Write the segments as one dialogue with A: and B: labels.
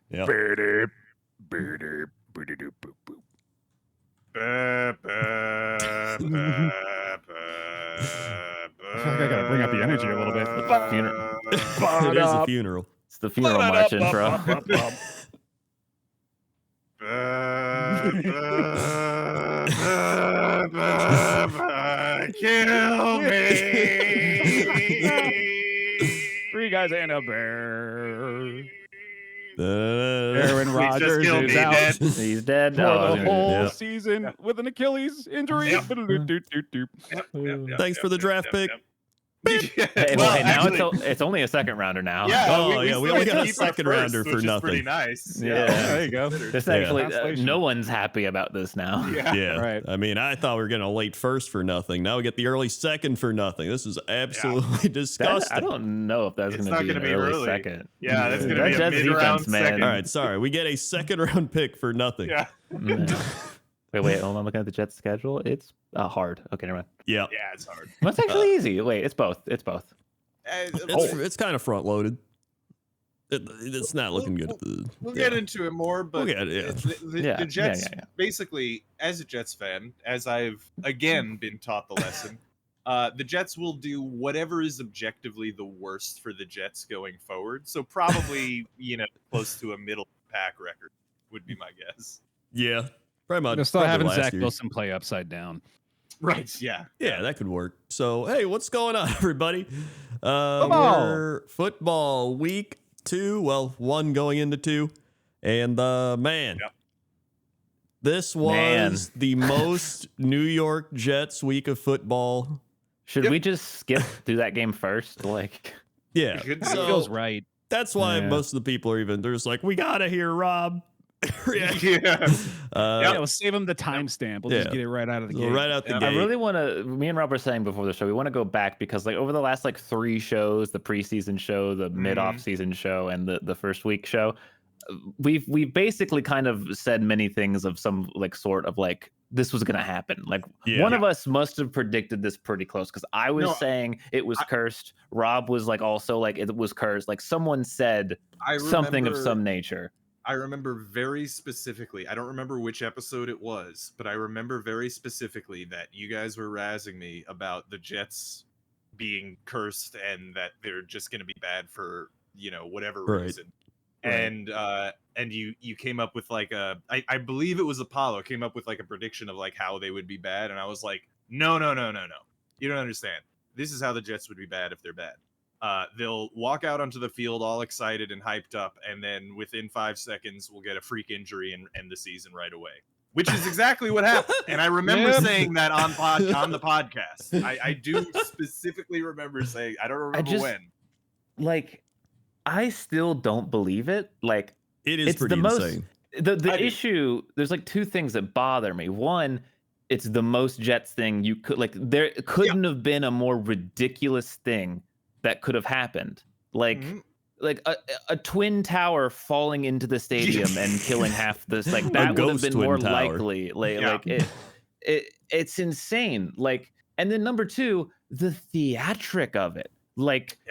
A: Yep.
B: I gotta bring up the energy a little bit.
A: It is a funeral.
C: It's the funeral march intro.
D: Kill me.
B: 3 guys and a bear.
A: Aaron
B: Aaron Rodgers
D: killed
B: is
D: me,
B: out
D: Dad.
C: He's dead.
B: for the whole
A: Yeah.
B: season with an Achilles injury.
D: Yep.
A: Thanks for the draft pick.
C: Hey,
D: Well,
C: wait, now
D: actually,
C: it's only a second rounder now.
D: yeah,
A: Oh, yeah, we
D: still
A: only got a
D: keep our
A: second
D: first,
A: rounder for
D: which is
A: nothing.
D: Pretty nice.
C: Yeah.
B: There you go.
C: This
A: Yeah.
C: actually,
B: Constellation.
C: no one's happy about this now.
D: Yeah.
A: Yeah.
B: Right.
A: I mean, I thought we were getting a late first for nothing. Now we get the early second for nothing. This is absolutely
C: That,
A: disgusting.
C: I don't know if that's
D: It's
C: going to
D: not
C: be
D: gonna
C: an
D: be
C: early
D: early.
C: second.
D: Yeah, that's gonna
C: That
D: be a
C: Jets
D: mid-round
C: defense, man.
D: second.
A: All right, sorry. We get a second round pick for nothing.
D: Yeah.
C: Wait, hold on. I'm looking at the Jets schedule. It's hard. Okay, never mind.
A: Yeah.
D: Yeah, it's hard.
C: Well, it's actually easy. Wait, it's both. It's both.
A: It's kind of front loaded. It's not looking good.
D: We'll get into it more, but
A: We'll get it, yeah.
D: the Jets,
C: yeah.
D: basically, as a Jets fan, as I've again been taught the lesson, the Jets will do whatever is objectively the worst for the Jets going forward. So probably, close to a middle pack record would be my guess.
A: Yeah. Probably much.
B: They're still
A: probably
B: having
A: last
B: Zach
A: year.
B: Wilson play upside down.
D: Right. Yeah.
A: Yeah, that could work. So, hey, what's going on, everybody?
B: Football.
A: We're football week 2. Well, 1 going into 2. And, man,
D: Yep.
A: this was the most New York Jets week of football.
C: Should we just skip through that game first? Like,
A: Yeah.
D: You should
B: That
D: So-
B: feels right.
A: That's why
C: Yeah.
A: most of the people are even, they're just like, we got to hear Rob. react.
D: Yeah.
B: Yeah, we'll save him the timestamp. We'll just
A: Yeah.
B: get it right out of the gate.
A: Right out the
D: Yeah.
A: gate.
C: I really want to. Me and Rob were saying before the show, we want to go back because, like, over the last 3 shows, the preseason show, the mid-off season show, and the first week show, we've basically kind of said many things of some sort of this was going to happen. One of us must have predicted this pretty close because I was saying it was cursed. Rob was also it was cursed. Someone said something of some nature.
D: I remember very specifically, I don't remember which episode it was, but I remember very specifically that you guys were razzing me about the Jets being cursed and that they're just going to be bad for, whatever reason.
A: Right.
D: And you came up with I believe it was Apollo came up with a prediction of how they would be bad. And I was like, no. You don't understand. This is how the Jets would be bad if they're bad. They'll walk out onto the field all excited and hyped up, and then within 5 seconds, we'll get a freak injury and end the season right away. Which is exactly what happened. And I remember saying that on the podcast. I do specifically remember saying, I don't remember when.
C: I still don't believe it.
A: It is
C: it's
A: pretty
C: the most
A: insane.
C: the issue. There's 2 things that bother me. One, it's the most Jets thing you could there couldn't have been a more ridiculous thing that could have happened. A twin tower falling into the stadium and killing half this. That would have
A: ghost
C: been
A: twin
C: more
A: tower.
C: likely. It's insane. And then number 2, the theatric of it.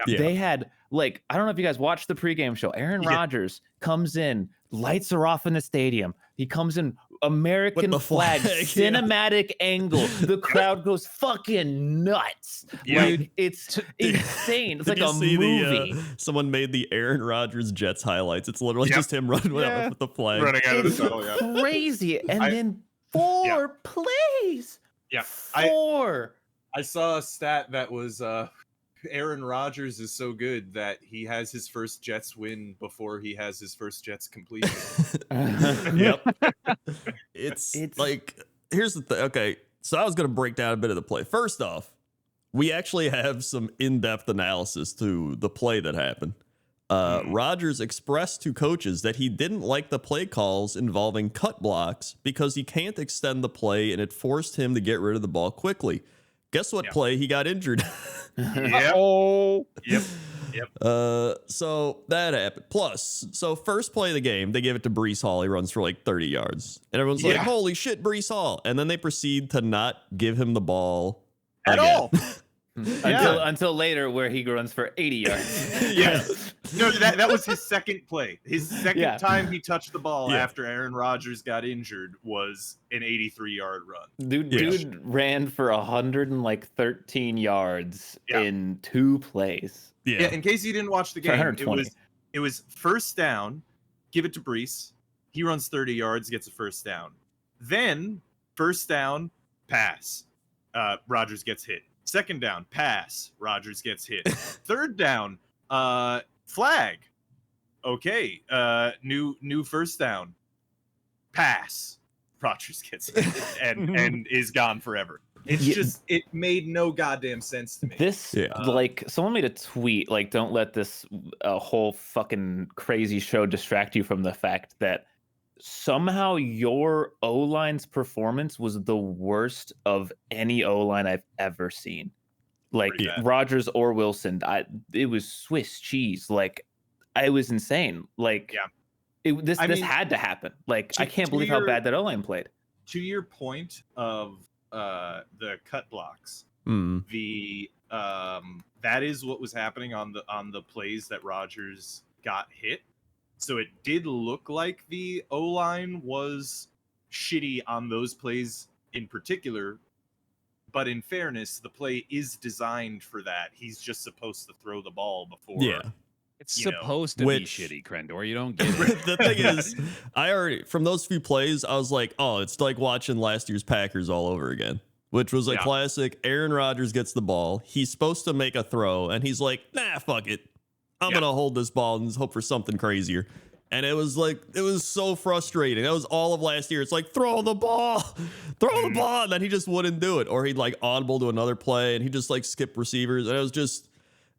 C: They had I don't know if you guys watched the pregame show. Aaron Rodgers comes in, lights are off in the stadium. He comes in, American
A: the
C: flag,
A: flag,
C: cinematic angle. The crowd goes fucking nuts.
D: Yeah.
C: It's insane. It's
A: Did
C: like
A: you
C: a
A: see
C: movie.
A: Someone made the Aaron Rodgers Jets highlights. It's literally just him running with the flag.
D: Running out of the
C: It's
D: tunnel, yeah.
C: crazy. And then 4 plays.
D: Yeah.
C: 4.
D: I saw a stat that was Aaron Rodgers is so good that he has his first Jets win before he has his first Jets completion.
A: Yep. It's here's the thing. Okay, so I was going to break down a bit of the play. First off, we actually have some in-depth analysis to the play that happened. Rodgers expressed to coaches that he didn't like the play calls involving cut blocks because he can't extend the play and it forced him to get rid of the ball quickly. Guess what play he got injured?
D: Yep.
B: Oh.
D: Yep.
A: So that happened. Plus, so first play of the game, they gave it to Breece Hall. He runs for 30 yards. And everyone's like, holy shit, Breece Hall. And then they proceed to not give him the ball
D: At
A: again.
D: all.
C: Until later, where he runs for 80 yards.
D: Yes. No, that was his second play. His second time he touched the ball after Aaron Rodgers got injured was an 83-yard run.
C: Dude ran for 113 yards in 2 plays.
D: Yeah. In case you didn't watch the game, it was first down, give it to Brees. He runs 30 yards, gets a first down. Then first down, pass. Rodgers gets hit. Second down, pass. Rodgers gets hit. Third down, flag. Okay, new first down. Pass. Rodgers gets hit and is gone forever. It's just, it made no goddamn sense to me.
C: This, someone made a tweet, like, don't let this whole fucking crazy show distract you from the fact that somehow your O-line's performance was the worst of any O-line I've ever seen. Like Rodgers or Wilson, it was Swiss cheese. Like, it was insane. Like, this had to happen. Like, I can't believe how bad that O-line played.
D: To your point of the cut blocks, that is what was happening on the plays that Rodgers got hit. So it did look like the O-line was shitty on those plays in particular. But in fairness, the play is designed for that. He's just supposed to throw the ball before.
B: Yeah. It's supposed to be shitty, Crendor. You don't get it.
A: The thing is, from those few plays, I was like, oh, it's like watching last year's Packers all over again, which was a classic. Aaron Rodgers gets the ball. He's supposed to make a throw, and he's like, nah, fuck it. I'm going to hold this ball and hope for something crazier. And it was so frustrating. That was all of last year. It's like, throw the ball. And then he just wouldn't do it. Or he'd like audible to another play and he'd just like skip receivers. And it was just,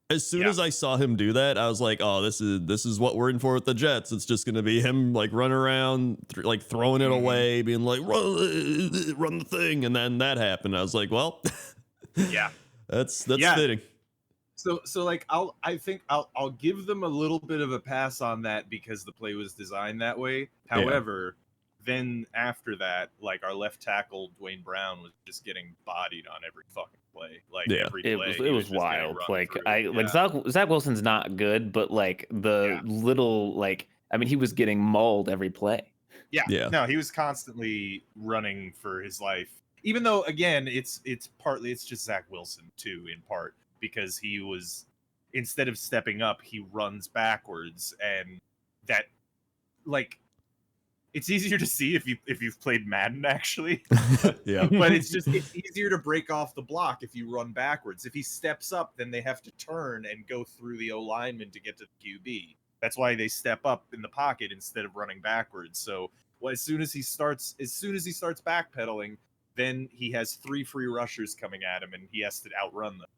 A: as soon as I saw him do that, I was like, oh, this is what we're in for with the Jets. It's just going to be him like running around, like throwing it away, being like, run the thing. And then that happened. I was like, well, that's fitting.
D: So like I think I'll give them a little bit of a pass on that because the play was designed that way. However, then after that, like our left tackle Dwayne Brown was just getting bodied on every fucking play. Like every play,
C: it was wild. Like Zach Wilson's not good, but like the little he was getting mauled every play.
D: Yeah. No, he was constantly running for his life. Even though again, it's just Zach Wilson too, in part. Because he was, instead of stepping up, he runs backwards, and that, like, it's easier to see if you've played Madden actually. But it's easier to break off the block if you run backwards. If he steps up, then they have to turn and go through the O lineman to get to the QB. That's why they step up in the pocket instead of running backwards. So as soon as he starts backpedaling, then he has 3 free rushers coming at him, and he has to outrun them.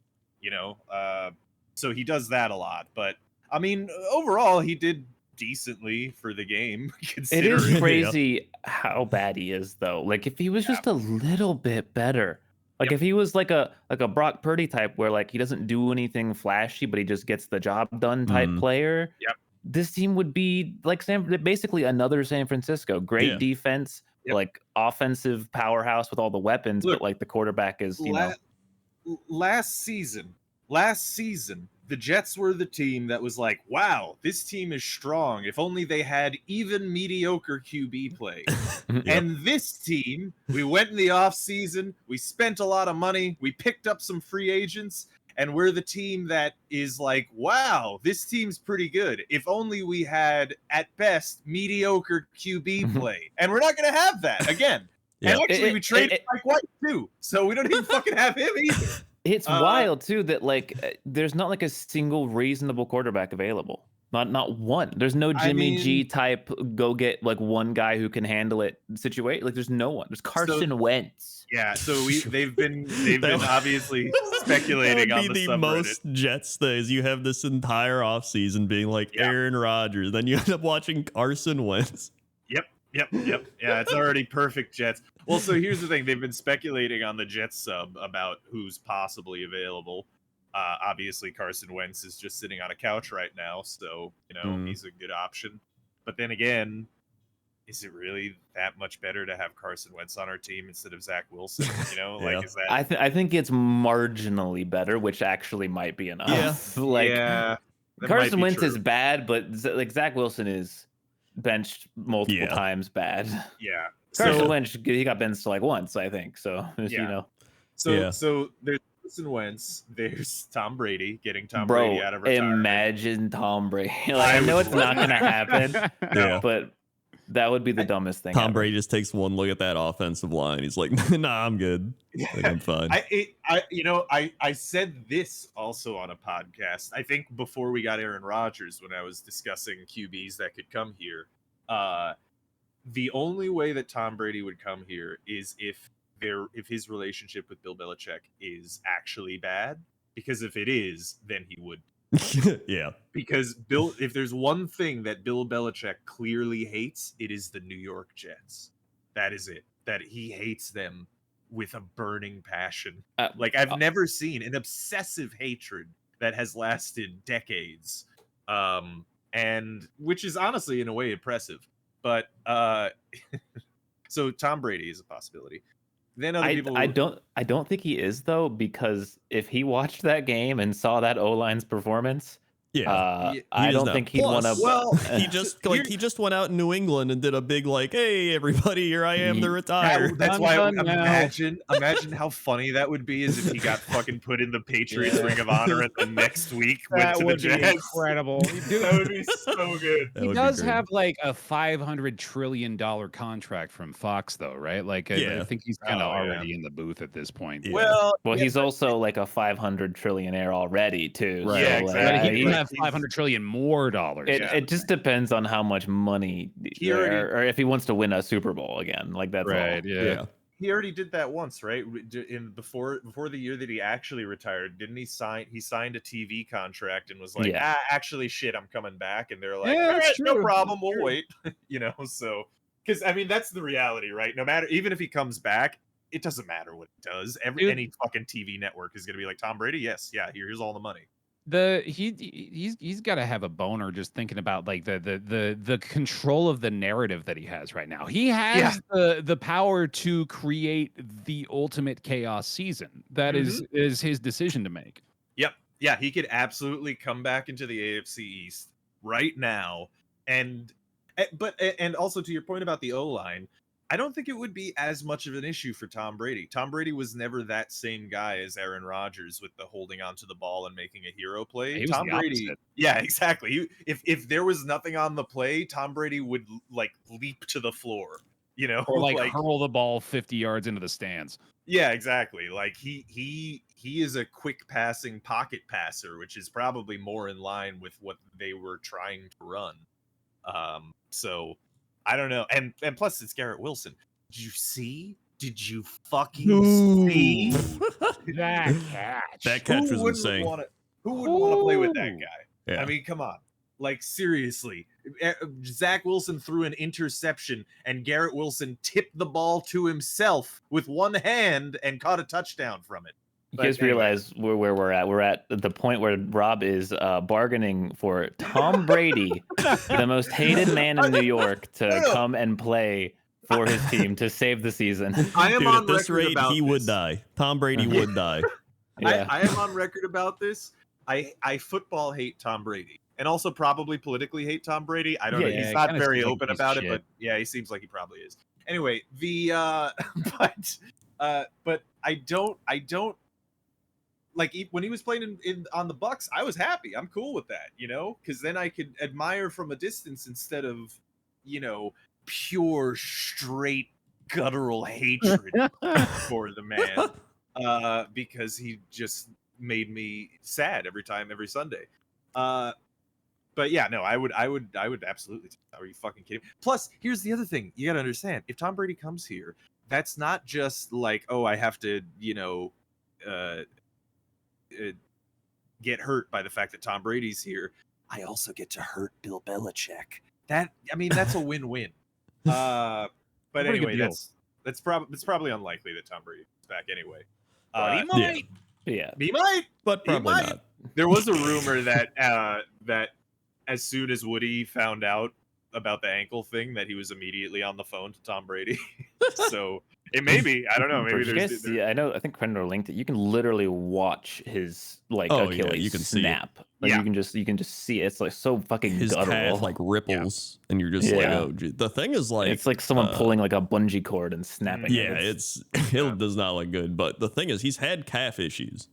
D: So he does that a lot, but I mean, overall, he did decently for the game.
C: It is crazy how bad he is, though. Like, if he was just a little bit better, like if he was like a Brock Purdy type, where like he doesn't do anything flashy, but he just gets the job done type player. This team would be like basically another San Francisco. Great defense, like offensive powerhouse with all the weapons, but like the quarterback is,
D: Last season, the Jets were the team that was like, wow, this team is strong. If only they had even mediocre QB play. And this team, we went in the off season, we spent a lot of money, we picked up some free agents, and we're the team that is like, wow, this team's pretty good. If only we had, at best, mediocre QB play. And we're not going to have that again. And actually, we traded Mike White too, so we don't even fucking have him either.
C: It's wild too that like there's not like a single reasonable quarterback available. Not one. There's no Jimmy G type. Go get like one guy who can handle it. Situation like there's no one. There's Carson Wentz.
D: Yeah, so they've been obviously speculating on the subreddit.
A: Most Jets things. You have this entire offseason being like Aaron Rodgers, then you end up watching Carson Wentz.
D: Yep. Yeah, it's already perfect Jets. Well, so here's the thing. They've been speculating on the Jets sub about who's possibly available. Obviously, Carson Wentz is just sitting on a couch right now, so, he's a good option. But then again, is it really that much better to have Carson Wentz on our team instead of Zach Wilson? You know,
A: Yeah.
D: like, is that?
C: I think it's marginally better, which actually might be enough.
A: Yeah.
C: Like
D: yeah, that might
C: Carson
D: be
C: Wentz
D: true.
C: is bad, but like Zach Wilson is benched multiple times bad.
D: Yeah.
C: Carson Wentz, he got benched like once, I think. So you know.
D: So there's Carson Wentz. There's Tom Brady getting Tom Brady out of retirement.
C: Imagine Tom Brady. Like, I know it's not gonna happen.
A: Yeah.
C: But that would be the dumbest thing.
A: Tom
C: ever.
A: Brady just takes one look at that offensive line. He's like, "Nah, I'm good. Like, I'm fine."
D: I said this also on a podcast. I think before we got Aaron Rodgers, when I was discussing QBs that could come here, the only way that Tom Brady would come here is if his relationship with Bill Belichick is actually bad. Because if it is, then he would.
A: Yeah.
D: Because if there's one thing that Bill Belichick clearly hates, it is the New York Jets. That is it. That he hates them with a burning passion. Like, I've never seen an obsessive hatred that has lasted decades. And which is honestly in a way impressive. But so Tom Brady is a possibility. Then other people
C: I don't think he is though, because if he watched that game and saw that O-line's performance, I don't think he'd want to.
D: Well,
A: he just went out in New England and did a big like, "Hey everybody, here I am to retire."
D: That's why imagine how funny that would be is if he got fucking put in the Patriots Ring of Honor and the next week went to the Jets.
B: Be incredible.
D: That would be so good.
B: He does have like a $500 trillion contract from Fox though, right? Like I think he's kind of already in the booth at this point.
A: Yeah.
D: Well,
C: he's also like a 500 trillionaire already too.
A: Right.
D: Yeah, exactly.
B: He can have 500 trillion more dollars.
C: It just depends on how much money, or if he wants to win a Super Bowl again. Like that's
B: right.
C: all.
B: Yeah.
D: He already did that once, right? Before the year that he actually retired, didn't he sign? He signed a TV contract and was like, actually, shit, I'm coming back. And they're like, all right, no problem, we'll wait. You know, so because I mean that's the reality, right? No matter, even if he comes back, it doesn't matter what he does. Any fucking TV network is gonna be like, Tom Brady, yes, yeah, here's all the money.
B: He's got to have a boner just thinking about like the control of the narrative that he has right now. He has the power to create the ultimate chaos season. That is his decision to make.
D: Yep. Yeah, he could absolutely come back into the AFC East right now. And also to your point about the O-line, I don't think it would be as much of an issue for Tom Brady. Tom Brady was never that same guy as Aaron Rodgers with the holding onto the ball and making a hero play. Tom Brady, yeah, exactly. If there was nothing on the play, Tom Brady would like leap to the floor, you know,
B: or like hurl the ball 50 yards into the stands.
D: Yeah, exactly. Like he is a quick passing pocket passer, which is probably more in line with what they were trying to run. So I don't know. And plus it's Garrett Wilson. Did you see? Did you fucking see
B: that catch?
A: That catch was insane.
D: Who wouldn't want to play with that guy? Yeah. I mean, come on. Like, seriously. Zach Wilson threw an interception and Garrett Wilson tipped the ball to himself with one hand and caught a touchdown from it.
C: You guys realize where we're at. We're at the point where Rob is bargaining for Tom Brady, the most hated man in New York, to come and play for his team to save the season.
D: I am
A: at this rate, he would die. Tom Brady would die.
D: Yeah. I am on record about this. I football hate Tom Brady. And also probably politically hate Tom Brady. I don't know. He's not very open about it, but yeah, he seems like he probably is. Anyway, but I don't like when he was playing on the Bucks, I was happy. I'm cool with that, you know, because then I could admire from a distance instead of, you know, pure straight guttural hatred for the man, because he just made me sad every Sunday. But yeah, no, I would absolutely. Are you fucking kidding? Plus, here's the other thing you got to understand: if Tom Brady comes here, that's not just like, oh, I have to, you know, get hurt by the fact that Tom Brady's here. I also get to hurt Bill Belichick. That's a win-win. But anyway, it's probably unlikely that Tom Brady is back anyway. He might.
C: Yeah,
D: he might,
A: but probably not.
D: There was a rumor that that as soon as Woody found out about the ankle thing that he was immediately on the phone to Tom Brady. So it may be. I don't know. Maybe
C: Did you guys
D: there's
C: see, I think Crendor linked it. You can literally watch his like
A: Oh, yeah,
C: Achilles
A: you can see it.
C: snap. Like
D: Yeah.
C: you can just see it. It's like so fucking
A: His
C: guttural.
A: calf like ripples, and you're just like,
C: Yeah.
A: oh, gee. The thing is like,
C: it's like someone pulling like a bungee cord and snapping.
A: yeah,
C: it.
A: it does not look good. But the thing is, he's had calf issues.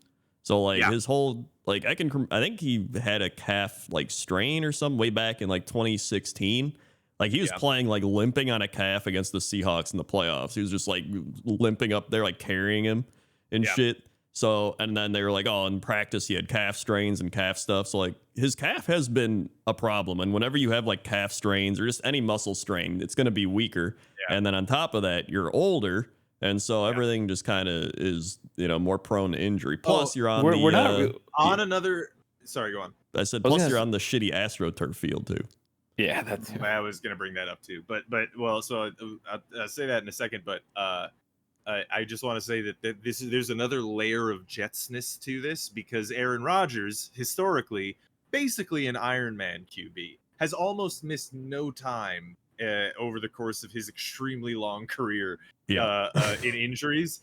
A: So like
D: Yeah.
A: his whole like I think he had a calf like strain or something way back in like 2016. Like he was
D: Yeah.
A: playing like limping on a calf against the Seahawks in the playoffs. He was just like limping up there, like carrying him and
D: Yeah.
A: shit. So and then they were like, oh, in practice he had calf strains and calf stuff. So like his calf has been a problem. And whenever you have like calf strains or just any muscle strain, it's going to be weaker.
D: Yeah.
A: And then on top of that, you're older. And so everything just kind of is, more prone to injury. Plus, you're on
C: we're not.
D: on another. Sorry, go on.
A: I said,
C: I was
A: plus
C: gonna
A: you're
C: s-
A: on the shitty AstroTurf field too.
C: Yeah, that's
D: I was gonna bring that up too, but well, so I'll say that in a second. But I just want to say that there's another layer of Jetsness to this, because Aaron Rodgers, historically, basically an Iron Man QB, has almost missed no time over the course of his extremely long career in injuries.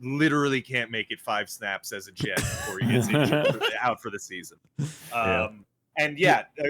D: Literally can't make it 5 snaps as a Jet before he gets injured, out for the season. And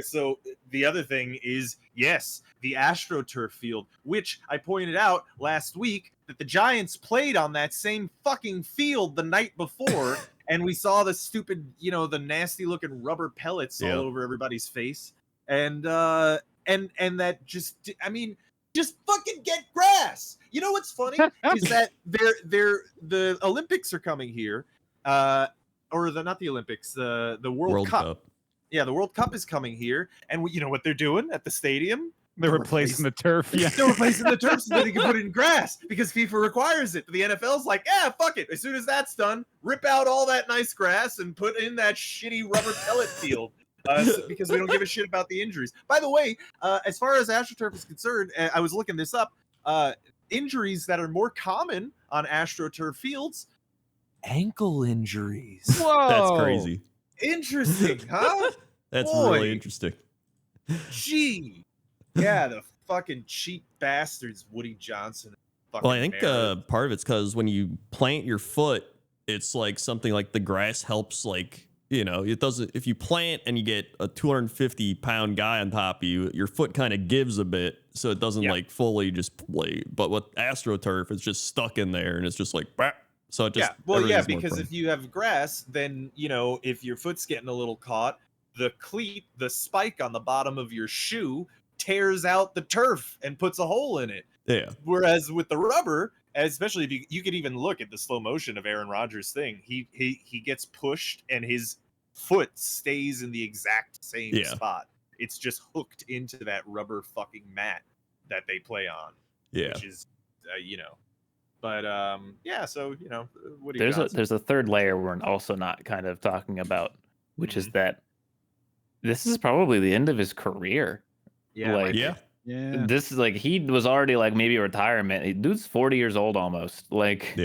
D: so the other thing is, yes, the AstroTurf field, which I pointed out last week that the Giants played on that same fucking field the night before, and we saw the stupid, the nasty looking rubber pellets all over everybody's face, and that just, I mean, just fucking get grass. You know what's funny is that the Olympics are coming here, or not the Olympics, the World Cup. Yeah, the World Cup is coming here, and you know what they're doing at the stadium?
B: They're replacing the turf. Yeah.
D: They're replacing the turf so that they can put it in grass because FIFA requires it. But the NFL's like, fuck it. As soon as that's done, rip out all that nice grass and put in that shitty rubber pellet field. Because we don't give a shit about the injuries. By the way, as far as AstroTurf is concerned, I was looking this up. Injuries that are more common on AstroTurf fields, ankle injuries.
B: Whoa.
A: That's crazy.
D: Interesting, huh?
A: That's
D: Boy.
A: really interesting.
D: Gee. Yeah, the fucking cheap bastards, Woody Johnson.
A: Well, I think part of it's because when you plant your foot, it's like something like the grass helps, like, it doesn't, if you plant and you get a 250-pound guy on top of you, your foot kind of gives a bit, so it doesn't like fully just play. But with AstroTurf, it's just stuck in there and it's just like, bah. So it just,
D: because if you have grass, then, if your foot's getting a little caught, the cleat, the spike on the bottom of your shoe tears out the turf and puts a hole in it.
A: Yeah.
D: Whereas with the rubber, especially if you could even look at the slow motion of Aaron Rodgers' thing, he gets pushed and his foot stays in the exact same spot. It's just hooked into that rubber fucking mat that they play on.
A: Yeah.
D: Which is, But so what do
C: there's a third layer we're also not kind of talking about, which is that this is probably the end of his career.
D: Yeah,
C: like,
B: Yeah.
C: this is like, he was already like maybe retirement. Dude's 40 years old almost. Like,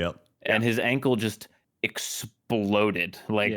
C: and his ankle just exploded. Like,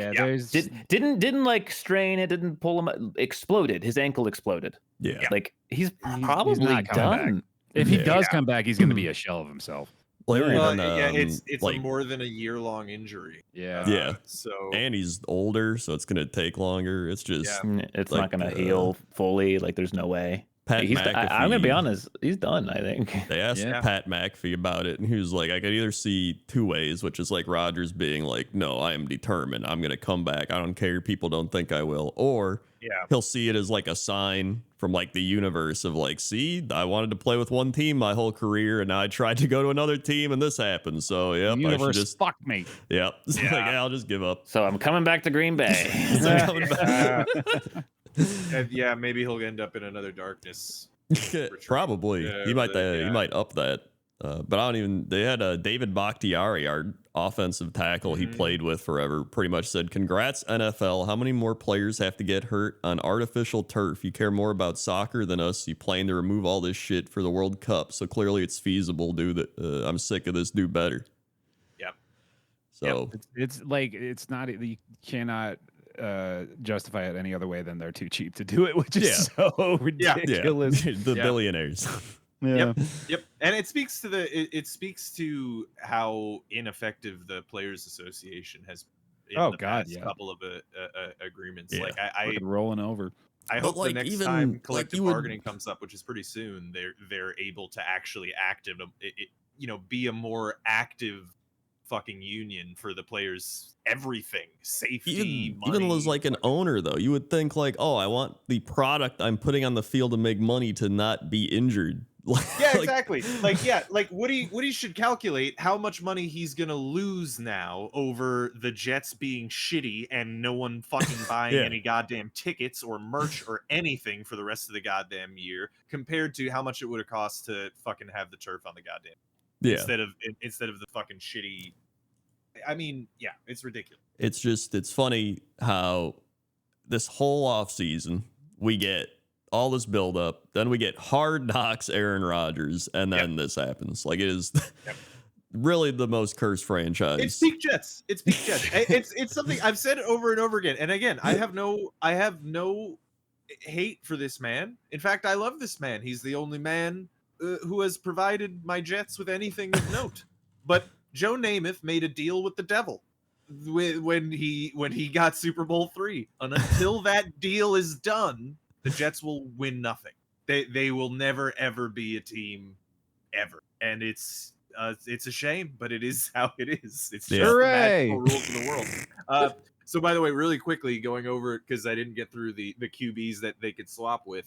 C: didn't like strain it, didn't pull him, exploded. His ankle exploded.
A: Yeah.
C: Like he's probably
B: not coming
C: done.
B: back. If he does come back, he's going to be a shell of himself.
D: It's a more than a year-long injury.
B: Yeah.
D: So
A: and he's older, so it's gonna take longer. It's just
C: It's
A: like,
C: not gonna heal fully. Like, there's no way.
A: Pat
C: I'm gonna be
A: McAfee-
C: honest. He's done, I think.
A: They asked Pat McAfee about it, and he was like, I could either see two ways, which is like Rodgers being like, no, I am determined. I'm going to come back. I don't care. People don't think I will. Or he'll see it as like a sign from like the universe of like, see, I wanted to play with one team my whole career, and now I tried to go to another team, and this happened. So,
B: The
A: I should
B: universe
A: just,
B: fucked me.
A: So like, I'll just give up.
C: So I'm coming back to Green Bay.
A: So I'm coming back.
D: and maybe he'll end up in another darkness.
A: Probably. He might up that. But I don't even. They had David Bakhtiari, our offensive tackle he played with forever, pretty much said, "Congrats, NFL. How many more players have to get hurt on artificial turf? You care more about soccer than us. You plan to remove all this shit for the World Cup. So clearly it's feasible. Do that. I'm sick of this. Do better."
D: Yep.
A: So
B: it's like, it's not, you cannot justify it any other way than they're too cheap to do it, which is so ridiculous.
A: The billionaires.
B: Yeah.
D: Yep, and it speaks to it speaks to how ineffective the Players Association has in the past couple of agreements.
A: Yeah.
D: Like I
B: rolling over.
D: I hope
A: like,
D: the next
A: even,
D: time
A: like,
D: collective
A: you would-
D: bargaining comes up, which is pretty soon, they're able to actually act in be a more active fucking union for the players. Everything, safety,
A: even
D: money,
A: as like an owner though, you would think like, oh, I want the product I'm putting on the field to make money to not be injured.
D: Yeah, exactly. Like Woody should calculate how much money he's gonna lose now over the Jets being shitty and no one fucking buying any goddamn tickets or merch or anything for the rest of the goddamn year, compared to how much it would have cost to fucking have the turf on the goddamn instead of the fucking shitty. I mean, yeah, it's ridiculous.
A: It's funny how this whole offseason we get all this buildup, then we get Hard Knocks Aaron Rodgers, and then this happens. Like, it is really the most cursed franchise.
D: It's peak Jets. It's peak Jets. It's something I've said over and over again. And again, I have no hate for this man. In fact, I love this man. He's the only man who has provided my Jets with anything of note. But Joe Namath made a deal with the devil when he got Super Bowl III. And until that deal is done, the Jets will win nothing. They will never ever be a team ever, and it's a shame, but it is how it is. It's just the magical rules of the world. So, by the way, really quickly going over it because I didn't get through the QBs that they could swap with.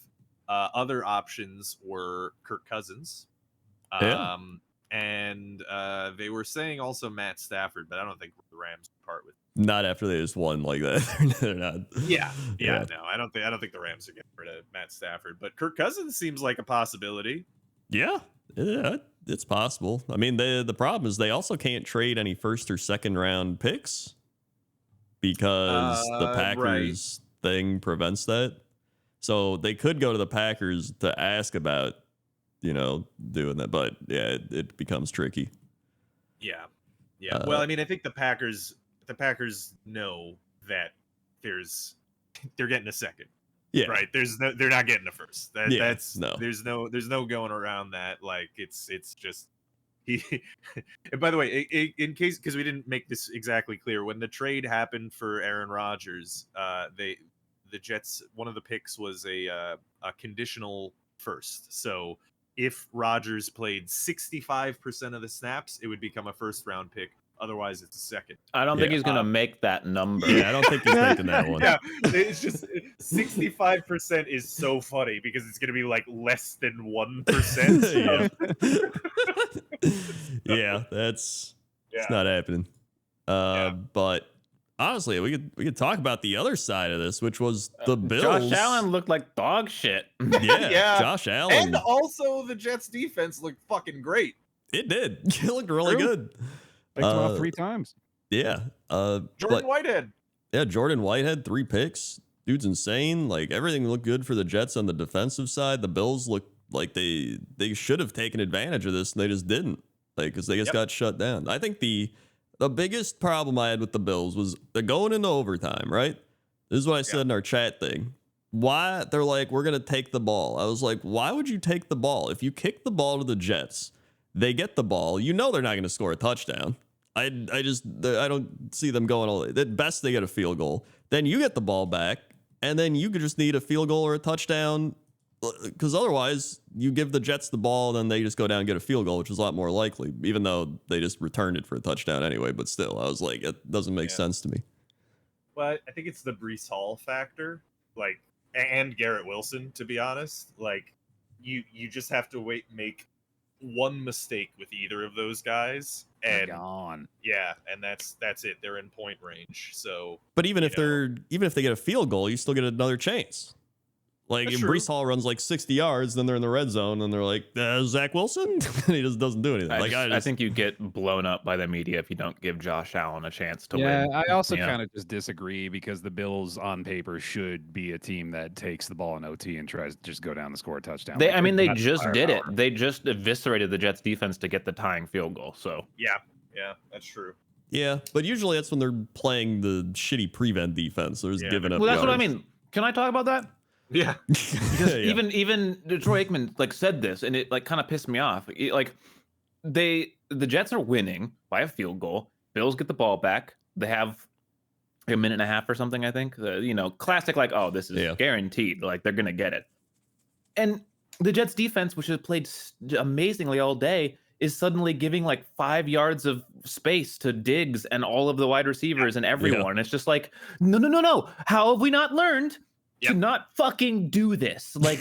D: Other options were Kirk Cousins, and they were saying also Matt Stafford, but I don't think the Rams would part with.
A: Not after they just won like that. They're not.
D: Yeah. No, I don't think the Rams are getting rid of Matt Stafford, but Kirk Cousins seems like a possibility.
A: Yeah, it's possible. I mean, the problem is they also can't trade any first or second round picks because the Packers thing prevents that. So they could go to the Packers to ask about, doing that, but it becomes tricky.
D: Yeah. Well, I mean, I think the Packers know that they're getting a second.
A: Yeah.
D: Right. They're not getting a first. There's no going around that. Like it's just and by the way, in case, because we didn't make this exactly clear, when the trade happened for Aaron Rodgers, the Jets, one of the picks was a conditional first. So if Rodgers played 65% of the snaps, it would become a first round pick. Otherwise, it's a second.
C: I don't think he's going to make that number.
A: Yeah, I don't think he's making that one.
D: Yeah, it's just 65% is so funny because it's going to be like less than 1%.
A: Yeah, it's not happening. But honestly, we could talk about the other side of this, which was the Bills.
C: Josh Allen looked like dog shit.
A: Yeah, Josh Allen.
D: And also the Jets defense looked fucking great.
A: It did. It looked really good.
B: Picked him off 3 times.
A: Yeah.
D: Jordan Whitehead.
A: Yeah, Jordan Whitehead, 3 picks. Dude's insane. Like, everything looked good for the Jets on the defensive side. The Bills looked like they should have taken advantage of this, and they just didn't. Like, because they just got shut down. I think the biggest problem I had with the Bills was they're going into overtime, right? This is what I said in our chat thing. Why? They're like, we're going to take the ball. I was like, why would you take the ball? If you kick the ball to the Jets, they get the ball. They're not going to score a touchdown. I don't see them going all. At best, they get a field goal. Then you get the ball back, and then you could just need a field goal or a touchdown. Because otherwise, you give the Jets the ball, and then they just go down and get a field goal, which is a lot more likely, even though they just returned it for a touchdown anyway. But still, I was like, it doesn't make sense to me.
D: Well, I think it's the Breece Hall factor, like, and Garrett Wilson, to be honest. Like, you just have to make one mistake with either of those guys, and
B: gone.
D: Yeah, and that's it. They're in point range. So,
A: but even if they get a field goal, you still get another chance. Like, if Breece Hall runs like 60 yards, then they're in the red zone, and they're like, Zach Wilson? And he just doesn't do anything.
C: I think you get blown up by the media if you don't give Josh Allen a chance to win.
B: Yeah, I also kind of just disagree because the Bills on paper should be a team that takes the ball in OT and tries to just go down and score a touchdown.
C: They just did it. They just eviscerated the Jets defense to get the tying field goal. So
D: yeah, that's true.
A: Yeah, but usually that's when they're playing the shitty prevent defense. They're just giving up.
C: Well, that's what I
A: yards.
C: mean. Can I talk about that?
D: Yeah.
C: Because
A: Yeah.
C: even Troy Aikman like said this, and it like kind of pissed me off. Like the Jets are winning by a field goal. Bills get the ball back. They have a minute and a half or something, I think. Classic, like, oh, this is guaranteed. Like, they're going to get it. And the Jets defense, which has played amazingly all day, is suddenly giving like 5 yards of space to Diggs and all of the wide receivers and everyone. It's just like, no. How have we not learned to not fucking do this? Like,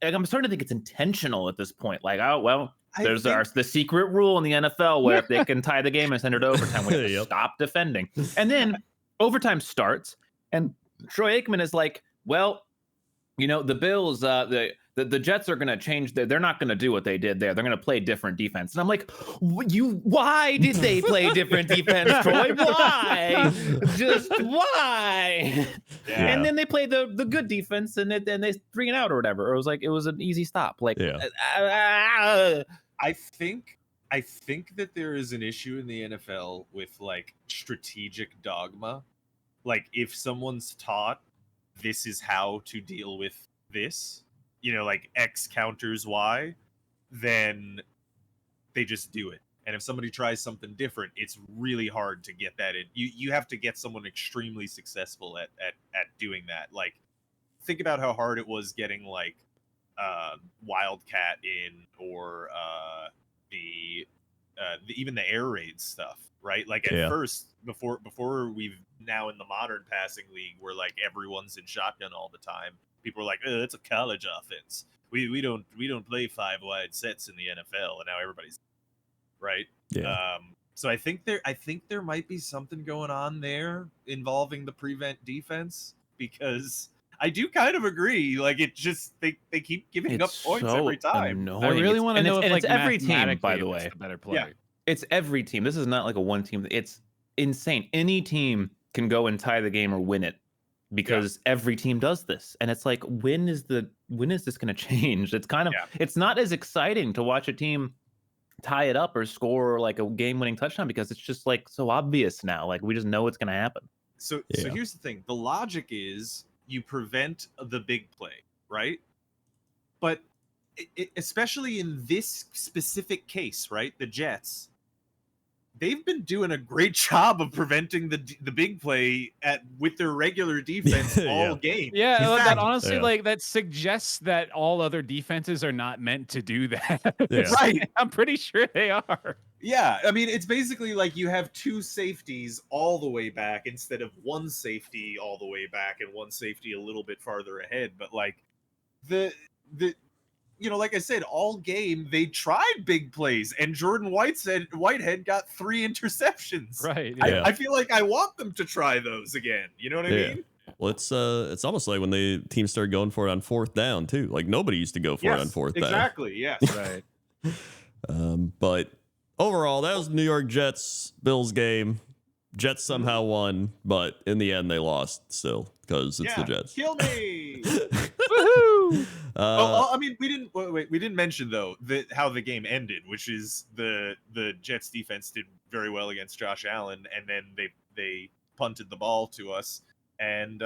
C: I'm starting to think it's intentional at this point. Like, oh, well, there's the secret rule in the NFL where if they can tie the game and send it to overtime, we have to stop defending. And then overtime starts, and Troy Aikman is like, well, the Bills, the Jets are going to change. They're not going to do what they did there. They're going to play different defense. And I'm like, why did they play different defense, Troy? Why? Just why? Yeah. And then they played the good defense, and then they 3 and out or whatever. It was an easy stop. Like,
D: I think that there is an issue in the NFL with like strategic dogma. Like, if someone's taught this is how to deal with this, like X counters Y, then they just do it. And if somebody tries something different, it's really hard to get that in. You have to get someone extremely successful at doing that. Like, think about how hard it was getting like Wildcat in, or even the air raid stuff, right? Like at first, before we've now in the modern passing league where like everyone's in shotgun all the time, people are like, oh, it's a college offense. We don't play 5 wide sets in the NFL, and now everybody's right. Yeah. So I think there might be something going on there involving the prevent defense, because I do kind of agree. Like, it just they keep giving up points every time.
C: Annoying.
B: I really want to know if, like,
C: it's every team, by the
B: it's
C: way.
B: the better play.
D: Yeah.
C: It's every team. This is not like a one team. It's insane. Any team can go and tie the game or win it, because every team does this. And it's like, when is this going to change? It's kind of it's not as exciting to watch a team tie it up or score like a game-winning touchdown, because it's just like so obvious now. Like, we just know what's going to happen.
D: So here's the thing. The logic is you prevent the big play, right? But especially in this specific case, right? The Jets, they've been doing a great job of preventing the big play with their regular defense all game.
B: Yeah, that honestly, like, that suggests that all other defenses are not meant to do that.
D: Right.
B: I'm pretty sure they are.
D: Yeah, I mean, it's basically like you have 2 safeties all the way back instead of 1 safety all the way back and 1 safety a little bit farther ahead. But like like I said, all game they tried big plays, and Jordan Whitehead got 3 interceptions.
B: Right.
A: Yeah.
D: I feel like I want them to try those again. You know what I mean?
A: Well, it's almost like when the team started going for it on 4th down too. Like, nobody used to go for it on 4th down.
D: Exactly. Yes.
B: Right.
A: But overall, that was the New York Jets Bills game. Jets somehow won, but in the end they lost still, because it's the Jets.
D: Kill me.
B: Woohoo!
D: I mean, we didn't mention though how the game ended, which is the Jets defense did very well against Josh Allen, and then they punted the ball to us, and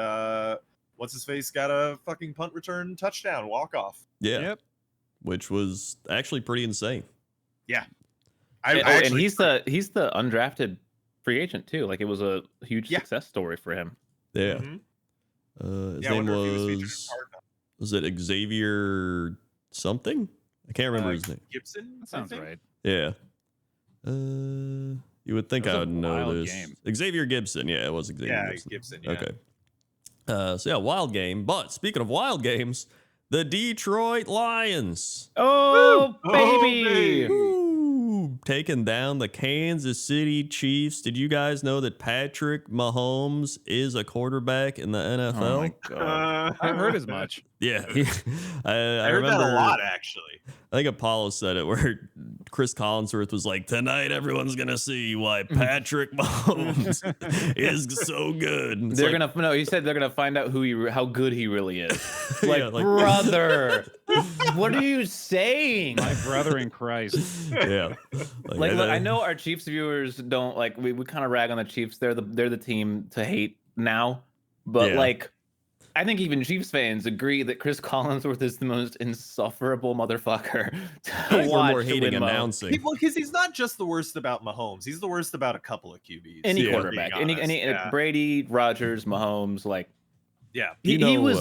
D: what's his face got a fucking punt return touchdown walk off.
A: Yeah.
B: Yep.
A: Which was actually pretty insane.
D: Yeah.
C: And he's the undrafted free agent too. Like, it was a huge success story for him.
A: Yeah.
D: Mm-hmm.
A: His name was it Xavier something? I can't remember his name.
D: Gibson?
B: That sounds right.
A: Yeah. You would think I would know this.
B: Game.
A: Xavier Gibson. Yeah, it was Xavier
D: Gibson. Yeah.
A: Okay. So wild game. But speaking of wild games, the Detroit Lions.
C: Oh, baby.
A: Taking down the Kansas City Chiefs. Did you guys know that Patrick Mahomes is a quarterback in the NFL?
C: Oh my God.
B: I've heard as much.
A: Yeah. I
D: heard
A: remember
D: that a lot, actually.
A: I think Apollo said it, where Chris Collinsworth was like, tonight everyone's going to see why Patrick Mahomes is so good.
C: He said they're going to find out how good he really is. Like, brother, What are you saying?
B: My brother in Christ.
A: Yeah.
C: Like, look, I know our Chiefs viewers don't like. We kind of rag on the Chiefs. They're the team to hate now, but
A: Yeah.
C: like, I think even Chiefs fans agree that Chris Collinsworth is the most insufferable motherfucker to
A: I think we're
C: watch
A: more
C: to
A: hating
C: win most.
A: announcing.
D: Because he's not just the worst about Mahomes. He's the worst about a couple of QBs.
C: Any
A: Yeah.
C: quarterback,
D: Being
C: any
D: honest, yeah.
C: Brady, Rodgers, Mahomes, like
D: Yeah.
C: he was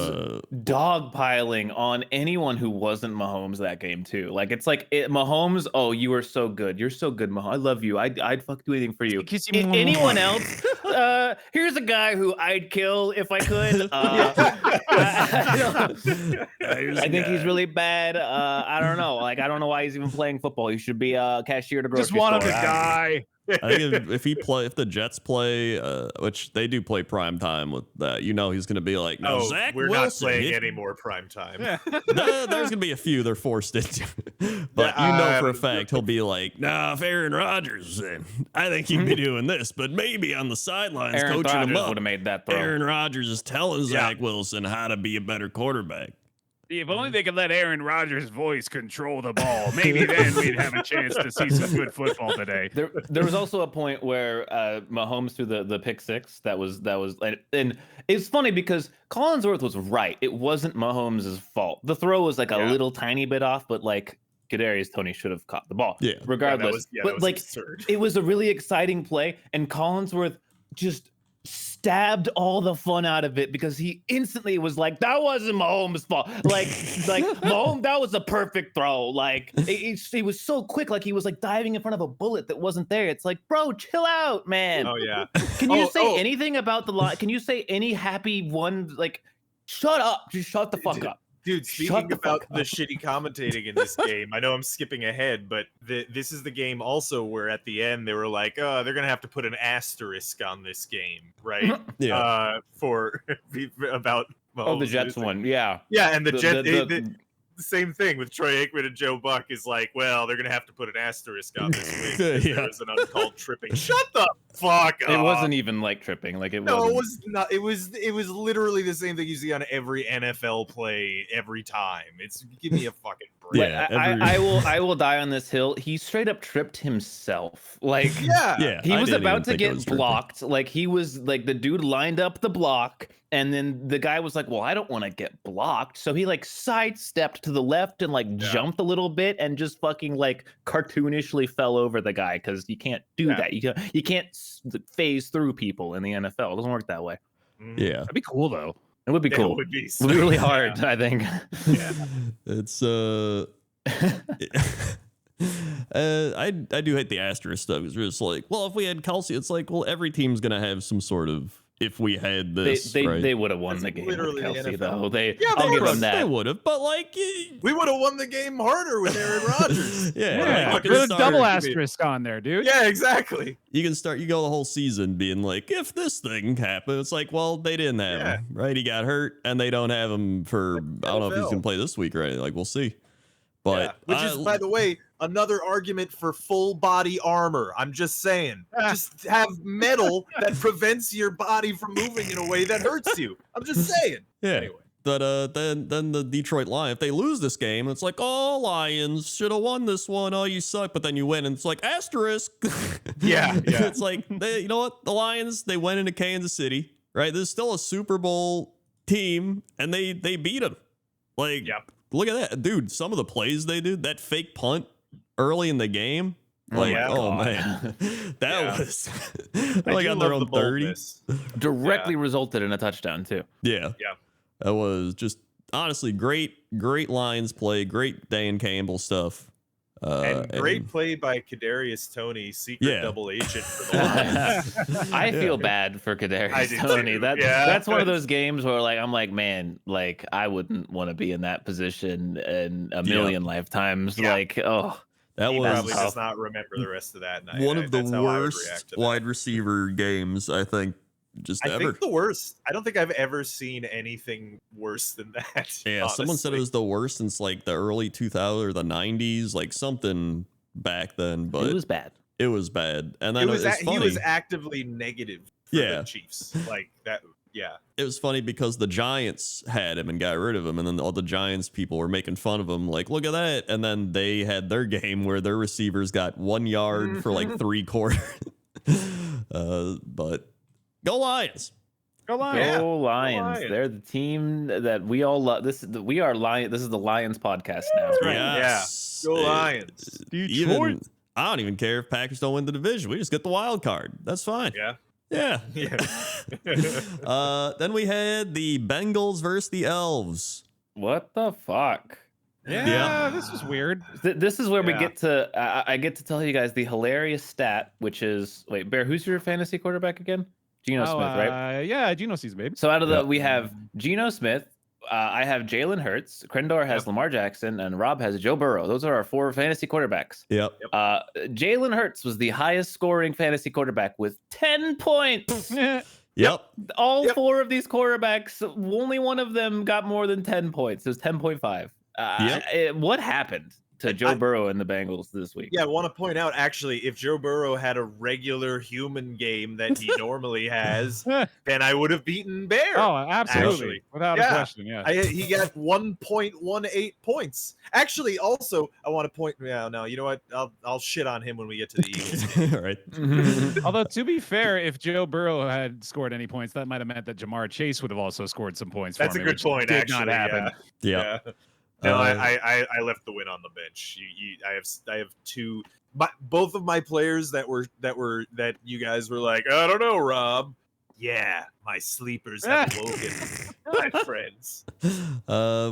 C: dogpiling on anyone who wasn't Mahomes that game too. Like it's like Mahomes. Oh, you are so good. You're so good, Mahomes. I love you. I'd fuck do anything for you.
B: Kiss you.
C: Anyone else? Here's a guy who I'd kill if I could. I think he's really bad. I don't know. Like I don't know why he's even playing football. He should be a cashier at a grocery
B: Just want him to
C: store.
B: die.
A: I think if the Jets play, which they do play prime time with that, you know he's going to be like, no,
D: Oh,
A: Zach
D: we're
A: Wilson.
D: not playing
A: he-
D: any more prime time.
A: No, there's going to be a few they're forced into. But you know for a fact he'll be like, nah, if Aaron Rodgers, I think he'd be doing this, but maybe on the sidelines
C: Aaron
A: coaching him
C: Rodgers
A: up.
C: would have made that throw.
A: Aaron Rodgers is telling
D: Yeah.
A: Zach Wilson how to be a better quarterback.
B: If only they could let Aaron Rodgers' voice control the ball. Maybe then we'd have a chance to see some good football today.
C: There was also a point where Mahomes threw the pick six. That was and it's funny because Collinsworth was right. It wasn't Mahomes' fault. The throw was like a little tiny bit off, but like Kadarius Toney should have caught the ball.
A: Yeah.
C: Regardless,
D: that
C: but
D: was
C: like
D: absurd.
C: it was a really exciting play, and Collinsworth just stabbed all the fun out of it because he instantly was like, that wasn't Mahomes' fault. Like Mahomes, that was a perfect throw. Like it was so quick, like he was like diving in front of a bullet that wasn't there. It's like, bro, chill out, man.
D: Oh yeah.
C: Can you
D: Oh,
C: say
D: oh.
C: anything about the line? Can you say any happy one? Like, shut up. Just shut the fuck up.
D: Dude,
C: Shut
D: speaking
C: the
D: about
C: fuck
D: the
C: up.
D: shitty commentating in this game, I know I'm skipping ahead, but this is the game also where at the end they were like, oh, they're going to have to put an asterisk on this game, right?
A: Yeah.
D: For about
C: Oh, the
D: Mahomes
C: Jets
D: losing.
C: one. Yeah.
D: Yeah, and the Jets,
C: the-
D: the same thing with Troy Aikman and Joe Buck is like, well, they're going to have to put an asterisk on this win because
A: Yeah.
D: there was an uncalled tripping. Shut the fuck up.
C: It wasn't even like tripping. Like it
D: No,
C: wasn't.
D: it was not. It was literally the same thing you see on every NFL play every time. It's give me a fucking break.
A: Yeah,
C: Like,
A: every-
C: I will die on this hill. He straight up tripped himself. Like
D: Yeah.
A: Yeah.
C: he
A: I
C: was
A: didn't
C: about
A: even
C: to
A: think it
C: get
A: was tripping.
C: blocked. Like he was like the dude lined up the block, and then the guy was like, "Well, I don't want to get blocked," so he like sidestepped to the left and like jumped a little bit and just fucking like cartoonishly fell over the guy because you can't do that. You can't phase through people in the NFL. It doesn't work that way.
D: Mhm.
A: Yeah.
B: That'd be cool though.
C: It would be
D: It
C: cool.
D: would be,
C: It would be really hard, I think.
A: It's I do hate the asterisk stuff. It's just like, well, if we had Kelsey, it's like, well, every team's gonna have some sort of. If we had this, right?
C: They would have won
D: That's
C: the game.
D: literally
C: With
D: the
C: Kelsey,
D: NFL.
C: though.
D: Yeah,
C: I'll
D: they
C: give them
A: They
C: that.
A: would have, but like,
D: We would have won the game harder with Aaron Rodgers.
A: yeah,
B: Yeah,
A: like,
B: put
A: you
B: a
A: can
B: double
A: start-
B: asterisk on there, dude.
D: Yeah, exactly.
A: You can start. You go the whole season being like, if this thing happened, it's like, well, they didn't have him, right? He got hurt, and they don't have him for. I don't know if he's gonna play this week or anything. Like, we'll see. But
D: Yeah. Which is, by the way, another argument for full body armor. I'm just saying, just have metal that prevents your body from moving in a way that hurts you. I'm just saying.
A: yeah.
D: Anyway.
A: But then the Detroit Lions, if they lose this game, it's like, oh, Lions should have won this one. Oh, you suck. But then you win, and it's like asterisk.
D: Yeah, yeah.
A: It's like you know what? The Lions, they went into Kansas City, right? There's still a Super Bowl team, and they beat them. Like,
D: Yep.
A: look at that, dude. Some of the plays they did, that fake punt early in the game.
C: Oh
A: Like,
C: my
A: oh
C: God.
A: man, that
D: Yeah.
A: was
D: I
A: like
D: do
A: on their
D: love
A: own
D: the
A: 30.
D: boldness.
C: Directly resulted in a touchdown too.
A: Yeah.
D: Yeah.
A: That was just honestly great Lions play, great Dan Campbell stuff.
D: And great play by Kadarius Toney, secret
A: Yeah.
D: double agent for the Lions.
C: I feel
A: Yeah.
C: bad for
D: I
C: Kadarius
D: do
C: Toney.
D: too.
C: That's one of those games where like I'm like, man, like I wouldn't want to be in that position in a million lifetimes.
D: Yeah.
C: Like, oh,
A: That
D: He
A: was
D: probably
C: tough.
D: does not remember the rest of that night.
A: one of the
D: That's how I would
A: worst
D: react to that.
A: wide receiver games, I think, just
D: I
A: ever.
D: think the worst. I don't think I've ever seen anything worse than that.
A: Yeah, someone said it
D: honestly.
A: was the worst since like the early 2000s or the 90s, like something back then, but
C: it was bad.
A: bad. And then
D: It was
A: it's
D: he
A: funny.
D: was actively negative for
A: Yeah.
D: the Chiefs. Like that Yeah.
A: It was funny because the Giants had him and got rid of him, and then all the Giants people were making fun of him, like, look at that. And then they had their game where their receivers got 1 yard for like 3 quarters. But go Lions.
B: Go Lions.
C: Go Lions.
D: Lions.
C: They're the team that we all love. This is the Lions podcast now.
D: right.
A: Yes.
D: Go Lions.
A: Even, I don't even care if Packers don't win the division. We just get the wild card. That's fine.
D: Yeah.
A: Yeah.
D: Yeah.
A: Then we had the Bengals versus the Elves.
C: What the fuck?
B: Yeah, this was weird.
C: This is where we
D: Yeah.
C: get to. I get to tell you guys the hilarious stat, which is wait, Bear. Who's your fantasy quarterback again? Geno Smith, right?
B: Yeah, Geno sees baby.
C: So out of the
A: Yep.
C: we have Geno Smith. I have Jalen Hurts. Krendor has Lamar Jackson, and Rob has Joe Burrow. Those are our 4 fantasy quarterbacks.
A: Yep.
C: Jalen Hurts was the highest scoring fantasy quarterback with 10 points.
A: Yep.
C: All
D: Yep.
C: 4 of these quarterbacks, only one of them got more than 10 points. It was 10.5. What happened to Joe Burrow and the Bengals this week?
D: Yeah, I want to point out actually, if Joe Burrow had a regular human game that he normally has, then I would have beaten Bear.
B: Oh, absolutely.
D: Actually.
B: Without a
D: Yeah.
B: question. Yeah.
D: He got 1.18 points. Actually, also, I want to point. Yeah, no, you know what? I'll shit on him when we get to the Eagles game.
A: All right.
B: Although, to be fair, if Joe Burrow had scored any points, that might have meant that Jamar Chase would have also scored some points
D: That's
B: for
D: a
B: me,
D: good
B: which
D: point.
B: did
D: Actually,
B: not happen.
A: Yeah.
D: Yeah. No,
A: Uh,
D: I left the win on the bench. I have 2. Both of my players that you guys were like, I don't know, Rob. Yeah, my sleepers have awoken, my friends.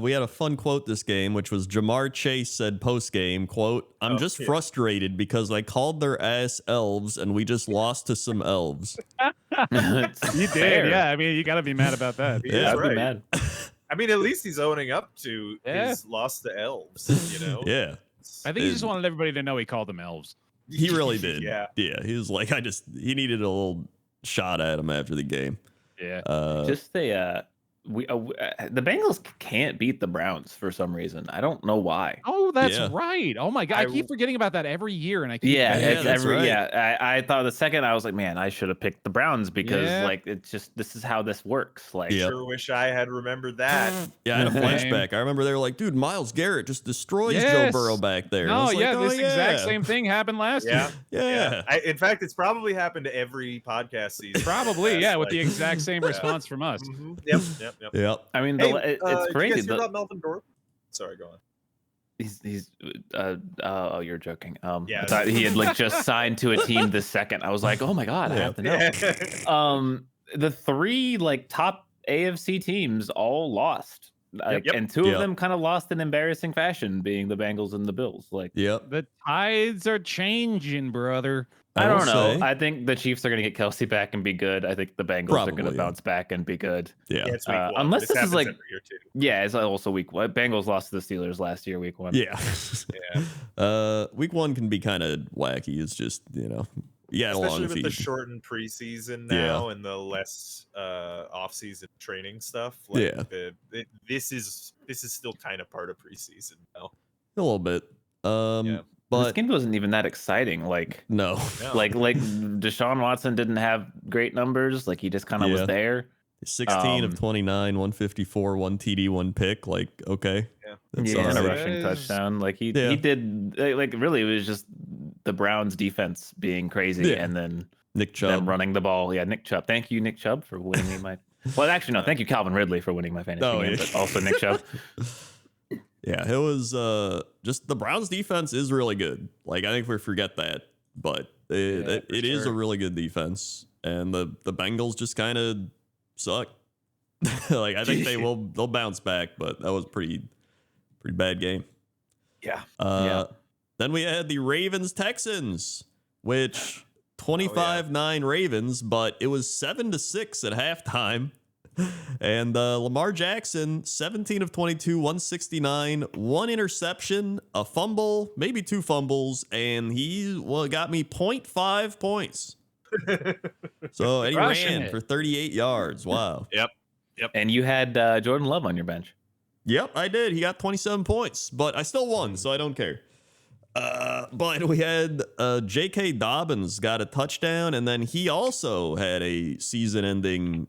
A: We had a fun quote this game, which was Jamar Chase said post game, quote, I'm
D: Oh,
A: just
D: yeah.
A: frustrated because I called their ass elves and we just lost to some elves.
B: You did, yeah. I mean, you got to be mad about that.
D: He
A: Yeah,
D: is
C: I'd be
D: right.
C: mad.
D: I mean, at least he's owning up to
B: Yeah.
D: his loss to elves. You know.
A: Yeah.
B: I think he just wanted everybody to know he called them elves.
A: He really did.
D: Yeah.
A: Yeah. He was like, he needed a little shot at him after the game.
B: Yeah.
C: Just the Bengals can't beat the Browns for some reason. I don't know why.
B: Oh, that's
A: Yeah.
B: right. Oh my god, I
D: I
B: keep forgetting about that every year, and I keep
C: Yeah,
A: Yeah,
C: it's
A: that's
C: every
A: right.
C: yeah. I thought the second I was like, man, I should have picked the Browns because
B: Yeah.
C: like it's just this is how this works. Like
A: Yep.
D: Sure wish I had remembered that.
A: Yeah, I had a
B: Same.
A: flashback. I remember they were like, dude, Miles Garrett just destroys Joe
B: Yes.
A: Burrow back there. And I
B: No,
A: was like,
B: yeah,
A: oh,
B: this exact
A: yeah.
B: same thing happened last
D: Yeah.
B: year.
A: Yeah.
D: In fact, it's probably happened to every podcast season.
B: Probably,
D: That's
B: yeah, with
D: like-
B: the exact same
D: Yeah.
B: response from us.
D: Mhm. Yep.
A: Yep.
C: I mean,
D: Hey,
C: it's
D: did you
C: crazy.
D: guys hear
C: The-
D: about Melvin Gordon? Sorry, go on.
C: he's oh, you're joking.
D: Yeah.
C: I thought he had like just signed to a team this second. I was like, oh my god, I have to know. The 3 like top AFC teams all lost. Like,
D: Yep.
C: and 2
A: Yep.
C: of them kind of lost in embarrassing fashion, being the Bengals and the Bills. Like
A: Yep.
B: The tides are changing, brother.
C: I
A: will
C: don't know.
A: say-
C: I think the Chiefs are going to get Kelsey back and be good. I think the Bengals are going
A: Probably,
C: to
A: yeah.
C: bounce back and be good.
A: Yeah.
D: Yeah, it's week
C: Uh,
D: 1.
C: unless this is
D: happens
C: like-
D: every year too.
C: Yeah, it's also week 1. Bengals lost to the Steelers last year, week 1.
A: Yeah.
D: Yeah.
A: Week 1 can be kind of wacky. It's just, you know, you got a long
D: Especially with the
A: feed.
D: shortened preseason
A: Yeah.
D: now and the less off-season training stuff. Like
A: Yeah.
D: this is still kind of part of preseason now.
A: A little bit.
D: Yeah.
C: This
A: But
C: game wasn't even that exciting. Like
A: no.
D: No.
C: like Deshaun Watson didn't have great numbers. Like he just kind of
A: Yeah.
C: was there.
A: 16 of
C: Um,
A: 29, 154, 1 TD, 1 pick. Like, okay.
D: Yeah.
A: That's
C: Yeah,
A: all
C: and a
A: right.
C: rushing
B: Yes.
C: touchdown. Like he
A: Yeah.
C: did like really it was just the Browns defense being crazy
A: Yeah.
C: and then
A: Nick
C: them
A: Chubb.
C: running the ball. Yeah, Nick Chubb. Thank you, Nick Chubb, for winning me my well actually no, thank you, Calvin Ridley, for winning my fantasy
A: Oh,
C: game,
A: yeah.
C: but also Nick Chubb.
A: Yeah, it was just the Browns defense is really good. Like, I think we forget that, but it is a
D: sure.
A: really good defense, and the Bengals just kind of suck. Like, I think they'll bounce back, but that was pretty bad game.
D: Yeah.
A: Then we had the Ravens Texans, which 25-9 Ravens, but it was 7-6 at halftime. And Lamar Jackson, 17 of 22, 169, 1 interception, a fumble, maybe 2 fumbles, and he got me 0.5 points. So and he
B: Crushing
A: ran
B: it.
A: for 38 yards. Wow.
C: And you had Jordan Love on your bench.
A: Yep, I did. He got 27 points, but I still won, so I don't care. But we had J.K. Dobbins got a touchdown, and then he also had a season-ending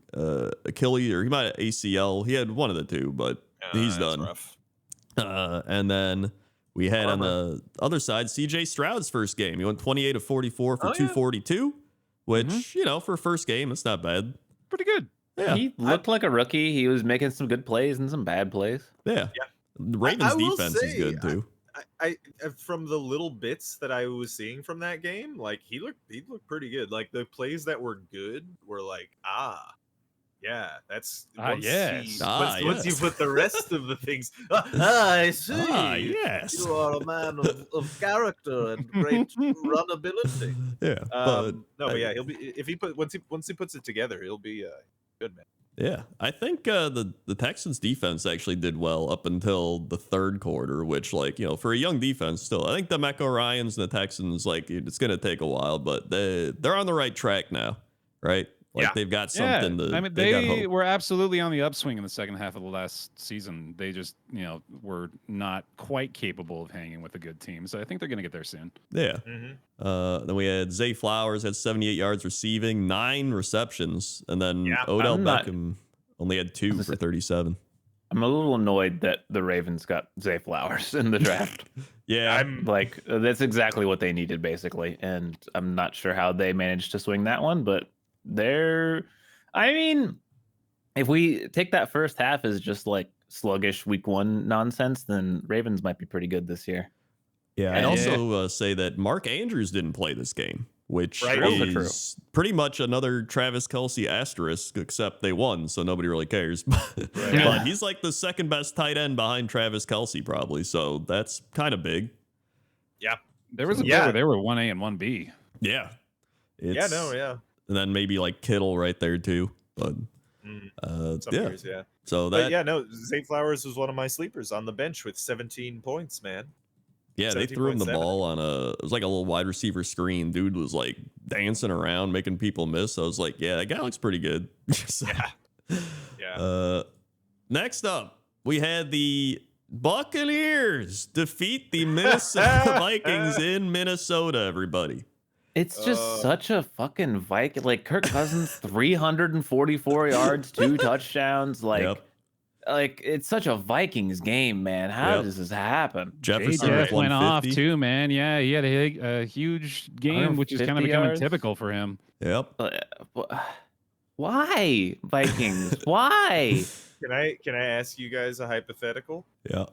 A: Achilles, or he might have ACL. He had one of the two, but he's
D: that's
A: done.
D: rough.
A: And then we had on the other side C.J. Stroud's first game. He went 28 of 44 for 242, which, you know, for a first game, it's not bad.
B: Pretty good.
A: Yeah.
C: He looked like a rookie. He was making some good plays and some bad plays.
A: Yeah. The Ravens defense is good too.
D: I from the little bits that I was seeing from that game, like he looked pretty good. Like the plays that were good were like, yeah, that's
B: yes.
D: once you put the rest of the things. I see.
A: Yes.
D: You are a man of character and great runability.
A: Yeah.
D: But yeah, he'll be if he once he puts it together, he'll be good, man.
A: Yeah, I think the Texans defense actually did well up until the third quarter, which, like, you know, for a young defense still, I think the Mecca Ryans and the Texans, like, it's going to take a while, but they're on the right track now, right? Like, they've got something to.
B: I mean, they were absolutely on the upswing in the second half of the last season. They just, you know, were not quite capable of hanging with a good team. So I think they're going to get there soon.
A: Yeah. Then we had Zay Flowers had 78 yards receiving, 9 receptions, and then Odell Beckham only had 2 for 37.
C: I'm a little annoyed that the Ravens got Zay Flowers in the draft.
D: I'm
C: like, that's exactly what they needed, basically. And I'm not sure how they managed to swing that one, but I mean, if we take that first half as just like sluggish week 1 nonsense, then Ravens might be pretty good this year.
A: Yeah, I'd also say that Mark Andrews didn't play this game, which is pretty much another Travis Kelce asterisk, except they won, so nobody really cares. But he's like the second best tight end behind Travis Kelce, probably, so that's kind of big.
D: Yeah.
B: There was a bit where they were 1A and 1B.
A: Yeah.
D: Yeah.
A: And then maybe like Kittle right there too. But
D: years,
A: So that
D: Zay Flowers was one of my sleepers on the bench with 17 points, man.
A: Yeah, they threw him the ball on it was like a little wide receiver screen. Dude was like dancing around, making people miss. I was like, yeah, that guy looks pretty good. Next up, we had the Buccaneers defeat the Minnesota Vikings in Minnesota, everybody.
C: It's just such a fucking Viking. Like Kirk Cousins, 344 yards, 2 touchdowns. Like it's such a Vikings game, man. How does this happen?
A: Jefferson
B: went off too, man. Yeah, he had a huge game, which is kind of becoming typical for him.
A: Yep.
C: Why Vikings? Why?
D: Can I ask you guys a hypothetical?
A: Yeah.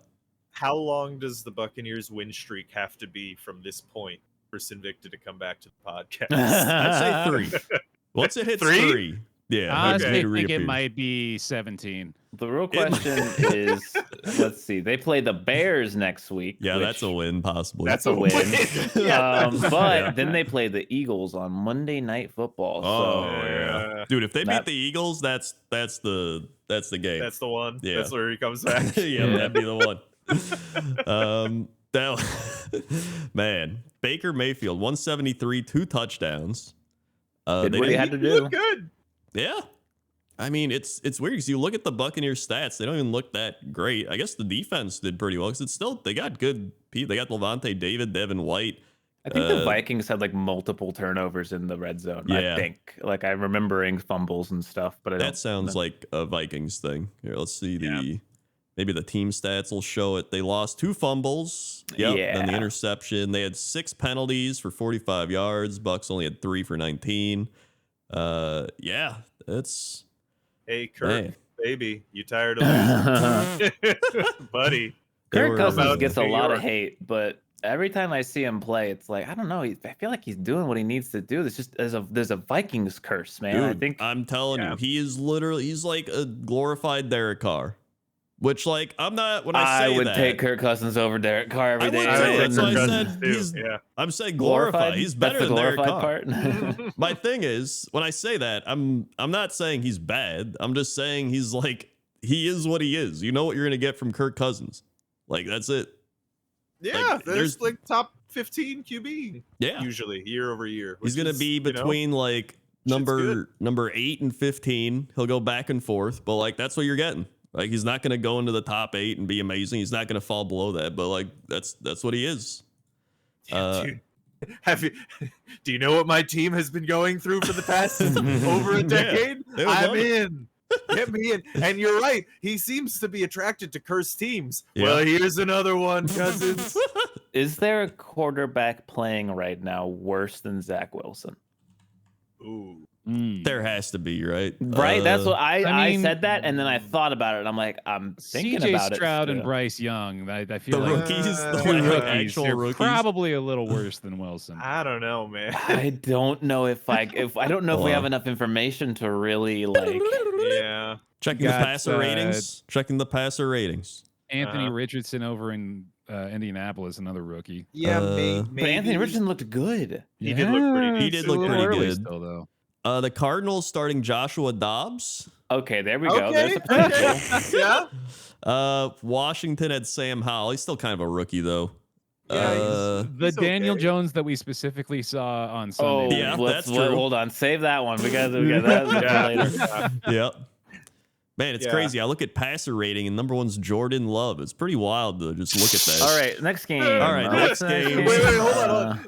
D: How long does the Buccaneers win streak have to be from this point for Sinvicta to come back to the podcast?
A: I'd say 3. Once it hits 3, yeah.
B: I think it might be 17.
C: The real question is, let's see. They play the Bears next week.
A: Yeah, that's a win, possibly.
C: That's a win. But then they play the Eagles on Monday Night Football.
A: Yeah, dude. If they beat the Eagles, that's the game.
D: That's the one.
A: Yeah,
D: that's where he comes back.
A: Yeah, that'd be the one. Man, Baker Mayfield, 173, 2 touchdowns.
C: Did what he had to do.
D: Look good.
A: Yeah. I mean, it's weird because you look at the Buccaneers stats, they don't even look that great. I guess the defense did pretty well because it's still, they got good people. They got Levante David, Devin White.
C: I think the Vikings had like multiple turnovers in the red zone.
A: Yeah.
C: I think, like, I'm remembering fumbles and stuff, but
A: that sounds like a Vikings thing. Here, let's see maybe the team stats will show it. They lost 2 fumbles. Yep. Yeah. Then the interception. They had 6 penalties for 45 yards. Bucks only had 3 for 19. Yeah, it's.
D: Hey, Kirk, baby, you tired of losing? Buddy.
C: Kirk Cousins gets a lot of hate, but every time I see him play, it's like, I don't know. I feel like he's doing what he needs to do. There's just there's a Vikings curse, man.
A: Dude,
C: I think
A: I'm telling you, he's like a glorified Derek Carr. Which, like, I'm not, when I say
C: I would take Kirk Cousins over Derek Carr every day.
A: That's why I said I'm saying glorified. He's better than Derek Carr.
C: Part.
A: My thing is, when I say that, I'm not saying he's bad. I'm just saying he's like, he is what he is. You know what you're gonna get from Kirk Cousins. Like, that's it.
D: Yeah,
A: like,
D: there's like top 15 QB.
A: Yeah,
D: usually year over year.
A: He's gonna be between like number 8 and 15. He'll go back and forth, but like that's what you're getting. Like, he's not going to go into the top 8 and be amazing. He's not going to fall below that, but like that's what he is.
D: Dude, do you know what my team has been going through for the past over a decade?
A: they would
D: I'm
A: love it.
D: in. Get me in. And you're right. He seems to be attracted to cursed teams.
A: Yeah.
D: Well, here's another one, cousins.
C: Is there a quarterback playing right now worse than Zach Wilson?
D: Ooh.
A: There has to be, right?
C: Right, that's what
B: I
C: I
B: mean,
C: said that, and then I thought about it. And I'm like, I'm thinking
B: CJ
C: about
B: Stroud
C: it.
B: and
C: still.
B: Bryce Young. I feel
A: The
B: like
A: rookies, the
D: two
A: like,
B: rookies.
A: actual
B: They're
A: rookies.
B: probably a little worse than Wilson.
D: I don't know, man.
C: I don't know if I don't know if we
A: Wow.
C: have enough information to really like.
D: Yeah.
A: Checking
B: Got,
A: the passer ratings. Checking the passer ratings.
B: Anthony
D: Uh-huh.
B: Richardson over in Indianapolis, another rookie.
D: Yeah,
A: Uh,
C: But Anthony Richardson looked good.
D: He did look pretty
A: He did
B: it's a
A: look
B: little
A: pretty
B: early
A: good.
B: still, though.
A: The Cardinals starting Joshua Dobbs.
C: Okay, there we go. There's
D: Okay.
C: the potential.
D: Yeah.
A: Washington had Sam Howell. He's still kind of a rookie though.
D: Yeah, he's-
B: The
D: He's
B: Daniel
D: okay.
B: Jones that we specifically saw on
C: Oh,
B: Sunday.
A: Yeah,
C: let's,
A: that's true.
C: hold on. Save that one. We got that later.
A: Yep. Man, it's
D: Yeah.
A: crazy. I look at passer rating, and number one's Jordan Love. It's pretty wild to just look at that.
C: All right, next game.
A: All right,
C: What's
A: next
C: the
A: game.
D: Wait, hold on.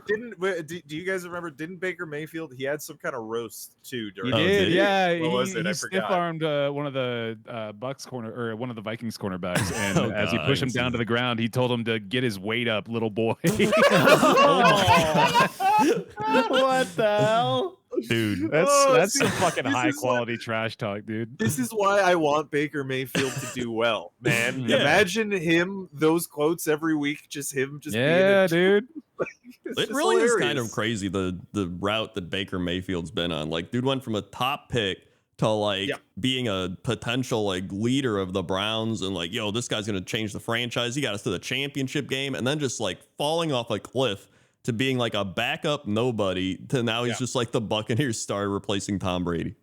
C: Uh,
D: Do you guys remember? Didn't Baker Mayfield? He had some kind of roast too during.
A: Oh, did he?
B: Yeah.
D: What was it? I
B: He
D: forgot.
B: stiff-armed one of the Bucks corner or one of the Vikings corners, and
A: Oh,
B: as he
A: God,
B: pushed
A: I
B: him
A: see
B: down
A: that.
B: to the ground, he told him to get his weight up, little boy.
C: what the hell?
A: Dude.
B: That's
D: see,
B: some fucking
D: this
B: high
D: is
B: quality trash talk, dude.
D: This is why I want Baker Mayfield to do well, man.
A: Yeah.
D: Imagine him, those quotes every week, just him, just
B: Yeah,
D: being
B: dude.
D: it's
A: It
D: just
A: really is kind
D: hilarious.
A: of crazy the route that Baker Mayfield's been on. Like, dude went from a top pick to like
D: Yeah.
A: being a potential like leader of the Browns and like, yo, this guy's gonna change the franchise. He got us to the championship game, and then just like falling off a cliff to being like a backup nobody to now he's
D: Yeah.
A: just like the Buccaneers star replacing Tom Brady.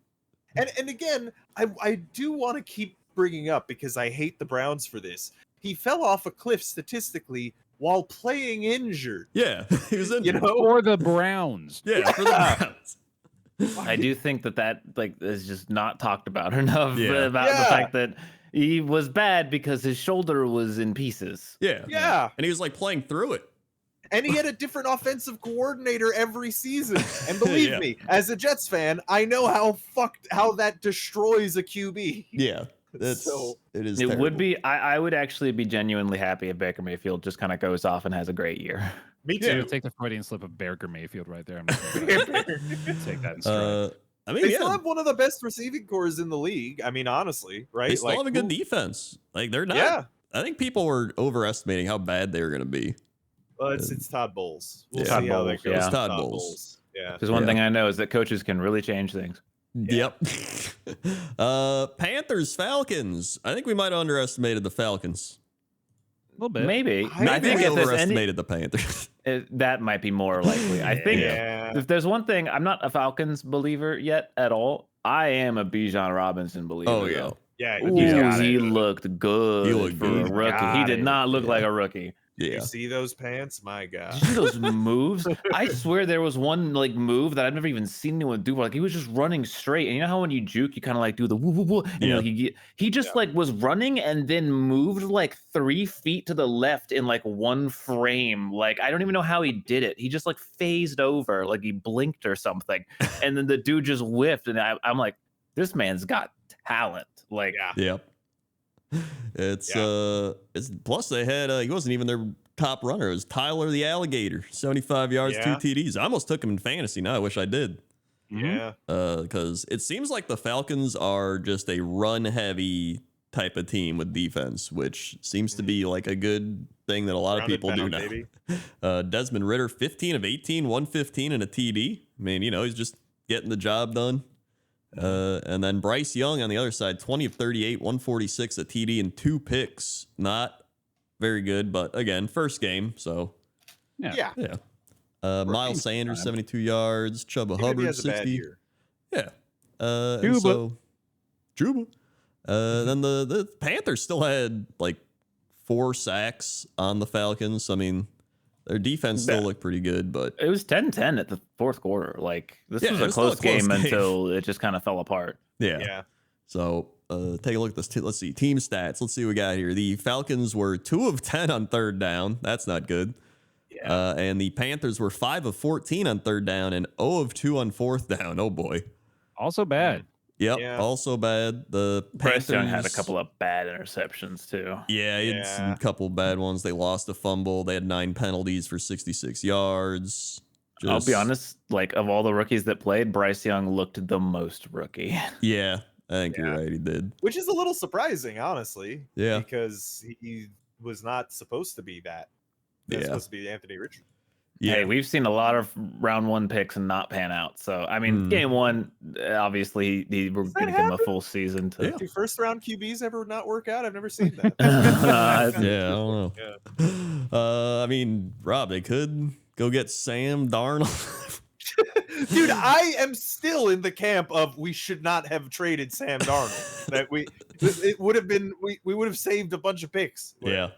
D: And again, I do want to keep bringing up because I hate the Browns for this. He fell off a cliff statistically while playing injured.
A: Yeah, he was in.
D: You know,
B: For the Browns.
A: Yeah, for the Browns.
C: I do think that like is just not talked about enough
A: Yeah.
C: about the
D: Yeah.
C: fact that he was bad because his shoulder was in pieces.
A: Yeah,
D: yeah.
A: and he was like playing through it.
D: And he had a different offensive coordinator every season. And believe
A: Yeah.
D: me, as a Jets fan, I know how that destroys a QB.
A: Yeah, that's
D: So,
A: it is.
C: It
A: terrible.
C: would be. I would actually be genuinely happy if Baker Mayfield just kind of goes off and has a great year.
D: Me
B: Yeah,
D: too.
B: take the Freudian slip of Baker Mayfield right there. I'm just gonna take that in stride.
A: I mean,
D: They
A: yeah,
D: still have one of the best receiving cores in the league. I mean, honestly, right?
A: they still
D: Like,
A: have a good
D: who-
A: defense. Like they're not.
D: Yeah.
A: I think people were overestimating how bad they were going to be.
D: Well, it's Todd Bowles. We'll
A: Yeah.
D: see
C: Todd
D: how that
C: Bowles,
D: goes.
C: yeah.
D: with
A: Todd Bowles.
D: Yeah.
C: Because one
A: Yeah.
C: thing I know is that coaches can really change things.
A: Yep. Panthers, Falcons. I think we might have underestimated the Falcons.
B: A little bit.
C: Maybe.
D: I
C: I
A: Maybe
C: think
A: we
C: if there's any,
A: overestimated the Panthers.
C: that might be more likely. I think
D: Yeah.
C: if there's one thing, I'm not a Falcons believer yet at all. I am a Bijan Robinson believer.
A: Oh, yeah.
C: though.
D: Yeah.
C: Ooh,
D: he's got
C: he
D: it.
C: looked good
A: He looked
C: for
A: good.
C: a rookie. He
D: Got
C: did
D: it.
C: not look
A: Yeah.
C: like a rookie.
A: Yeah.
D: You see those pants? My God.
C: Did you see those moves? I swear there was one like move that I've never even seen anyone do. Like he was just running straight, and you know how when you juke, you kind of like do the woo woo woo. And,
A: Yeah.
C: he just
D: Yeah.
C: like was running and then moved like 3 feet to the left in like one frame. Like I don't even know how he did it. He just like phased over, like he blinked or something, and then the dude just whiffed. And I'm like, this man's got talent. Like
D: Yeah.
A: Yep. It's plus they had he wasn't even their top runner. It was Tyler the Alligator, 75 yards,
D: Yeah.
A: 2 TDs. I almost took him in fantasy. Now I wish I did.
D: Yeah.
A: Because it seems like the Falcons are just a run heavy type of team with defense, which seems to be like a good thing that a lot of
D: Round and
A: people do
D: pound,
A: now.
D: baby.
A: Desmond Ritter, 15 of 18, 115 and a TD. I mean, he's just getting the job done. And then Bryce Young on the other side, 20 of 38, 146, a TD and 2 picks. Not very good, but again, first game. So,
D: Yeah.
A: yeah. Miles Sanders,
B: time.
A: 72 yards. Chuba
D: Even if he
A: Hubbard,
D: has a bad
A: 60.
D: year.
A: Yeah. And
B: Juba.
A: so, Juba. Then the Panthers still had like 4 sacks on the Falcons. I mean, their defense still
C: Yeah.
A: looked pretty good, but
C: it was 10-10 at the fourth quarter. Like this
A: Yeah,
C: was
A: it
C: a
A: was still a
C: close game
A: close game.
C: until it just kind of fell apart.
A: yeah.
D: Yeah.
A: So take a look at this. Let's see. Team stats. Let's see what we got here. The Falcons were 2 of 10 on third down. That's not good. And the Panthers were 5 of 14 on third down and 0 of 2 on fourth down. Oh boy.
B: Also bad.
A: Yep.
D: Yeah.
A: Also bad. The
C: Bryce
A: Panthers
C: Young had a couple of bad interceptions too.
A: Yeah, he had
D: Yeah.
A: a couple bad ones. They lost a fumble. They had 9 penalties for 66 yards.
C: I'll be honest, like of all the rookies that played, Bryce Young looked the most rookie.
A: Yeah, I think you're
D: Yeah.
A: right. He did.
D: Which is a little surprising, honestly.
A: Yeah.
D: Because he was not supposed to be that. He was
A: Yeah.
D: supposed to be Anthony Richardson.
A: Yeah.
C: Hey, we've seen a lot of round 1 picks and not pan out. So I mean,
A: Hmm.
C: game 1, obviously he we're
D: Does
C: gonna
D: that
C: give him a
D: happen?
C: full season to.
A: Yeah.
D: Do first round QBs ever not work out? I've never seen that.
A: Yeah, I don't know. I mean, Rob, they could go get Sam Darnold.
D: Dude, I am still in the camp of we should not have traded Sam Darnold. That it would have been we would have saved a bunch of picks.
A: Yeah.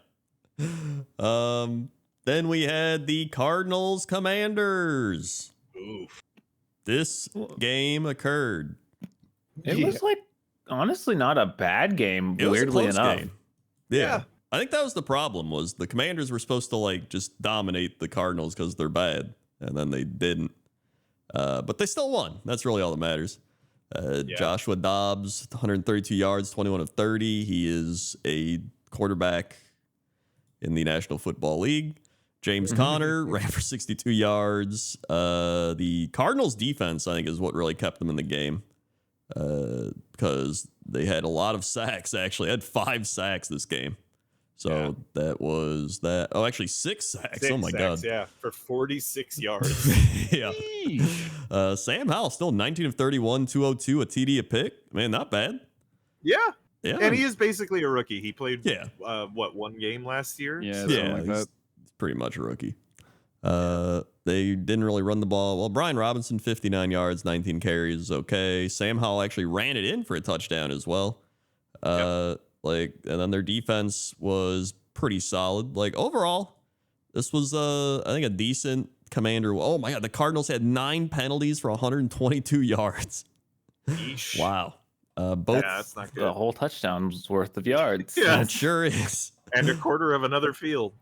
A: Then we had the Cardinals Commanders.
D: Oof.
A: This game occurred.
C: It
D: Yeah.
C: was like honestly not a bad game,
A: It was a
C: weirdly
A: close
C: enough.
A: game. Yeah.
D: Yeah.
A: I think that was the problem was the Commanders were supposed to like just dominate the Cardinals because they're bad, and then they didn't. But they still won. That's really all that matters.
D: Yeah.
A: Joshua Dobbs, 132 yards, 21 of 30. He is a quarterback in the National Football League. James Conner ran for 62 yards. The Cardinals defense, I think, is what really kept them in the game because they had a lot of sacks, actually. They had 5 sacks this game. So that was that. Oh, actually 6 sacks. Oh, my God.
D: Yeah, for 46 yards.
A: Yeah. Sam Howell still 19 of 31, 202, a TD, a pick. Man, not bad.
D: Yeah.
A: Yeah.
D: And he is basically a rookie. He played
A: Yeah.
D: What, 1 game last year?
B: Yeah,
D: So-
B: something like
A: he's
B: that.
A: pretty much a rookie. They didn't really run the ball. Well, Brian Robinson, 59 yards, 19 carries is okay. Sam Howell actually ran it in for a touchdown as well. And then their defense was pretty solid. Like overall, this was I think a decent Commander. Oh my God, the Cardinals had 9 penalties for 122 yards.
D: Yeesh.
A: Wow. Both
D: Yeah, that's not
C: The
D: good.
C: whole touchdown's worth of yards.
D: Yeah.
A: it sure is.
D: And a quarter of another field.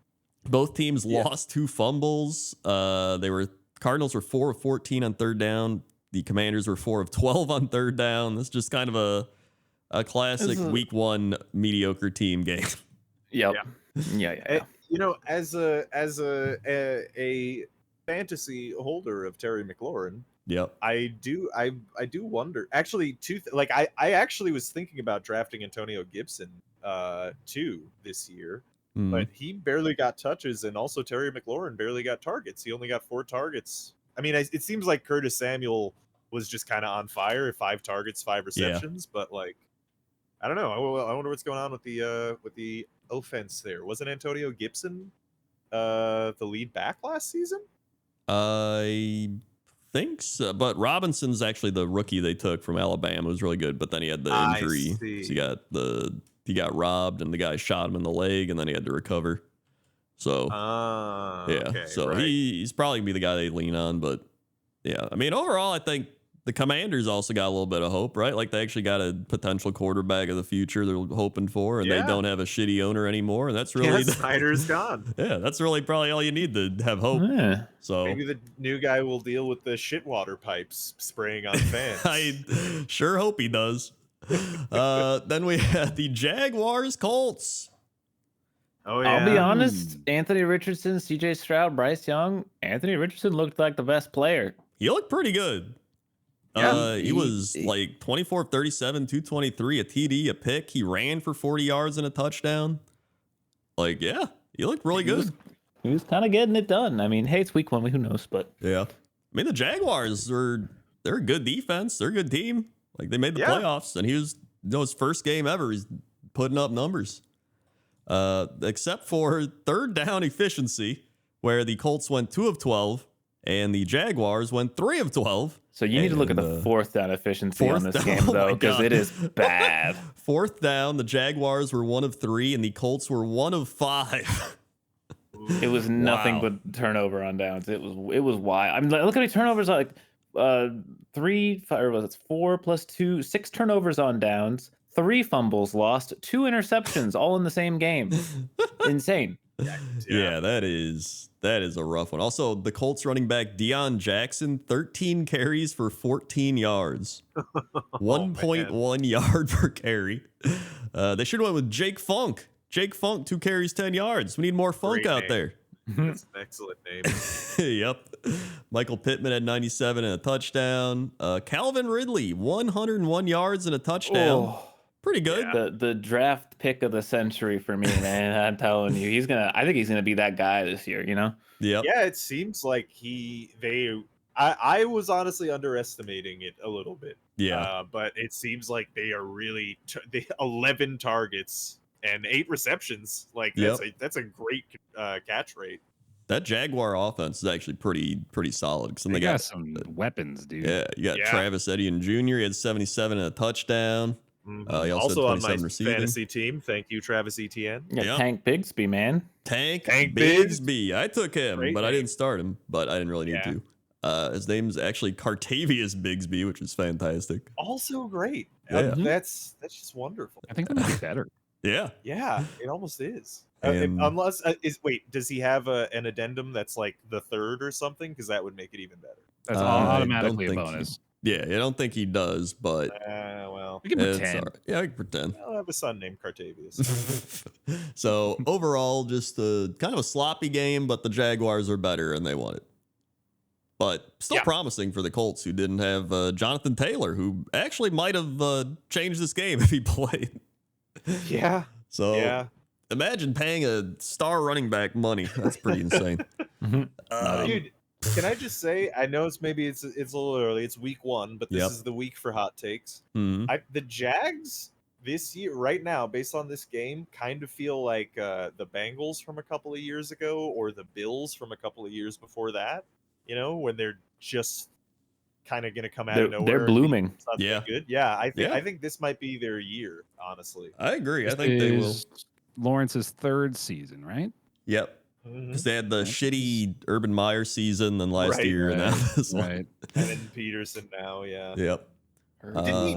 A: Both teams
D: Yeah.
A: lost 2 fumbles. Cardinals were 4 of 14 on third down. The Commanders were 4 of 12 on third down. This is just kind of a classic
C: This is a-
A: week 1 mediocre team game.
C: Yep. Yeah.
D: You know, as a fantasy holder of Terry McLaurin,
A: Yep.
D: I do wonder. Actually, I actually was thinking about drafting Antonio Gibson too this year,
A: Mm.
D: but he barely got touches, and also Terry McLaurin barely got targets. He only got 4 targets. I mean, it seems like Curtis Samuel was just kind of on fire, 5 targets, 5 receptions, but like, I don't know. I wonder what's going on with the offense there. Wasn't Antonio Gibson the lead back last season?
A: I think so, but Robinson's actually the rookie they took from Alabama. It was really good, but then he had the
D: I
A: injury.
D: see.
A: So he got robbed, and the guy shot him in the leg, and then he had to recover. So yeah,
D: Okay,
A: so
D: right.
A: he's probably gonna be the guy they lean on. But yeah, I mean, overall, I think the Commanders also got a little bit of hope, right? Like they actually got a potential quarterback of the future they're hoping for, and they
D: Yeah.
A: don't have a shitty owner anymore. And that's really,
D: Yeah, Snyder's gone.
A: yeah, that's really probably all you need to have hope.
C: Yeah.
A: So
D: Maybe the new guy will deal with the shit water pipes spraying on fans.
A: I sure hope he does. Then we had the Jaguars Colts.
D: Oh yeah.
C: I'll be honest, Anthony Richardson, CJ Stroud, Bryce Young, Anthony Richardson looked like the best player.
A: He looked pretty good.
D: Yeah,
A: He was like 24 of 37, 223, a TD, a pick. He ran for 40 yards and a touchdown. Like, yeah, he looked really good.
C: He was kind of getting it done. I mean, hey, it's week 1, who knows? But
A: Yeah. I mean, the Jaguars they're a good defense. They're a good team. Like they made the
D: Yeah.
A: playoffs, and he was his first game ever. He's putting up numbers. Except for third down efficiency, where the Colts went 2 of 12 and the Jaguars went 3 of 12.
C: so you need to look at
A: And,
C: the 4th down efficiency on
A: fourth
C: this
A: down-
C: game,
A: oh my
C: though, because
A: God.
C: it is bad.
A: Fourth down, the Jaguars were 1 of 3 and the Colts were 1 of 5.
C: It was nothing
A: Wow.
C: but turnover on downs. It was wild. I mean, look how many turnovers like 4 plus 2, 6 turnovers on downs, 3 fumbles lost, 2 interceptions, all in the same game. Insane.
A: Yeah, that is a rough one. Also, the Colts running back Deion Jackson, 13 carries for 14 yards, 1.1 yard per carry. They should have went with Jake Funk. Jake Funk, 2 carries, 10 yards. We need more Funk
D: Great
A: out
D: name.
A: there.
D: That's an excellent name.
A: Yep. Michael Pittman had 97 and a touchdown. Calvin Ridley, 101 yards and a touchdown.
C: Oh,
A: Pretty good.
C: the draft pick of the century for me, man. I'm telling you, I think he's gonna be that guy this year. You know?
A: Yep.
D: Yeah, it seems like I was honestly underestimating it a little bit.
A: Yeah.
D: But it seems like they are really 11 targets and 8 receptions. Like that's a great catch rate.
A: That Jaguar offense is actually pretty solid. Because
B: They got some weapons, dude.
A: Yeah, you got
D: Yeah.
A: Travis Etienne Jr. He had 77 and a touchdown. He also had
D: on my
A: 27 receiving.
D: fantasy team, thank you, Travis Etienne.
C: Yeah,
A: Yeah.
C: Tank Bigsby, man.
A: Tank
D: Tank
A: Bigsby. I took him,
D: Great
A: but I
D: name.
A: didn't start him. But I didn't really need
D: Yeah.
A: to. His name's actually Cartavius Bigsby, which is fantastic.
D: Also great.
A: Yeah.
D: That's just wonderful.
B: I think that might be better.
A: Yeah.
D: Yeah, it almost is.
A: And-
D: Unless does he have an addendum that's like the 3rd or something? Because that would make it even better.
B: That's
A: I
B: automatically a
A: don't think
B: bonus.
A: Yeah, I don't think he does, but
D: Well,
B: We can
A: it's
B: pretend.
A: all right. Yeah, I can pretend.
D: I'll have a son named Cartavius.
A: So overall, just a kind of a sloppy game, but the Jaguars are better and they won it. But still
D: Yeah.
A: promising for the Colts, who didn't have Jonathan Taylor, who actually might have changed this game if he played.
D: Yeah.
A: So
D: Yeah.
A: imagine paying a star running back money. That's pretty insane.
D: Dude, can I just say, I know it's a little early. It's week 1, but this
A: Yep.
D: is the week for hot takes.
A: Mhm.
D: The Jags this year, right now, based on this game, kind of feel like the Bengals from a couple of years ago, or the Bills from a couple of years before that. You know, when they're just kind of going to come out of nowhere.
C: They're
D: and be
C: blooming.
D: something
A: Yeah.
D: Good. Yeah.
A: Yeah.
D: I think this might be their year. Honestly.
A: I agree. I
B: This
A: think they will.
B: is Lawrence's 3rd season, right?
A: Yep.
D: Mhm.
A: Because they had the
B: Okay.
A: shitty Urban Meyer season then last
D: Right,
A: year and now
B: Right,
A: this one.
B: right.
D: And then Peterson now. Yeah.
A: Yep.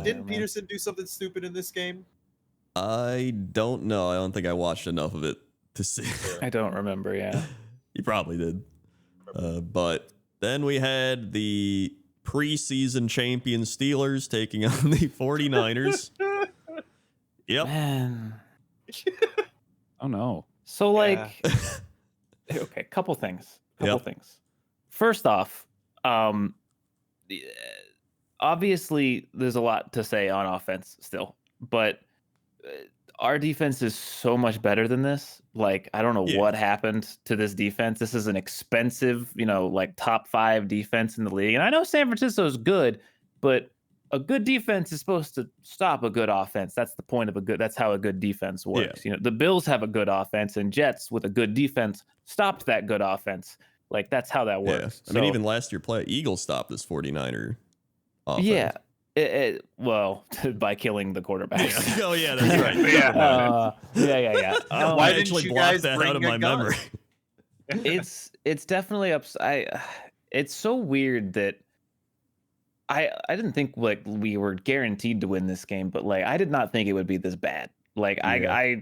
D: Didn't Peterson do something stupid in this game?
A: I don't know. I don't think I watched enough of it to see.
C: I don't remember. Yeah.
A: You probably did. But then we had the preseason champion Steelers taking on the 49ers. Yep.
C: Man.
B: Oh no.
C: So like,
D: Yeah.
C: okay, couple things.
A: Yep.
C: First off, obviously there's a lot to say on offense still, but our defense is so much better than this. Like, I don't know
A: Yeah.
C: what happened to this defense. This is an expensive, like top 5 defense in the league. And I know San Francisco is good, but a good defense is supposed to stop a good offense. That's the point of that's how a good defense works. The Bills have a good offense, and Jets with a good defense stopped that good offense. Like, that's how that
A: Yeah.
C: works.
A: I mean,
C: So-
A: even last year, Eagles stopped this 49er offense.
C: yeah. Well, by killing the quarterbacks.
A: Oh, yeah, that's right.
D: Yeah.
C: Yeah.
D: Why
A: I
D: didn't
A: actually
D: you
A: blocked
D: guys
A: that
D: bring
A: out of
D: a
A: my
D: gun?
A: memory.
C: It's definitely it's so weird that I didn't think like we were guaranteed to win this game, but like I did not think it would be this bad. Like
A: Yeah.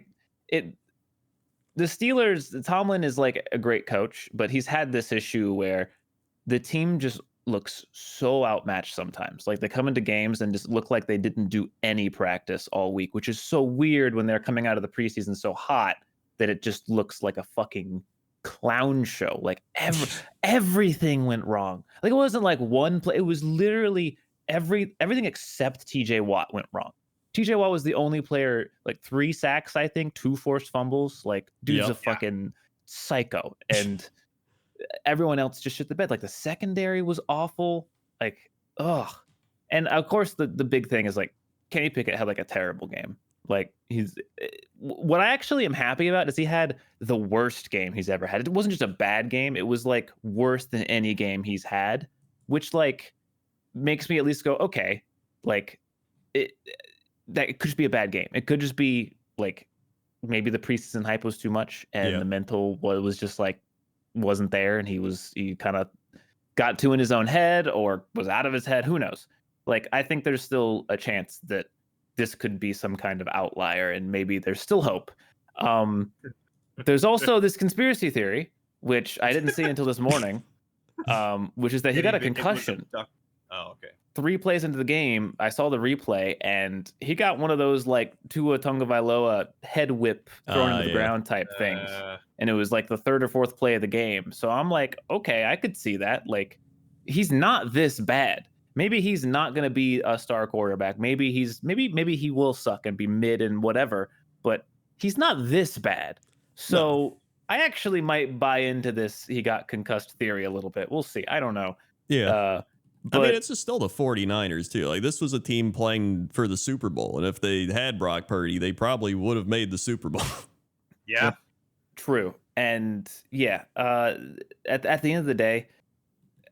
C: the Steelers, Tomlin is like a great coach, but he's had this issue where the team just looks so outmatched sometimes. Like they come into games and just look like they didn't do any practice all week, which is so weird when they're coming out of the preseason so hot that it just looks like a fucking clown show. Like everything went wrong. Like it wasn't like one play. It was literally everything except TJ Watt went wrong. TJ Watt was the only player, like 3 sacks, I think, 2 forced fumbles. Like dude's
A: Yep.
C: a fucking psycho. And everyone else just shit the bed. Like the secondary was awful. Like, ugh. And of course the big thing is like Kenny Pickett had like a terrible game. Like what I actually am happy about is he had the worst game he's ever had. It wasn't just a bad game. It was like worse than any game he's had, which like makes me at least go, okay, like that it could just be a bad game. It could just be like maybe the preseason hype was too much and
A: Yeah.
C: the mental was just like wasn't there, and he kind of got too in his own head or was out of his head. Who knows? Like I think there's still a chance that this could be some kind of outlier, and maybe there's still hope. There's also this conspiracy theory, which I didn't see until this morning, which is that he got a concussion.
D: Oh, okay.
C: 3 plays into the game, I saw the replay, and he got one of those like Tua Tagovailoa head whip thrown into the ground type things, and it was like the 3rd or 4th play of the game. So I'm like, okay, I could see that. Like, he's not this bad. Maybe he's not going to be a star quarterback. Maybe he will suck and be mid and whatever, but he's not this bad. So no. I actually might buy into this he got concussed theory a little bit. We'll see. I don't know.
A: Yeah. But I mean, it's just still the 49ers, too. Like, this was a team playing for the Super Bowl. And if they had Brock Purdy, they probably would have made the Super Bowl.
D: Yeah.
C: True. And yeah, at the end of the day,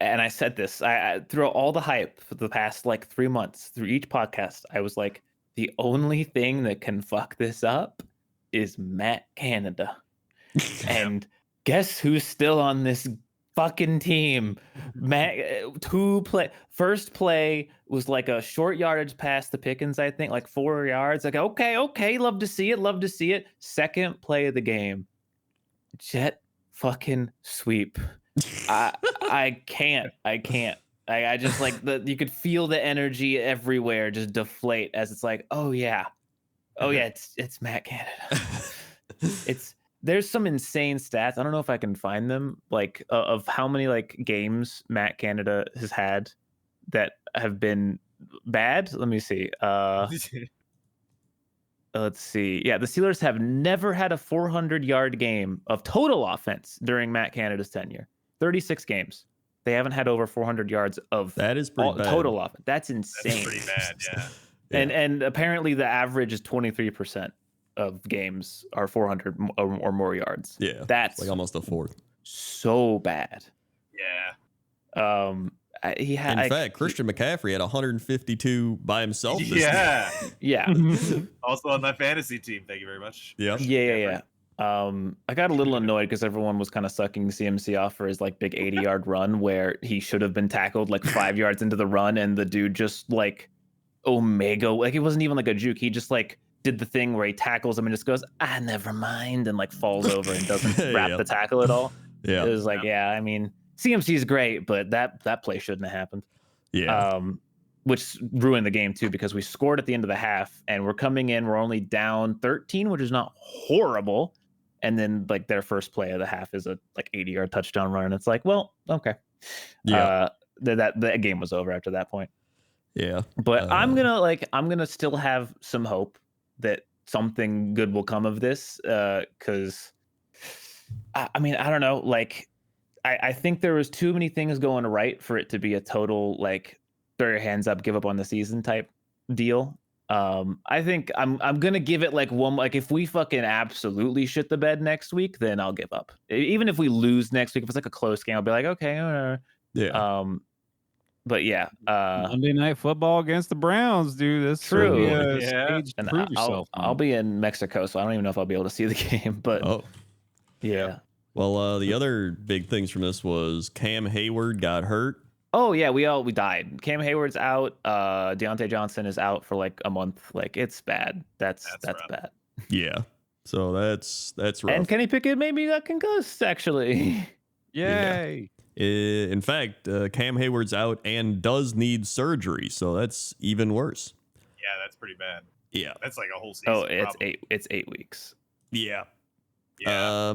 C: and I said this, I through all the hype for the past like 3 months, through each podcast, I was like, the only thing that can fuck this up is Matt Canada. And guess who's still on this fucking team? First play was like a short yardage pass to Pickens, I think, like 4 yards. Like, okay, love to see it. Second play of the game, jet fucking sweep. I can't. I just like you could feel the energy everywhere just deflate as it's like, oh yeah, it's Matt Canada. There's some insane stats. I don't know if I can find them, like of how many like games Matt Canada has had that have been bad. Let me see. Let's see. Yeah, the Steelers have never had a 400-yard game of total offense during Matt Canada's tenure. 36 games. They haven't had over 400 yards of
A: that is pretty bad.
C: Total offense. That's insane.
D: That's pretty bad, yeah.
C: And apparently the average is 23% of games are 400 or more yards.
A: Yeah,
C: that's
A: like almost a fourth.
C: So bad.
D: Yeah.
C: He had.
A: In fact, Christian McCaffrey had 152 by himself.
C: Yeah.
D: Also on my fantasy team. Thank you very much.
C: Yeah. I got a little annoyed because everyone was kind of sucking CMC off for his like big 80-yard run where he should have been tackled like 5 yards into the run, and the dude just like Omega, like it wasn't even like a juke. He just like did the thing where he tackles him and just goes, never mind, and like falls over and doesn't wrap the tackle at all.
A: Yeah.
C: It was like, I mean, CMC is great, but that play shouldn't have happened.
A: Yeah.
C: Which ruined the game too, because we scored at the end of the half and we're coming in, we're only down 13, which is not horrible. And then like their first play of the half is a like 80-yard touchdown run. And it's like, well, okay.
A: Yeah.
C: That game was over after that point.
A: Yeah.
C: But I'm gonna still have some hope that something good will come of this. Cause I mean, I don't know. Like I think there was too many things going right for it to be a total like throw your hands up, give up on the season type deal. I think I'm gonna give it like one. Like if we fucking absolutely shit the bed next week, then I'll give up. Even if we lose next week, if it's like a close game, I'll be like, okay,
A: yeah.
C: But yeah,
B: Monday Night Football against the Browns, dude. That's
C: true.
B: And prove yourself.
C: I'll be in Mexico, so I don't even know if I'll be able to see the game. But yeah.
A: Well, the other big things from this was Cam Hayward got hurt.
C: Oh yeah, we died. Cam Hayward's out. Deontay Johnson is out for like a month. Like it's bad. That's bad.
A: Yeah. So that's rough.
C: And Kenny Pickett maybe got concussed actually.
B: Yay.
A: Yeah. In fact, Cam Hayward's out and does need surgery, so that's even worse.
D: Yeah, that's pretty bad.
A: Yeah.
D: That's like a whole season.
C: Oh, it's 8 weeks.
A: Yeah.
D: Yeah.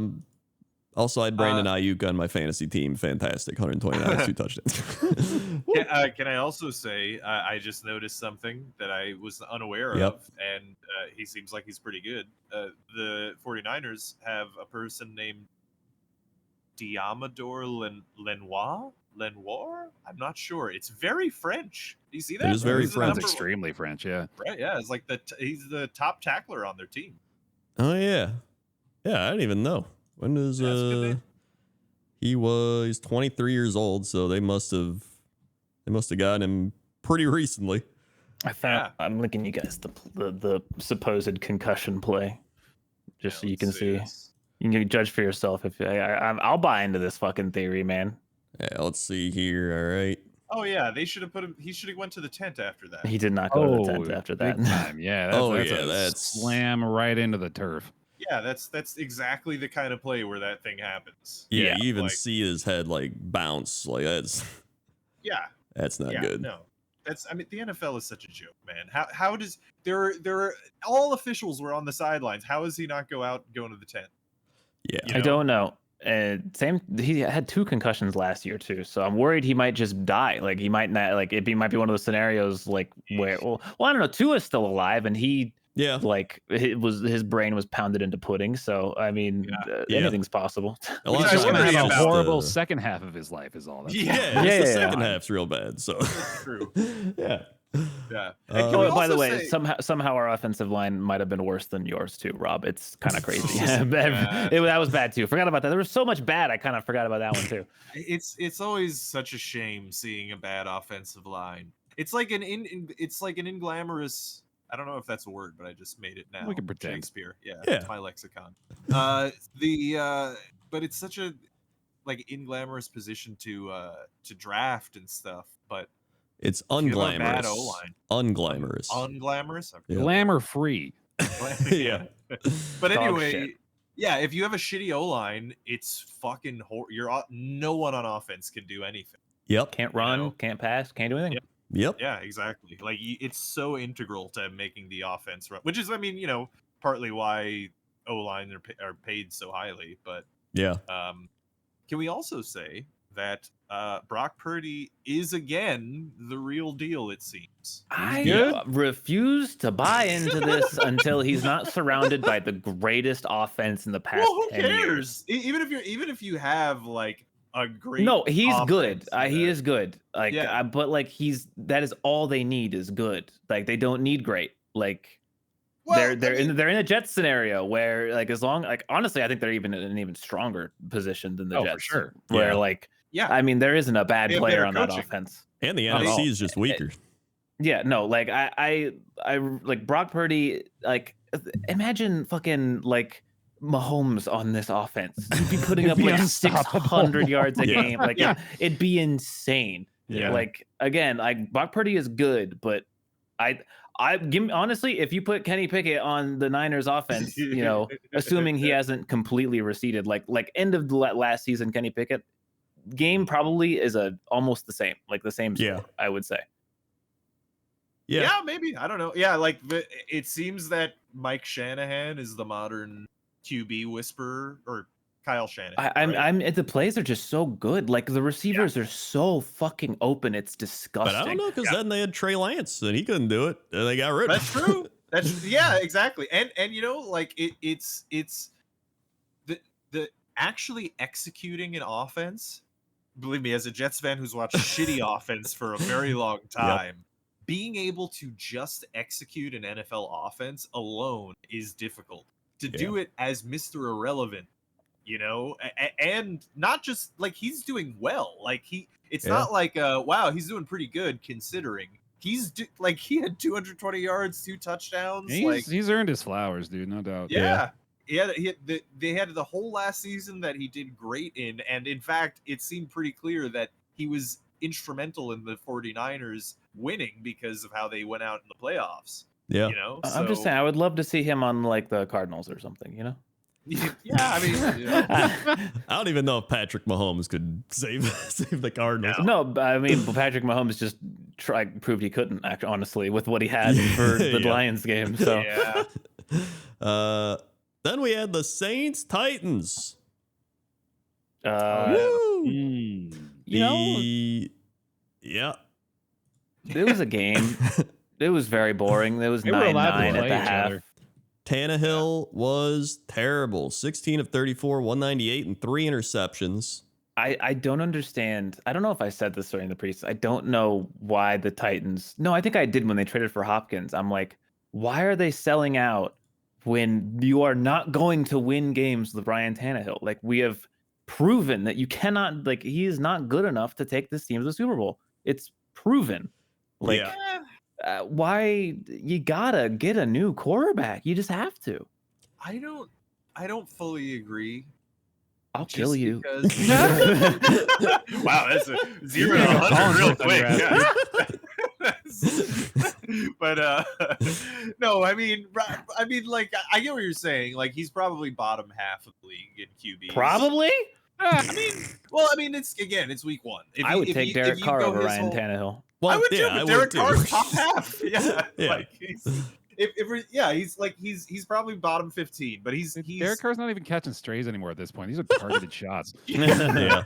A: Also, I had Brandon Ayuk on my fantasy team. Fantastic. 129, 2 touchdowns.
D: Can I also say, I just noticed something that I was unaware of, and he seems like he's pretty good. The 49ers have a person named Diamador Lenoir? I'm not sure. It's very French. Do you see that?
A: It is very French.
B: It's extremely French, yeah.
D: Right, yeah. It's like he's the top tackler on their team.
A: Oh, yeah. Yeah, I didn't even know. When is he's 23 years old, so they must have gotten him pretty recently.
C: I'm linking you guys the supposed concussion play, just so you can see. You can judge for yourself. If I'll buy into this fucking theory, man.
A: Yeah, let's see here. All right.
D: Oh yeah, they should have put him. He should have went to the tent after that.
C: He did not go to the tent after that.
B: Time. Yeah. That's a slam right into the turf.
D: Yeah, that's exactly the kind of play where that thing happens.
A: Yeah, you even
D: like-
A: see his head like bounce. Like
D: Yeah,
A: that's not good.
D: No, I mean, the NFL is such a joke, man. How does there are all officials were on the sidelines. How does he not go out and go into the tent?
A: Yeah.
D: You
C: I
D: know?
C: don't know. Same. He had 2 concussions last year too, so I'm worried he might just die. Like he might not. Like might be one of those scenarios like where. Well, I don't know. Tua is still alive, and he
A: Yeah.
C: like his brain was pounded into pudding. So I mean,
A: Yeah.
C: anything's possible.
A: A lot
D: Which
A: of
D: I
A: times
D: worry
A: it's
B: Have a
A: just,
B: horrible second half of his life is all that.
A: Yeah,
C: Yeah,
A: it's the
C: yeah,
A: second
C: yeah.
A: half's real bad. So
D: That's true.
A: yeah.
D: Yeah.
A: Uh,
D: And can we
C: Oh, by the
D: also
C: way,
D: say-
C: somehow our offensive line might have been worse than yours too, Rob. It's kind of crazy.
D: Yeah.
C: That was bad too. Forgot about that. There was so much bad. I kind of forgot about that one too.
D: it's always such a shame seeing a bad offensive line. It's like an inglamorous. I don't know if that's a word, but I just made it now.
B: We can pretend.
D: Shakespeare. Yeah,
A: Yeah.
D: it's my lexicon. But it's such a like inglamorous position to draft and stuff. But
A: It's
D: if you have a bad
A: unglamorous.
D: O-line,
A: Unglamorous.
D: unglamorous. Okay.
A: Yeah.
B: Glamour free.
A: Yeah.
D: But
C: Dog
D: anyway,
C: shit.
D: yeah, if you have a shitty O line, it's fucking no one on offense can do anything.
A: Yep.
C: Can't run,
D: know?
C: can't pass, can't do anything.
D: Yep.
A: Yep.
D: Yeah, exactly. Like it's so integral to making the offense run, which is, I mean, partly why O line are paid so highly. But
A: Yeah.
D: can we also say that Brock Purdy is again the real deal? It seems.
C: I
B: good.
C: refuse to buy into this until he's not surrounded by the greatest offense in the past
D: Well, who
C: 10 years.
D: cares? Even if you have like a great
C: No, he's good.
D: offense,
C: He is good. Like,
D: Yeah.
C: but like that is all they need is good. Like they don't need great. Like
D: Well,
C: they're
D: I mean,
C: in a Jets scenario where like honestly I think they're even in an even stronger position than the
B: Oh, for
C: Jets.
B: sure.
C: Where
A: Yeah.
C: like
D: yeah.
C: I mean there isn't a bad
D: They have
C: player
D: better
C: on that
D: coaching.
C: offense.
A: And the
C: Not at all.
A: NFC is just weaker.
C: Yeah, no, like I like Brock Purdy. Like imagine fucking like Mahomes on this offense. He'd be putting
B: He'd
C: up
B: be
C: like
B: unstoppable.
C: 600 yards a
A: Yeah.
C: game. Like
D: Yeah.
C: it'd be insane.
A: Yeah.
C: Like again, like Brock Purdy is good, but honestly, if you put Kenny Pickett on the Niners offense, assuming he hasn't completely receded, like end of the last season, Kenny Pickett game probably is almost the same, like the same score,
A: Yeah.
C: I would say.
A: Yeah.
D: Yeah, maybe. I don't know. Yeah, like it seems that Mike Shanahan is the modern QB whisperer, or Kyle Shanahan.
C: I'm the plays are just so good. Like the receivers are so fucking open. It's disgusting.
A: But I don't know, because then they had Trey Lance and he couldn't do it. And they got rid of
D: That's
A: him.
D: true. That's yeah, exactly. And like it's the actually executing an offense. Believe me, as a Jets fan who's watched shitty offense for a very long time, being able to just execute an NFL offense alone is difficult. To do it as Mr. Irrelevant, and not just like he's doing well. Like it's not like wow, he's doing pretty good considering he had 220 yards, 2 touchdowns.
B: He's earned his flowers, dude. No doubt.
D: Yeah. They had the whole last season that he did great in, and in fact, it seemed pretty clear that he was instrumental in the 49ers winning because of how they went out in the playoffs.
A: Yeah.
C: I'm just saying, I would love to see him on like the Cardinals or something.
D: Yeah, I mean,
A: I don't even know if Patrick Mahomes could save the Cardinals.
C: No, I mean Patrick Mahomes just proved he couldn't. Honestly, with what he had for the
A: Yeah.
C: Lions game. So
D: yeah.
A: Then we had the Saints Titans.
B: Oh,
A: Woo! Yeah.
C: it was a game. It was very boring. It was
B: They were allowed to
C: 9-9 at
B: play
C: the
B: each
C: half.
B: other.
A: Tannehill was terrible. 16 of 34, 198, and 3 interceptions.
C: I don't understand. I don't know if I said this during the preseason. I don't know why the Titans. No, I think I did when they traded for Hopkins. I'm like, why are they selling out when you are not going to win games with Ryan Tannehill? Like we have proven that you cannot. Like he is not good enough to take this team to the Super Bowl. It's proven. Like why you gotta get a new quarterback? You just have to.
D: I don't fully agree.
C: I'll
D: Just
C: kill you.
D: because- wow, that's a 0 to 100 real quick. Yeah. But no, I mean, like I get what you're saying. Like he's probably bottom half of the league in QBs.
C: Probably.
D: I mean, it's week 1.
C: I would take Derek Carr over Ryan Tannehill.
D: Well, I would too, but Derek
A: too.
D: Carr's top half. Yeah,
A: Yeah.
D: Like he's probably bottom 15, but he's
B: Derek Carr's not even catching strays anymore at this point. These are targeted shots.
A: Yeah.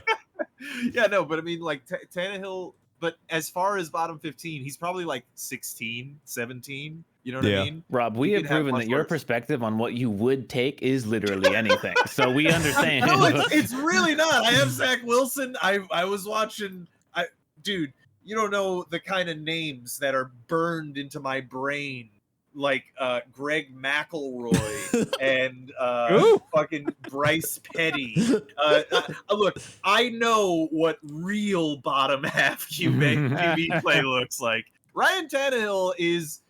D: Yeah, no, but I mean, like Tannehill. But as far as bottom 15, he's probably like 16, 17. You know what I mean?
C: Rob, we
D: You
C: have
D: could have
C: proven
D: much
C: that your
D: worse.
C: perspective on what you would take is literally anything. So we understand.
D: No, it's really not. I have Zach Wilson. I was watching. Dude, you don't know the kind of names that are burned into my brain, like Greg McElroy and fucking Bryce Petty. Look, I know what real bottom half QB play looks like. Ryan Tannehill is,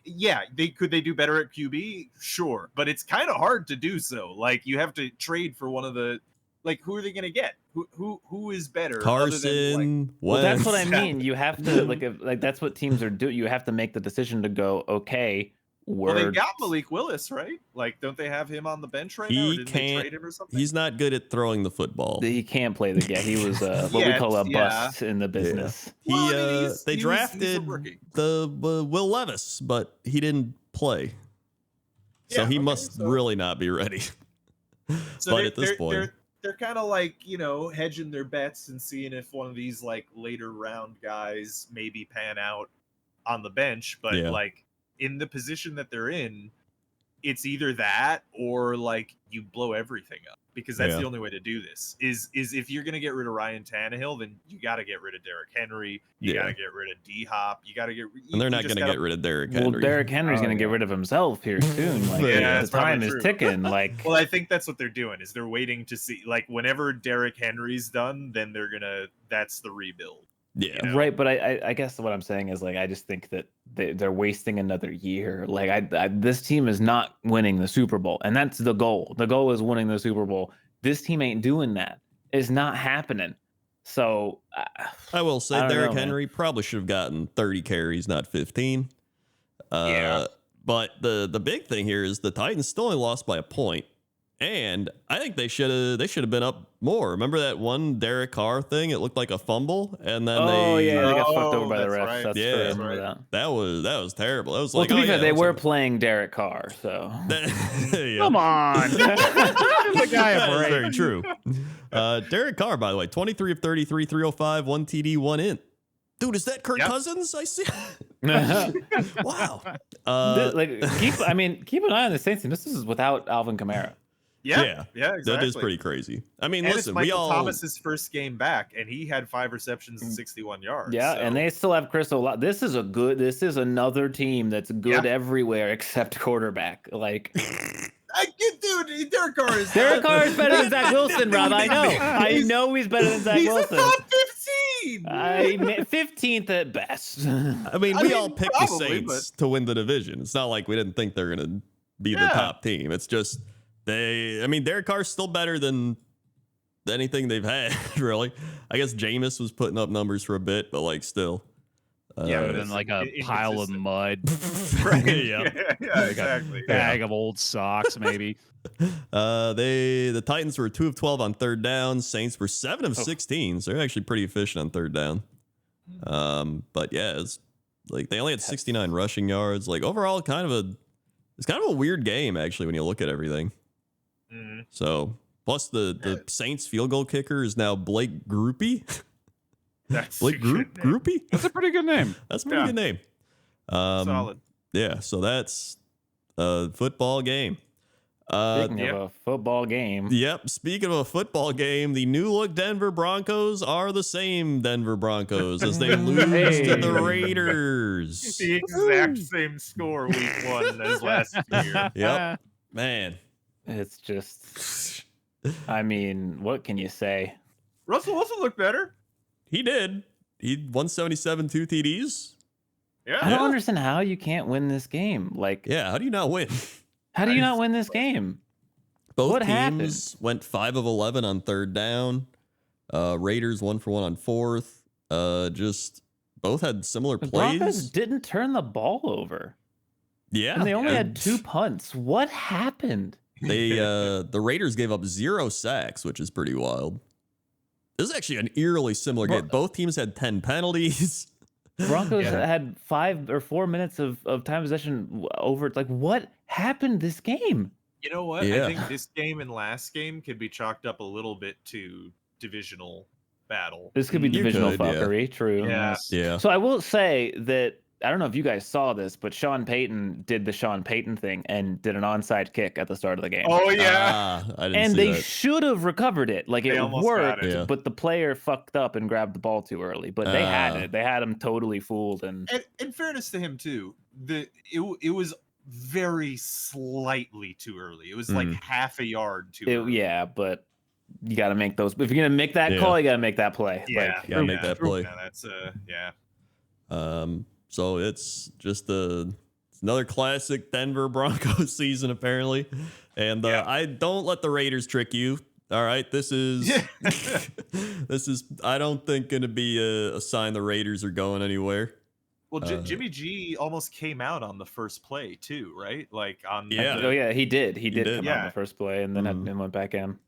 D: yeah, could they do better at QB? Sure, but it's kind of hard to do so. Like you have to trade for one of the, like, who are they going to get? Who is better?
A: Carson.
C: Well, that's what I
A: Wentz.
C: mean. You have to like that's what teams are doing. You have to make the decision to go, okay,
D: Well, they got Malik Willis, right? Like, don't they have him on the bench right now? Or
A: He
D: didn't they
A: can't.
D: trade him or something?
A: He's not good at throwing the football.
C: He can't play the game. He was what we call a bust in the business.
A: He
D: Well, I mean,
A: they
D: he's a
A: drafted
D: rookie.
A: the Will Levis, but he didn't play, so
D: Yeah,
A: he
D: okay,
A: must
D: so-
A: really not be ready.
D: So
A: but
D: they're-
A: at this
D: they're-
A: point,
D: they're kind of like, hedging their bets and seeing if one of these like later round guys maybe pan out on the bench. But
A: Yeah.
D: like in the position that they're in, it's either that or like you blow everything up, because that's
A: Yeah.
D: the only way to do this. Is if you're gonna get rid of Ryan Tannehill, then you got to get rid of Derrick Henry. You
A: Yeah.
D: got to get rid of D Hop. You got to get.
A: and they're not going to get rid of Derrick
C: Well,
A: Henry.
C: Derrick Henry's
D: Oh,
C: going to get
D: yeah.
C: rid of himself here soon. Like
A: Yeah,
C: the
D: that's
C: time
D: probably
C: is
D: true.
C: ticking. Like
D: Well, I think that's what they're doing. Is they're waiting to see, like, whenever Derrick Henry's done, then that's the rebuild.
A: yeah,
D: you know?
C: right, but I guess what I'm saying is like I just think that they're wasting another year. Like this team is not winning the Super Bowl, and that's the goal. The goal is winning the Super Bowl. This team ain't doing that. It's not happening. So
A: I will say
C: I don't
A: Derrick
C: know, man.
A: Henry probably should have gotten 30 carries, not 15.
D: Yeah.
A: But the big thing here is the Titans still only lost by a point, and I think they should have been up more. Remember that one Derek Carr thing? It looked like a fumble, and then
C: they got fucked over by the
D: that's
C: refs.
D: right.
C: That's
A: Yeah.
C: true. I
A: That's
C: remember
D: right.
C: that.
A: that was terrible. That was
C: Well,
A: like,
C: to be
A: oh,
C: fair,
A: yeah,
C: they
A: looks
C: were
A: like-
C: playing Derek Carr, so
A: Yeah.
B: Come on. Give the guy a
A: That is
B: break.
A: very true. Derek Carr, by the way, 23 of 33, 305, 1 TD, 1 int. Dude, is that Kirk
D: Yep.
A: Cousins? I see.
C: Th-
A: Wow.
C: keep an eye on the Saints team. This is without Alvin Kamara.
D: Yeah, exactly.
A: That is pretty crazy. I mean,
D: And
A: listen,
D: it's
A: we
D: Michael
A: all.
D: Thomas's first game back, and he had 5 receptions and 61 yards.
C: Yeah,
D: so-
C: and they still have Chris Olave. This is another team that's good everywhere except quarterback. Like
D: dude, Derek Carr is
C: Derek Carr is better than Zach Wilson, Rob. I know. I know he's better than Zach
D: He's
C: Wilson.
D: a top 15.
C: 15th at best.
A: I mean,
D: I
A: we
D: mean,
A: all picked
D: probably,
A: the Saints to win the division. It's not like we didn't think they're going to be the
D: Yeah.
A: top team. It's just Derek Carr's still better than anything they've had, really. I guess Jameis was putting up numbers for a bit, but like still.
D: Yeah, but
B: Other
D: it's
B: than like a pile of
D: inconsistent.
B: mud,
A: yeah.
D: yeah, exactly.
B: bag of old socks, maybe.
A: The Titans were 2 of 12 on third down. Saints were 7 of 16, so they're actually pretty efficient on third down. But yeah, it's like they only had 69 rushing yards. Like overall, it's kind of a weird game actually when you look at everything.
D: Mhm.
A: So plus the Saints field goal kicker is now Blake Groupie.
D: That's
A: Blake
D: a good name.
A: Groupie.
B: That's a pretty good name.
A: That's a pretty
D: Yeah.
A: good name.
D: Solid.
A: Yeah, so that's a football game.
C: Speaking
D: yeah.
C: of a football game,
A: Yep. Speaking of a football game, the new look Denver Broncos are the same Denver Broncos as they lose to the Raiders.
D: The exact same score week 1 as last year.
A: Yep. Man.
C: it's just I mean, what can you say?
D: Russell Wilson looked better.
A: He did. He 177, 2 TDs.
D: Yeah.
C: I don't understand how you can't win this game. Like,
A: Yeah. How do you not win?
C: how do you not win this game?
A: Both
C: What
A: teams
C: happened?
A: went 5 of 11 on third down. Raiders 1 for 1 on fourth. Just both had similar
C: The Broncos
A: plays.
C: didn't turn the ball over,
A: Yeah,
C: and they only had
A: and
C: 2 punts. What happened?
A: They the Raiders gave up 0 sacks, which is pretty wild. This is actually an eerily similar game. Both teams had 10 penalties.
C: Broncos
B: Yeah.
C: had 5 or 4 minutes of time possession over. Like, what happened this game?
D: You know what?
A: Yeah.
D: I think this game and last game could be chalked up a little bit to divisional battle.
C: This could be
A: You
C: divisional
A: could, yeah.
C: fuckery. True.
D: Yeah.
A: Yeah.
C: So I will say that I don't know if you guys saw this, but Sean Payton did the Sean Payton thing and did an onside kick at the start of the game.
D: Oh yeah.
A: I didn't
C: and
A: see
C: they
A: that.
C: should have recovered it. Like
D: They
C: it
D: almost got
C: worked,
D: it.
A: Yeah.
C: but the player fucked up and grabbed the ball too early. But they had it. They had him totally fooled. And
D: And in fairness to him too, it was very slightly too early. It was like half a yard too early.
C: yeah, but you got to make those. If you're gonna make that
A: Yeah.
C: call, you got to make that play.
D: Yeah,
C: Like,
A: gotta make that play.
D: Yeah, that's yeah.
A: So it's just it's another classic Denver Broncos season apparently, and
D: Yeah.
A: I don't let the Raiders trick you. All right, this is this is I don't think going to be a sign the Raiders are going anywhere.
D: Well, Jimmy G almost came out on the first play too, right? Like on
A: Yeah.
C: Oh yeah, he did. He did
A: did.
C: come out in
D: Yeah.
C: the first play and then and went back in.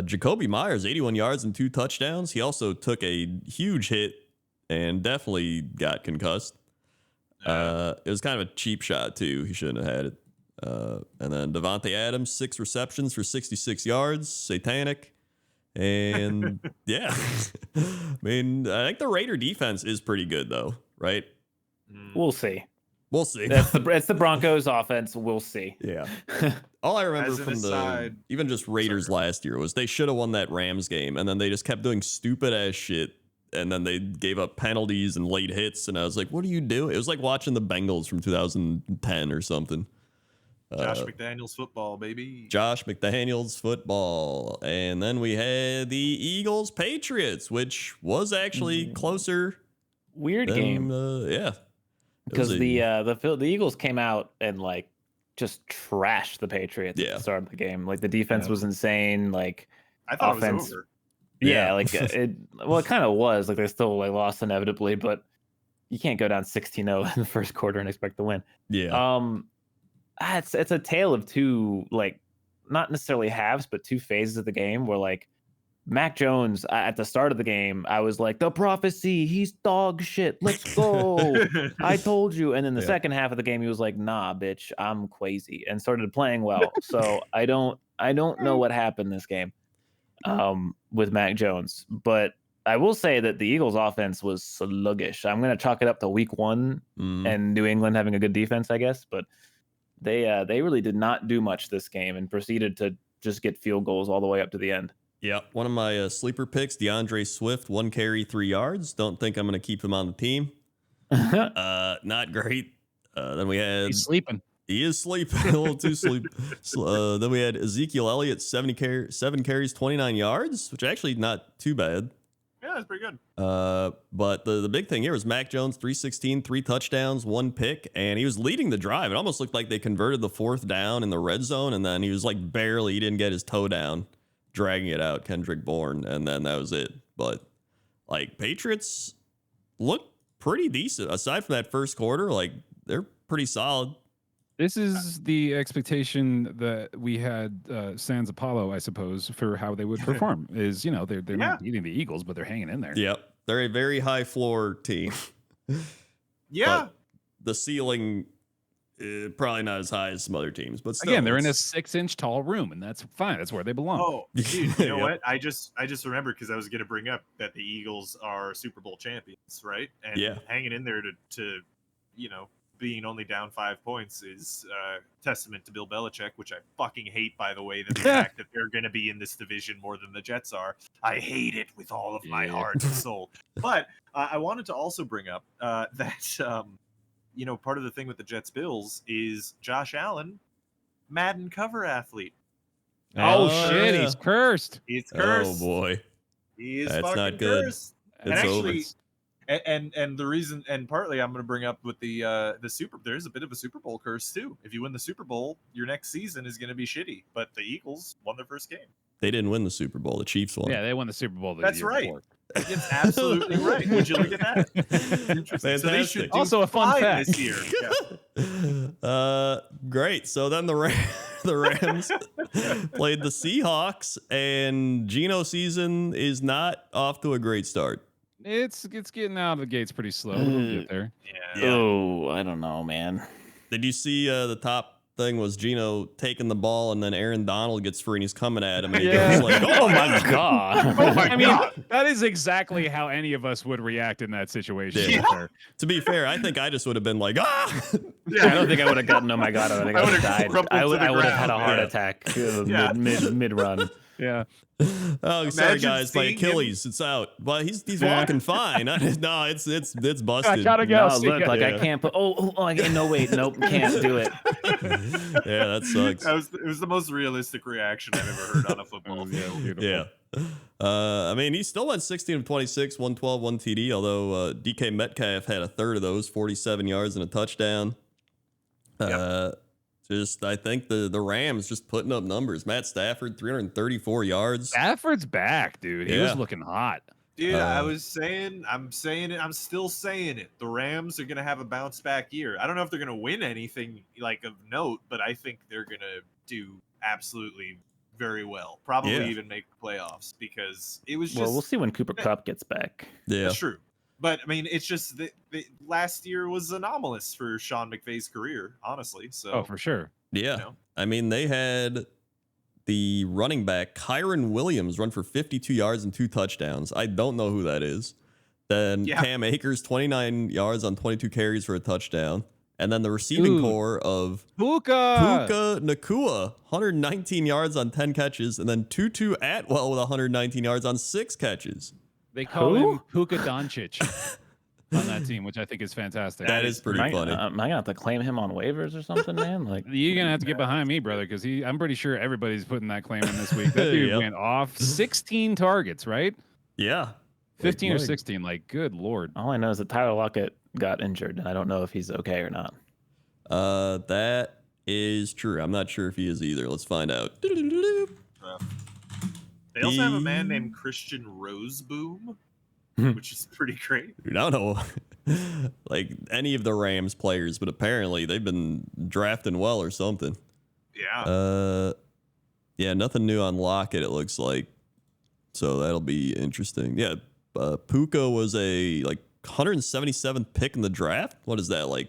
A: Jacoby Myers, 81 yards and 2 touchdowns. He also took a huge hit and definitely got concussed. It was kind of a cheap shot too. He shouldn't have had it. And then Devontae Adams, 6 receptions for 66 yards, satanic. And yeah, I mean, I think the Raider defense is pretty good though, right?
C: We'll see.
A: We'll see.
C: It's the Broncos offense. We'll see.
A: Yeah. All I remember
D: As an
A: from
D: aside-
A: even just Raiders last year was they should have won that Rams game, and then they just kept doing stupid ass shit, and then they gave up penalties and late hits, and I was like, "What are you doing?" It was like watching the Bengals from 2010 or something.
D: Josh McDaniels football, baby.
A: Josh McDaniels football, and then we had the Eagles Patriots, which was actually closer.
C: Weird
A: Than,
C: game
A: yeah. It
C: because
A: was a-
C: the Eagles came out and like just trashed the Patriots at
A: Yeah.
C: the start of the game. Like the defense was insane. Like
D: I thought it
C: offense-
D: was over.
C: yeah,
A: Yeah.
C: like it kind of was. Like they still like lost inevitably, but you can't go down 16-0 in the first quarter and expect to win.
A: yeah.
C: It's a tale of two, like not necessarily halves, but two phases of the game where like Mac Jones at the start of the game, I was like, the prophecy, he's dog shit. Let's go. I told you. And then the
A: Yeah.
C: second half of the game, he was like, nah, bitch, I'm crazy, and started playing well. So I don't know what happened this game with Mac Jones, but I will say that the Eagles offense was sluggish. I'm going to chalk it up to week 1 and New England having a good defense, I guess, but they really did not do much this game and proceeded to just get field goals all the way up to the end.
A: Yeah, one of my sleeper picks, DeAndre Swift, 1 carry, 3 yards. Don't think I'm going to keep him on the team. Not great. Then we had
B: He's sleeping.
A: he is sleeping a little too sleep. Then we had Ezekiel Elliott, 7 carries, 29 yards, which actually not too bad.
D: Yeah, that's pretty good.
A: But the big thing here was Mac Jones, 316, 3 touchdowns, 1 pick, and he was leading the drive. It almost looked like they converted the 4th down in the red zone, and then he was like he didn't get his toe down, dragging it out, Kendrick Bourne, and then that was it. But like Patriots look pretty decent aside from that first quarter. Like they're pretty solid.
B: This is the expectation that we had sans Apollo, I suppose, for how they would perform. Is they're not beating the Eagles, but they're hanging in there.
A: Yep, they're a very high floor team.
D: Yeah.
A: But the ceiling probably not as high as some other teams, but still,
B: Again, they're in a
A: it's-
B: 6-inch tall room, and that's fine. That's where they belong.
D: Oh, dude, you know
A: Yeah.
D: what? I just remembered because I was going to bring up that the Eagles are Super Bowl champions, right? And
A: Yeah.
D: hanging in there to being only down 5 points is testament to Bill Belichick, which I fucking hate, by the way, that the fact that they're going to be in this division more than the Jets are. I hate it with all of my
B: Yeah.
D: heart and soul. But I wanted to also bring up that, part of the thing with the Jets Bills is Josh Allen, Madden cover athlete.
B: Oh,
A: Oh,
B: shit,
A: yeah.
B: he's cursed.
D: He's cursed.
A: Oh boy,
D: He is
A: That's
D: fucking
A: not good.
D: cursed.
A: it's
D: And actually,
A: over.
D: and the reason, and partly I'm going to bring up with the Super. There's a bit of a Super Bowl curse too. If you win the Super Bowl, your next season is going to be shitty. But the Eagles won their first game.
A: They didn't win the Super Bowl. The Chiefs won.
B: Yeah, they won the Super Bowl. The
D: That's
B: year
D: right.
B: before.
D: It's absolutely right. Would you look at that? Interesting. So they
A: Fantastic.
D: should do
B: Also a fun
D: fine
B: fact.
D: this year. Yeah.
A: Great. So then the Rams played the Seahawks, and Geno season is not off to a great start.
B: It's getting out of the gates pretty slow. We'll get there.
D: Yeah.
C: Oh, I don't know, man.
A: Did you see the top thing was Geno taking the ball, and then Aaron Donald gets free and he's coming at him, and he
B: Yeah.
A: goes like,
C: Oh my god.
D: Oh my
B: I mean,
D: god.
B: that is exactly how any of us would react in that situation.
A: Yeah.
B: for sure.
A: To be fair, I think I just would have been like, ah.
C: I don't think I would have gotten. Oh my god! I think I would have died.
D: crumpled
C: I
D: to
C: would.
D: the
C: I would have had a
D: ground,
C: heart
D: yeah.
C: attack
D: Yeah.
C: mid run.
B: Yeah.
A: Oh, sorry
D: Imagine
A: guys, my
D: seeing him-
A: Achilles, it's out. But he's
B: Yeah.
A: walking fine. No, it's busted.
B: I gotta go.
C: No,
B: See
C: look,
B: ya.
C: like
A: Yeah.
C: I can't put. No, wait, nope, can't do it.
A: Yeah, that sucks.
D: It was the most realistic reaction I've ever heard on a football
B: Yeah,
D: field.
B: beautiful.
A: Yeah. I mean, he still went 16 of 26, 112, 1 TD, although DK Metcalf had a third of those, 47 yards and a touchdown. I think the Rams just putting up numbers. Matt Stafford, 334 yards.
B: Stafford's back, dude. He
A: Yeah.
B: was looking hot.
D: Dude, I'm saying it, I'm still saying it. The Rams are gonna have a bounce back year. I don't know if they're gonna win anything like of note, but I think they're gonna do absolutely very well. Probably
A: Yeah.
D: even make the playoffs because it was just
C: Well, we'll see when Cooper Kupp gets back.
A: Yeah.
D: It's true. But I mean, it's just that last year was anomalous for Sean McVay's career, honestly. So
B: Oh, for sure.
A: Yeah.
D: you know.
A: I mean, they had the running back, Kyron Williams, run for 52 yards and 2 touchdowns. I don't know who that is. Then
D: Yeah.
A: Cam Akers, 29 yards on 22 carries for a touchdown. And then the receiving
B: Dude.
A: core of
B: Puka.
A: Puka Nakua, 119 yards on 10 catches. And then Tutu Atwell with 119 yards on 6 catches.
B: They call
C: Who?
B: him Puka Doncic on that team, which I think is fantastic.
A: That is pretty
C: Am I
A: funny.
C: gonna have to claim him on waivers or something, man? Like,
B: You're gonna have to get behind me, brother, because I'm pretty sure everybody's putting that claim in this week. That dude
A: Yep.
B: went off 16 targets, right?
A: Yeah.
B: 15 or
A: Big leg.
B: 16. Like, good lord.
C: all I know is that Tyler Lockett got injured, and I don't know if he's okay or not.
A: That is true. I'm not sure if he is either. Let's find out.
D: They also have a man named Christian Roseboom, which is pretty great.
A: Dude, I don't know like any of the Rams players, but apparently they've been drafting well or something.
D: Yeah.
A: Yeah, nothing new on Lockett, it looks like. So that'll be interesting. Yeah, Puka was a like 177th pick in the draft. What is that, like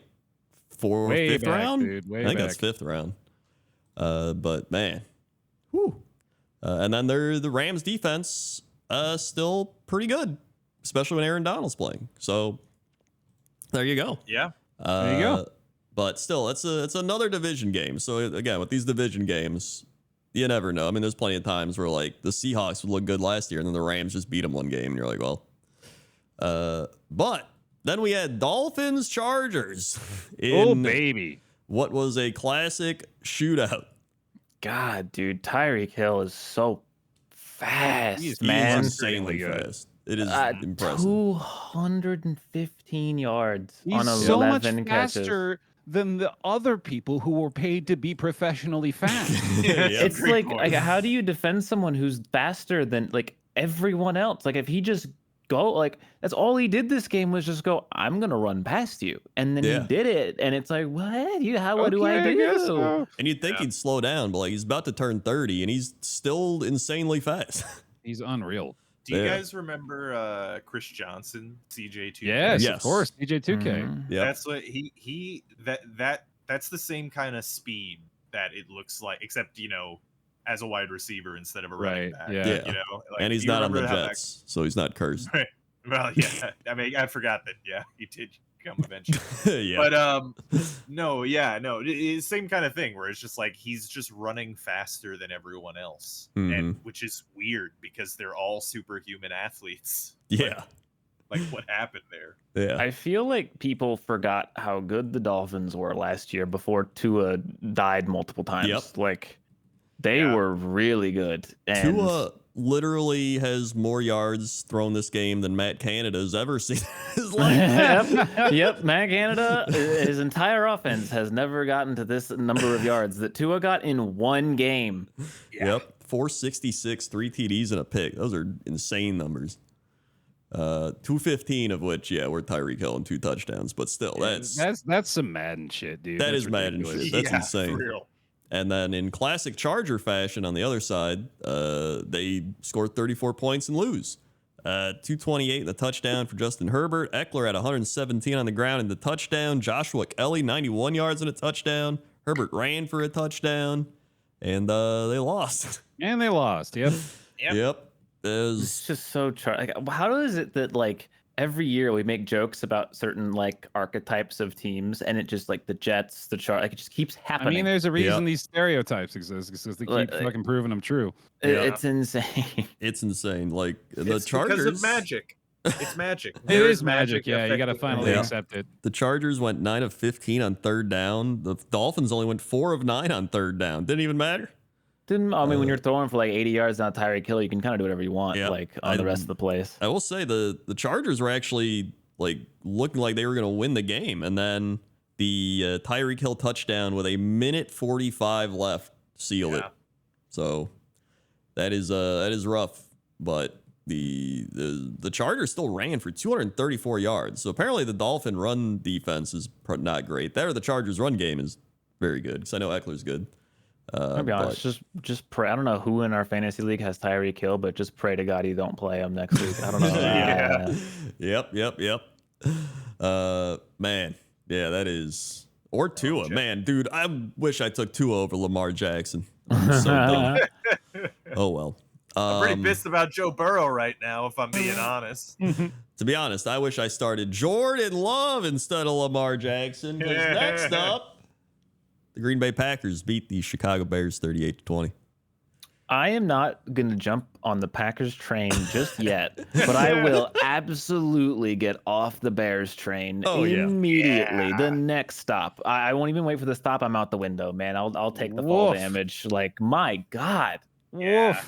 B: Way
A: fifth
B: back,
A: round?
B: dude. Way
A: I think
B: back.
A: that's 5th round. But man, whew. And then the Rams defense still pretty good, especially when Aaron Donald's playing. So there you go.
D: Yeah.
B: There you go.
A: But still, it's another division game. So again, with these division games, you never know. I mean, there's plenty of times where like the Seahawks would look good last year, and then the Rams just beat them one game, and you're like, well. But then we had Dolphins Chargers
B: Oh,
A: in
B: baby.
A: what was a classic shootout.
C: God, dude, Tyreek Hill is so fast,
B: He is
C: man.
A: Insanely
B: good.
A: fast. It is
C: Uh,
A: impressive.
C: 215 yards
B: He's
C: on
B: so much
C: 11 catches.
B: faster than the other people who were paid to be professionally fast.
A: Yeah.
C: It's
D: Great
C: like,
D: point.
C: how do you defend someone who's faster than like everyone else? Like if he just go, like that's all he did this game was just go, I'm gonna run past you, and then
A: Yeah.
C: he did it, and it's like, what? What do I
B: Okay,
C: do?
B: guess so.
A: And you'd think
D: Yeah.
A: he'd slow down, but like he's about to turn 30 and he's still insanely fast.
B: He's unreal.
D: Do you
A: Yeah.
D: guys remember Chris Johnson, CJ2?
B: Yes,
A: Yes.
B: of course. DJ2K.
C: Mhm.
A: Yeah.
D: That's what that's the same kind of speed that it looks like, except as a wide receiver instead of a running
B: Right,
D: back.
B: yeah.
A: Yeah.
D: Like,
A: And he's
D: do you
A: not on the
D: remember how that-
A: Jets, so he's not cursed.
D: Well, yeah. I mean, I forgot that. Yeah, he did come eventually.
A: Yeah.
D: But no, it's same kind of thing where it's just like he's just running faster than everyone else,
A: Mm-hmm.
D: and which is weird because they're all superhuman athletes.
A: Yeah.
D: Like what happened there?
A: Yeah.
C: I feel like people forgot how good the Dolphins were last year before Tua died multiple times.
A: Yep.
C: Like they
D: Yeah.
C: were really good. And
A: Tua literally has more yards thrown this game than Matt Canada's ever seen in his life.
C: yep, Matt Canada, his entire offense has never gotten to this number of yards that Tua got in one game.
D: Yeah.
A: Yep. 466, 3 TDs and a pick. Those are insane numbers. 215 of which, were Tyreek Hill and 2 touchdowns. But still,
B: that's some Madden shit, dude.
A: That
B: That's
A: is Madden
B: ridiculous.
A: shit. That's insane.
D: For real.
A: And then in classic Charger fashion on the other side, they scored 34 points and lose. 228 and a touchdown for Justin Herbert. Eckler had 117 on the ground in the touchdown. Joshua Kelly, 91 yards and a touchdown. Herbert ran for a touchdown. And they lost.
B: And they lost. Yep.
A: Yep.
C: It's just so like, how is it that like every year we make jokes about certain like archetypes of teams, and it just like the Jets, the Chart, like it just keeps happening.
B: I mean, there's a reason these stereotypes exist because they keep fucking proving them true.
C: It's insane.
A: It's insane. Like the
D: It's
A: Chargers.
D: because of magic. It's magic.
B: It is magic. Yeah, you got to finally
A: Yeah.
B: accept it.
A: The Chargers went 9 of 15 on third down. The Dolphins only went 4 of 9 on third down. Didn't even matter.
C: I mean, when you're throwing for like 80 yards on Tyreek Hill, you can kind of do whatever you want,
A: Yeah.
C: like on the rest of the plays.
A: I will say the Chargers were actually like looking like they were going to win the game, and then the Tyreek Hill touchdown with a minute 45 left sealed it. So that is rough, but the Chargers still ran for 234 yards. So apparently the Dolphin run defense is not great. The Chargers run game is very good because I know Eckler's good.
C: I'll be honest, just pray. I don't know who in our fantasy league has Tyreek Hill, but just pray to God he don't play him next week. I don't know.
A: Yep. Man, yeah, that is. Or Tua, man, dude. I wish I took Tua over Lamar Jackson. I'm so dumb. Oh well.
D: I'm pretty pissed about Joe Burrow right now, if I'm being honest.
A: To be honest, I wish I started Jordan Love instead of Lamar Jackson. 'Cause next up, the Green Bay Packers beat the Chicago Bears 38-20.
C: I am not going to jump on the Packers train just yet, but I will absolutely get off the Bears train immediately. The next stop. I won't even wait for the stop. I'm out the window, man. I'll take the fall damage. Like, my God.
D: Yeah.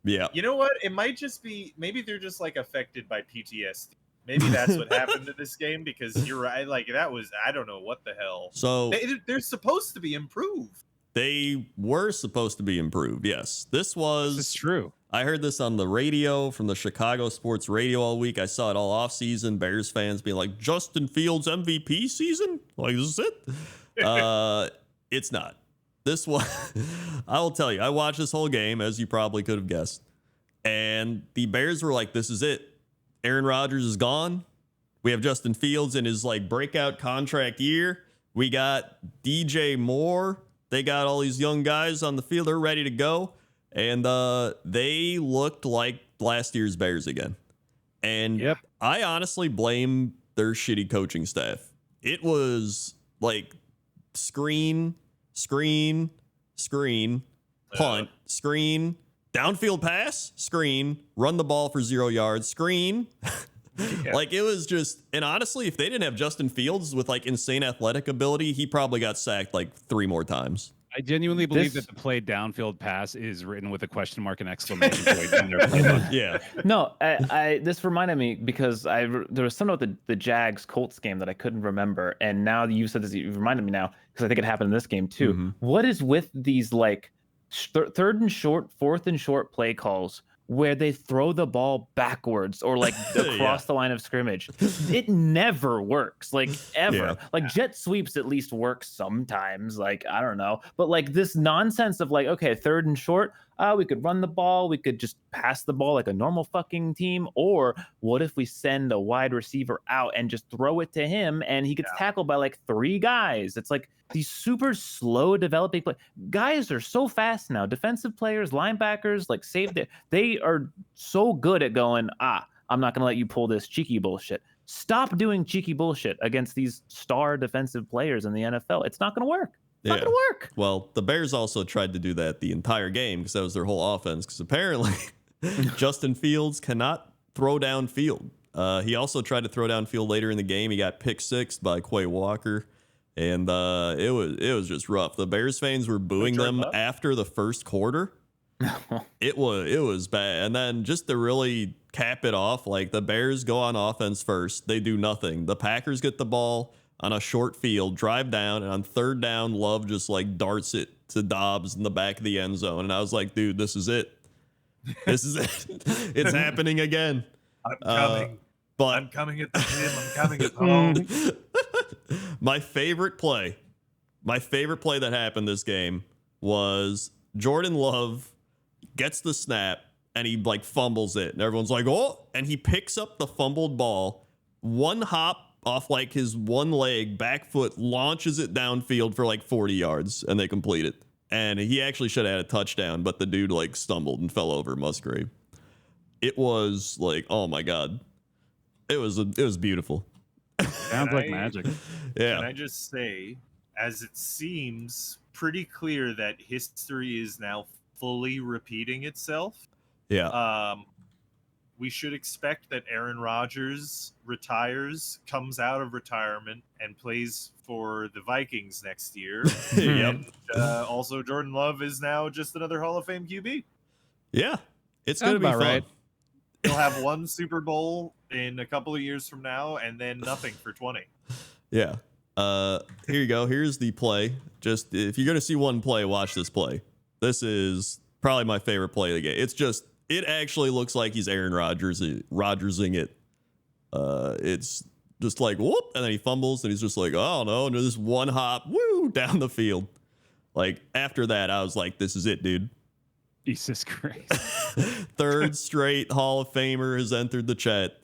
A: Yeah.
D: You know what? It might just be, maybe they're just like affected by PTSD. Maybe that's what happened to this game, because you're right. Like, that was, I don't know what the hell.
A: So
D: they're supposed to be improved.
A: they were supposed to be improved. Yes. This
B: It's true.
A: I heard this on the radio from the Chicago sports radio all week. I saw it all off season. Bears fans being like, Justin Fields MVP season? Like, is this it? It's not. This one, I will tell you, I watched this whole game, as you probably could have guessed. And the Bears were like, this is it. Aaron Rodgers is gone. We have Justin Fields in his like breakout contract year. We got DJ Moore. They got all these young guys on the field. They're ready to go. And they looked like last year's Bears again. And I honestly blame their shitty coaching staff. It was like screen, punt, screen, downfield pass, screen, run the ball for 0 yards, screen. Like, it was just, and honestly, if they didn't have Justin Fields with like insane athletic ability, he probably got sacked like 3 more times.
B: I genuinely believe that the play downfield pass is written with a question mark and exclamation point in their playbook.
A: Yeah.
C: No, I this reminded me because there was something about the Jags Colts game that I couldn't remember, and now you said this, you reminded me now because I think it happened in this game too.
A: Mm-hmm.
C: What is with these like third and short, fourth and short play calls where they throw the ball backwards or like across the line of scrimmage? It never works, like ever.
A: Yeah.
C: Like jet sweeps at least work sometimes, like I don't know, but like this nonsense of like, okay, third and short, we could run the ball, we could just pass the ball like a normal fucking team, or what if we send a wide receiver out and just throw it to him and he gets tackled by like 3 guys? It's like these super slow developing guys are so fast now. Defensive players, linebackers, like they are so good at going, I'm not going to let you pull this cheeky bullshit. Stop doing cheeky bullshit against these star defensive players in the NFL. It's not going to work. It's not going to work.
A: Well, the Bears also tried to do that the entire game because that was their whole offense. Because apparently Justin Fields cannot throw downfield. He also tried to throw downfield later in the game. He got pick sixed by Quay Walker. And it was just rough. The Bears fans were booing them after the first quarter. It was bad. And then just to really cap it off, like the Bears go on offense first. They do nothing. The Packers get the ball on a short field, drive down, and on third down, Love just like darts it to Dobbs in the back of the end zone. And I was like, dude, this is it. This is it. It's happening again.
D: I'm coming.
A: But
D: I'm coming at the gym. I'm coming at home.
A: my favorite play that happened this game was Jordan Love gets the snap and he like fumbles it. And everyone's like, oh, and he picks up the fumbled ball, one hop off like his one leg, back foot, launches it downfield for like 40 yards and they complete it. And he actually should have had a touchdown, but the dude like stumbled and fell over Musgrave. It was like, oh my God. It was beautiful.
B: Sounds like magic.
A: Yeah.
D: Can I just say, as it seems pretty clear that history is now fully repeating itself,
A: Yeah.
D: we should expect that Aaron Rodgers retires, comes out of retirement, and plays for the Vikings next year.
A: Yep.
D: Also, Jordan Love is now just another Hall of Fame QB.
A: Yeah. It's
B: Sounds
A: going to be
B: about
A: fun.
B: right.
D: He'll have one Super Bowl in a couple of years from now, and then nothing for 20.
A: Yeah. Here you go. Here's the play. Just if you're going to see one play, watch this play. This is probably my favorite play of the game. It's just, it actually looks like he's Aaron Rodgersing it. It's just like, whoop, and then he fumbles, and he's just like, oh no, and this one hop, woo, down the field. Like, after that, I was like, this is it, dude.
B: Jesus Christ.
A: Third straight Hall of Famer has entered the chat.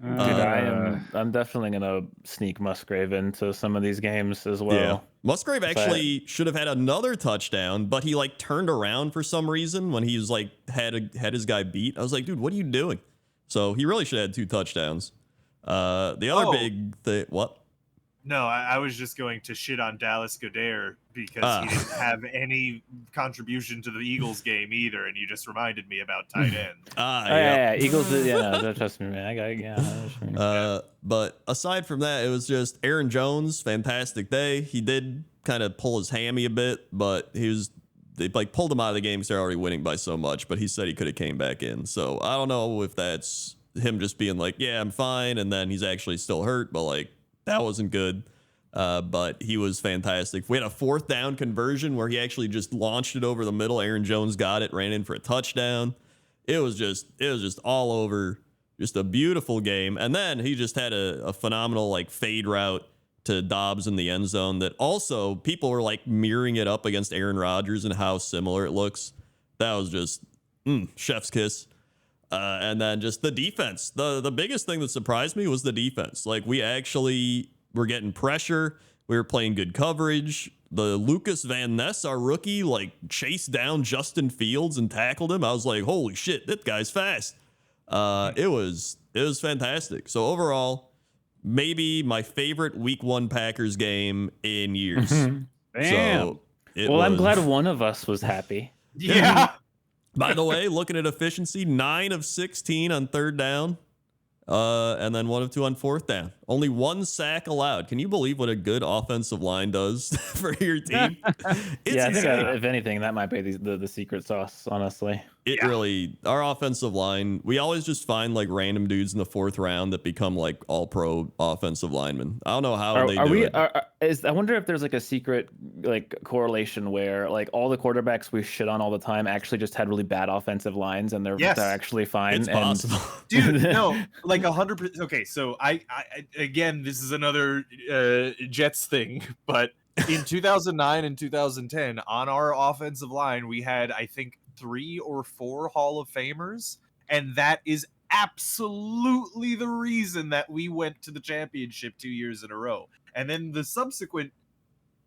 C: Dude, I'm definitely gonna sneak Musgrave into some of these games as well.
A: Yeah. Musgrave actually should have had another touchdown, but he like turned around for some reason when he was like had his guy beat. I was like, dude, what are you doing? So he really should have had 2 touchdowns. The other big thing, what?
D: No, I was just going to shit on Dallas Goedert because he didn't have any contribution to the Eagles game either, and you just reminded me about tight end.
C: Yeah, Eagles. Yeah, no, trust me, man. I got
A: But aside from that, it was just Aaron Jones, fantastic day. He did kind of pull his hammy a bit, but they like pulled him out of the game because they're already winning by so much. But he said he could have came back in. So I don't know if that's him just being like, yeah, I'm fine, and then he's actually still hurt, but like. That wasn't good, but he was fantastic. We had a 4th down conversion where he actually just launched it over the middle. Aaron Jones got it, ran in for a touchdown. It was just all over, just a beautiful game. And then he just had a phenomenal like fade route to Dobbs in the end zone that also people were like mirroring it up against Aaron Rodgers and how similar it looks. That was just chef's kiss. And then just the defense. The biggest thing that surprised me was the defense. Like, we actually were getting pressure. We were playing good coverage. The Lucas Van Ness, our rookie, like, chased down Justin Fields and tackled him. I was like, holy shit, that guy's fast. It was fantastic. So overall, maybe my favorite Week 1 Packers game in years.
B: Damn.
A: So
C: I'm glad one of us was happy.
D: Yeah.
A: By the way, looking at efficiency, 9 of 16 on 3rd down, and then 1 of 2 on 4th down. Only 1 sack allowed. Can you believe what a good offensive line does for your team? It's
C: I think
A: insane.
C: if anything, that might be the secret sauce, honestly.
A: It really, our offensive line, we always just find like random dudes in the 4th round that become like all pro offensive linemen. I don't know how they do it.
C: I wonder if there's like a secret like correlation where like all the quarterbacks we shit on all the time actually just had really bad offensive lines and they're actually fine.
A: It's possible.
D: Dude, no, like 100%. Okay, so I again, this is another Jets thing, but in 2009 and 2010, on our offensive line, we had, I think, 3 or 4 Hall of Famers, and that is absolutely the reason that we went to the championship 2 years in a row. And then the subsequent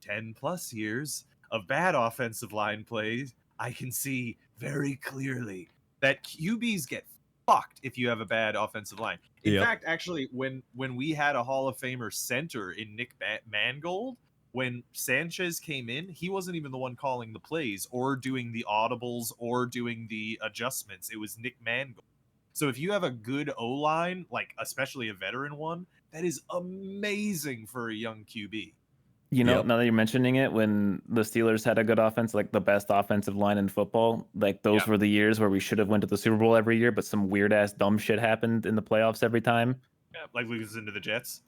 D: 10 plus years of bad offensive line plays, I can see very clearly that QBs get fucked if you have a bad offensive line. In fact, actually, when we had a Hall of Famer center in Nick Mangold, when Sanchez came in, he wasn't even the one calling the plays or doing the audibles or doing the adjustments. It was Nick Mangold. So if you have a good O-line, like especially a veteran one, that is amazing for a young QB.
C: You know, now that you're mentioning it, when the Steelers had a good offense, like the best offensive line in football, like those were the years where we should have went to the Super Bowl every year, but some weird ass dumb shit happened in the playoffs every time.
D: Yeah, like losing to the Jets.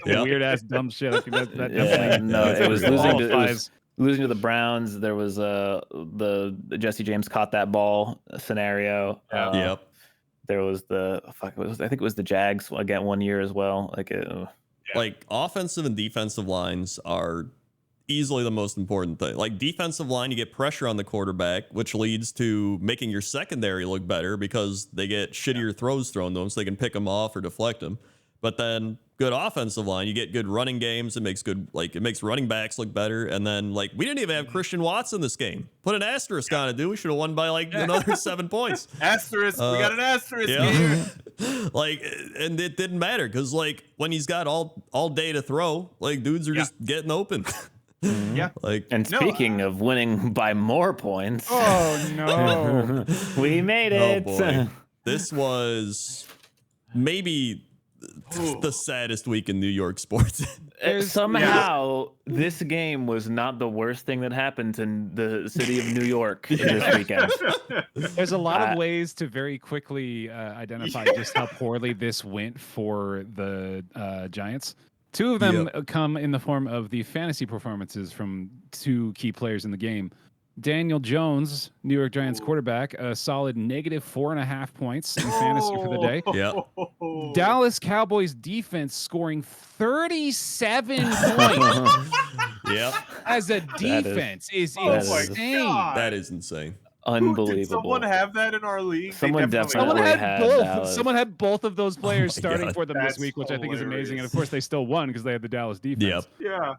B: Weird ass dumb shit. I think that
C: it was losing to the Browns. There was the Jesse James caught that ball scenario. There was I think it was the Jags again one year as well. Like,
A: Like offensive and defensive lines are easily the most important thing. Like defensive line, you get pressure on the quarterback, which leads to making your secondary look better because they get shittier throws thrown to them so they can pick them off or deflect them. But then good offensive line, you get good running games. It makes running backs look better. And then like we didn't even have Christian Watson this game. Put an asterisk on it, dude. We should have won by like another 7 points.
D: Asterisk. We got an asterisk
A: Yeah.
D: here.
A: Like, and it didn't matter because like when he's got all day to throw, like dudes are just getting open.
D: Yeah.
A: Like,
C: and speaking of winning by more points,
B: Oh no!
C: we made
A: oh
C: it.
A: boy, this was maybe the saddest week in New York sports.
C: Somehow, this game was not the worst thing that happened in the city of New York this weekend.
B: There's a lot of ways to very quickly identify just how poorly this went for the Giants. Two of them come in the form of the fantasy performances from two key players in the game. Daniel Jones, New York Giants quarterback, a solid -4.5 points in fantasy for the day.
A: Yep.
B: Dallas Cowboys defense scoring 37 points
A: Yep.
B: as a defense is
C: that is-
B: insane.
D: God.
A: That is insane.
C: Unbelievable.
D: Did someone have that in our league? They
C: Someone
B: Someone
C: Definitely
B: had
C: had
B: both.
C: Dallas.
B: Someone had both of those players
A: my
B: starting
A: God.
B: for them
D: That's
B: this week, which I think is amazing. And
D: hilarious.
B: of course, they still won because they had the Dallas defense.
A: Yep.
D: Yeah,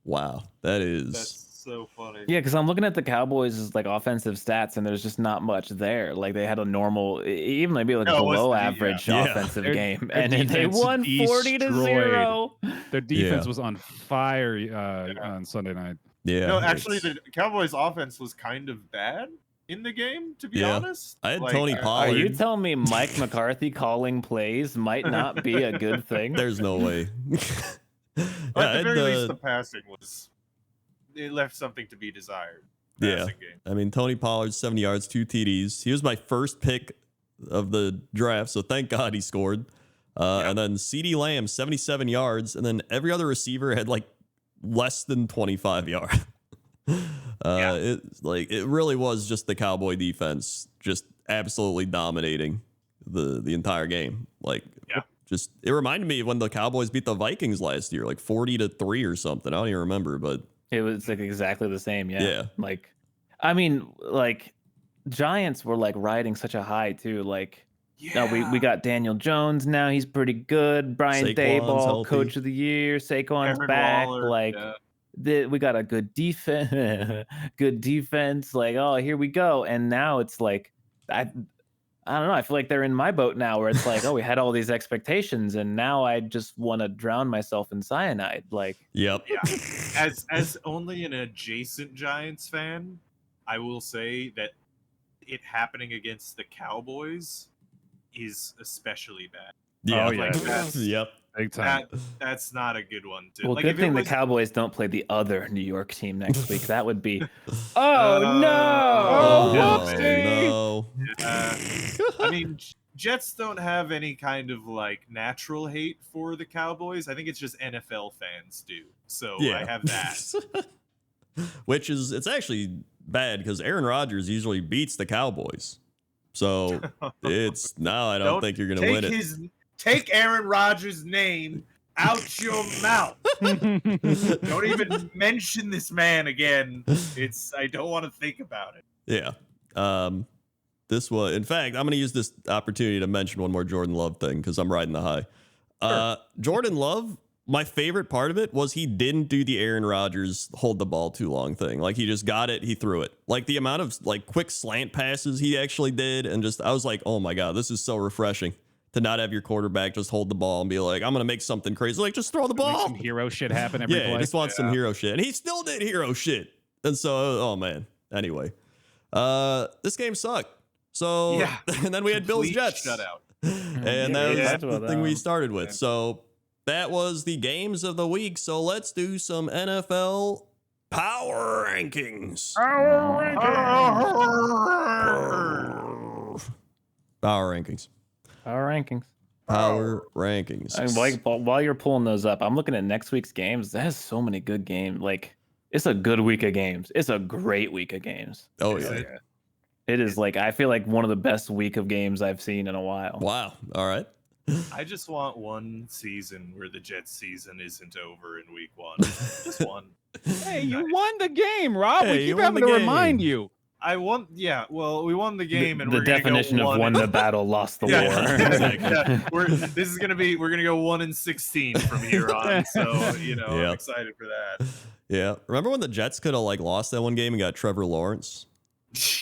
A: Wow. That is.
D: that's so funny.
C: Yeah, because I'm looking at the Cowboys' like offensive stats, and there's just not much there. Like they had a normal, even maybe like
D: No, it was
C: below
D: the-
C: average
A: yeah.
C: offensive
B: Their-
C: game,
B: their
C: and then they
B: defense
C: won 40-0.
B: Their defense
A: Yeah.
B: was on fire on Sunday night.
A: Yeah.
D: No, actually,
A: it's-
D: the Cowboys' offense was kind of bad in the game. To be
A: Yeah.
D: honest,
A: I had Tony Pollard.
C: Are you telling me Mike McCarthy calling plays might not be a good thing?
A: There's no way.
D: At
A: I
D: the
A: had
D: very least,
A: the-
D: the passing was. It left something to be desired.
A: Yeah.
D: Passing game.
A: I mean, Tony Pollard, 70 yards, 2 TDs. He was my first pick of the draft, so thank God he scored. And then CeeDee Lamb, 77 yards, and then every other receiver had like less than 25 yards. It really was just the Cowboy defense just absolutely dominating the entire game. Like, just it reminded me of when the Cowboys beat the Vikings last year, like 40-3 or something. I don't even remember, but
C: It was like exactly the same. Yeah.
A: Yeah.
C: Like, I mean, like Giants were like riding such a high too. Like, now we got Daniel Jones. Now he's pretty good. Brian
A: Saquon's
C: Daboll,
A: healthy.
C: coach of the year. Saquon's
D: Aaron
C: back.
D: Waller,
C: Like,
D: yeah.
C: we got a good defense. Good defense. Like, oh, here we go. And now it's like, I don't know. I feel like they're in my boat now, where it's like, oh, we had all these expectations, and now I just want to drown myself in cyanide. Like,
A: yep.
D: Yeah. As only an adjacent Giants fan, I will say that it happening against the Cowboys is especially bad.
A: Yeah.
B: Oh, yeah.
D: That's-
A: Yep.
B: Big time.
D: That's not a good one too.
C: well,
D: like,
C: good
D: if it
C: thing the
D: was-
C: Cowboys don't play the other New York team next week. That would be,
D: Oh,
B: Oh,
A: no.
B: whoopsie.
A: No.
D: I mean, Jets don't have any kind of like natural hate for the Cowboys. I think it's just NFL fans do. So
A: Yeah.
D: I have that.
A: Which is, it's actually bad because Aaron Rodgers usually beats the Cowboys. So it's, now I don't think you're going to win it.
D: Take Aaron Rodgers' name out your mouth. Don't even mention this man again. I don't want to think about it.
A: Yeah. This was, in fact, I'm going to use this opportunity to mention one more Jordan Love thing because I'm riding the high. Jordan Love, my favorite part of it was he didn't do the Aaron Rodgers hold the ball too long thing. Like he just got it, he threw it. Like the amount of like quick slant passes he actually did, and just I was like, oh my God, this is so refreshing to not have your quarterback just hold the ball and be like, I'm going to make something crazy. Like just throw the
B: Make
A: ball.
B: some hero shit happen every
A: Yeah,
B: play.
A: just want some hero shit. And he still did hero shit. And so, oh man. Anyway, this game sucked. So,
D: Yeah.
A: and then we had Bills
D: Complete
A: Jets.
D: shutout.
A: And that
C: Yeah.
A: was the thing we started with.
D: Yeah.
A: So that was the games of the week. So let's do some NFL power rankings. Power rankings.
C: our rankings.
A: Power rankings.
C: I mean, while you're pulling those up, I'm looking at next week's games. That has so many good games. Like, it's a good week of games. It's a great week of games.
A: Oh
D: Is
A: yeah.
D: it?
C: It is like I feel like one of the best week of games I've seen in a while.
A: Wow. All right.
D: I just want one season where the Jets season isn't over in week 1. Just one.
B: Hey, you won the game, Rob.
A: Hey,
B: we
A: you
B: keep
A: won
B: having
A: the
B: to
A: game.
B: remind you.
D: I won. Yeah. Well, we won the game, and
C: The
D: we're gonna
C: definition
D: go
C: of
D: 1
C: won the battle, lost the
D: Yeah,
C: war.
D: exactly. Yeah, we're gonna go 1-16 from here on. So
A: Yep.
D: I'm excited for that.
A: Yeah. Remember when the Jets could have like lost that one game and got Trevor Lawrence?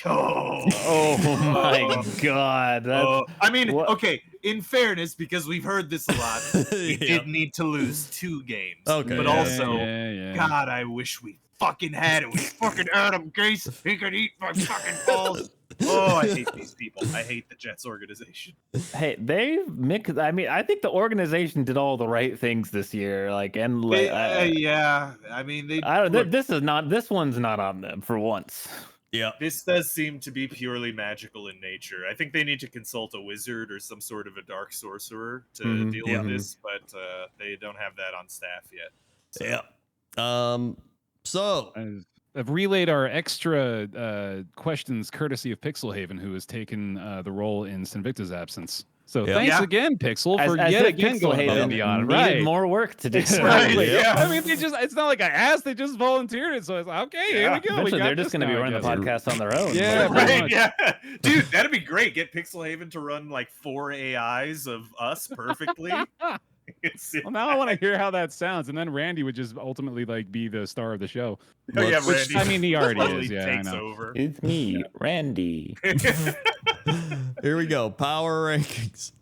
D: Oh,
C: Oh my god. That's,
D: I mean,
C: what-
D: okay. In fairness, because we've heard this a lot, we
A: Yeah.
D: did need to lose 2 games.
A: Okay,
D: but
A: yeah,
D: also,
B: yeah.
D: God, I wish we fucking had it. We fucking Adam Gase. He could eat my fucking balls. Oh, I hate these people. I hate the Jets organization.
C: hey, they've mixed. I mean, I think the organization did all the right things this year. Like, and like,
D: Yeah, I mean, they.
C: I don't.
D: look,
C: This is not. This one's not on them for once.
A: Yeah.
D: This does seem to be purely magical in nature. I think they need to consult a wizard or some sort of a dark sorcerer to
C: Mhm,
D: deal
A: yeah.
D: with this, but they don't have that on staff yet. So.
A: Yeah. So
B: I've relayed our extra questions courtesy of Pixelhaven, who has taken the role in Sinvicta's absence. So
A: Yeah.
B: thanks
D: Yeah.
B: again, Pixel,
C: As
B: for
C: if
B: yet again going above
C: Pixelhaven
B: and beyond.
C: needed
B: Right.
C: more work to do.
D: Right, yeah.
B: I mean, it's not like I asked; they just volunteered it. So it's like, okay, here we go.
C: Eventually,
B: we got
C: they're just
B: this
C: going to be
B: now, I
C: running the
B: guess.
C: podcast on their own.
B: Yeah,
C: Like,
B: pretty
D: Right,
B: much.
D: yeah. Dude, that'd be great. Get Pixelhaven to run like 4 AIs of us perfectly.
B: Well, now I want to hear how that sounds, and then Randy would just ultimately like be the star of the show.
D: Oh, yeah,
A: Let's-
B: Which,
D: Randy
B: I mean, he already
D: slowly
B: is. Yeah, I
D: takes
B: know.
D: over.
C: It's me, Randy.
A: here we go. Power rankings.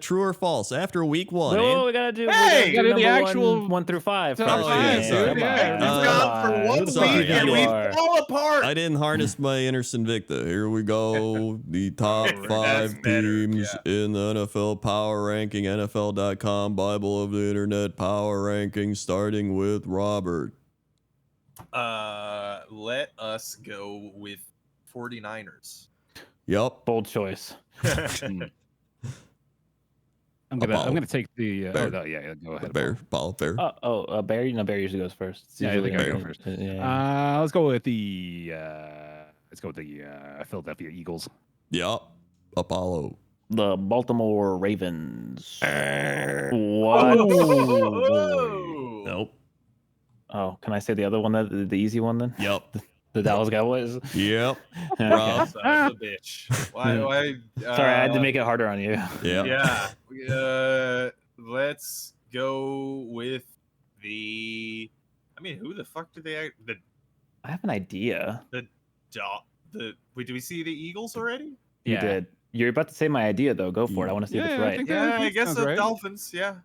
A: True or false? After week 1.
C: No, we gotta do.
D: Hey!
C: we
B: Gotta do the
C: number
B: actual
C: 1 through 5.
B: top
C: first.
A: five,
C: Come
A: dude,
C: on,
B: yeah.
C: come
D: We've gone for
C: on.
D: one
C: Who the fuck
A: sorry.
C: do
D: week
C: you think
D: and
C: you
D: we
C: are?
D: fall apart.
A: I didn't harness my inner Sinvicta. Here we go. The top
D: That's
A: 5
D: better,
A: teams in the NFL power ranking. NFL.com, Bible of the Internet power ranking, starting with Robert.
D: Let us go with 49ers.
A: Yep.
C: Bold choice.
B: I'm
A: Apollo.
B: gonna take the.
A: Bear.
B: Oh no, yeah, go ahead.
A: Bear. Paul, Bear.
C: Barry. No, Barry usually goes first. It's
B: Yeah,
C: usually
B: they gotta
A: go
C: him.
B: first.
C: Yeah.
B: Let's go with the. Philadelphia Eagles.
A: Yep. Apollo.
C: The Baltimore Ravens. What?
D: Oh,
A: Nope.
C: Oh, can I say the other one? The easy one then?
A: Yep.
C: The Dallas Cowboys.
A: Yep.
C: Okay.
A: Rob.
D: Son of a bitch. Why,
C: Sorry, I had to make it harder on you.
A: Yep.
D: Yeah. Let's go with the. I mean, who the fuck did they?
C: I have an idea.
D: Wait, do we see the Eagles already?
C: You did. You're about to say my idea though. Go for it. I want to see if
B: Yeah,
C: it's
B: I
C: right.
B: think
D: Yeah, I guess
B: sounds
D: the
B: right.
D: Dolphins. Yeah.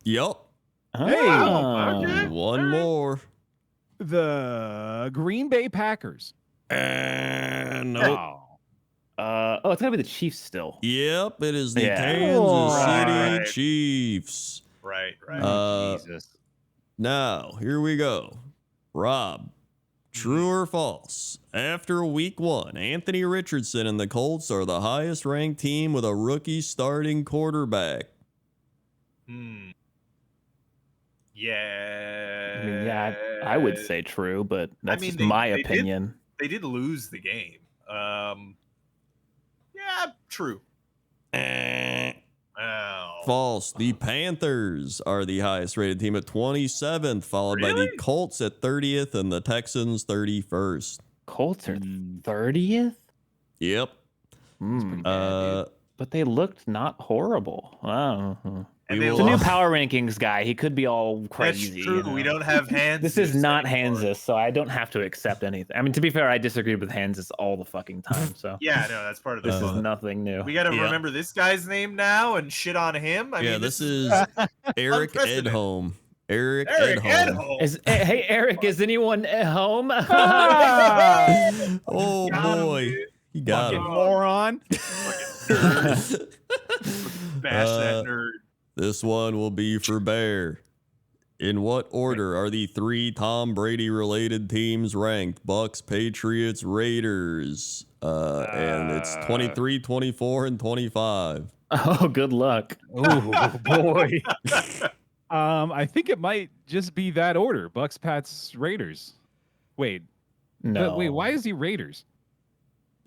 A: Yep.
C: Oh.
D: okay.
A: One more.
B: The Green Bay Packers.
A: Nope.
B: Oh.
C: It's gotta be the Chiefs still.
A: Yep. It is the
C: Yeah.
A: Kansas City
D: Right.
A: Chiefs.
D: Right. Right.
B: Jesus.
A: Now, here we go. Rob, true or false? After week 1, Anthony Richardson and the Colts are the highest ranked team with a rookie starting quarterback.
D: Yeah.
C: I mean, yeah, I would say true, but that's
D: mean,
C: just
D: they-
C: my
D: they did-
C: opinion.
D: they did lose the game. Yeah, true. Oh.
A: False. The Panthers are the highest rated team at 27th, followed by the
D: Really?
A: Colts at 30th and the Texans 31st.
C: Colts are
B: Mm.
C: 30th.
A: Yep.
C: Hmm.
A: Uh,
C: But they looked not horrible. Wow.
D: And
A: We
D: they
A: will-
C: It's a new
D: lost.
C: power rankings guy. He could be all
D: That's
C: crazy.
D: true.
C: you know?
D: We don't have hands.
C: This is not Hansis, so I don't have to accept anything. I mean, to be fair, I disagreed with Hansis all the fucking time. So
D: Yeah, no, that's part of
C: this
D: this.
C: is nothing new.
D: We got to
A: Yeah.
D: remember this guy's name now and shit on him. I
A: yeah,
D: mean,
A: this is Eric
D: unprecedented.
A: Edholm. Eric
D: Eric
A: Edholm.
D: Edholm.
C: Hey Eric, is anyone at home?
A: Oh,
D: Got him,
A: boy.
D: dude.
A: You got
B: Fucking
A: him.
B: moron.
D: Bash that nerd.
A: This one will be for Bear. In what order are the 3 Tom Brady related teams ranked? Bucks, Patriots, Raiders. And it's 23, 24, and 25.
C: Oh, good luck.
B: Oh boy. I think it might just be that order: Bucks, Pats, Raiders. Wait,
C: No.
B: wait. Why is he Raiders?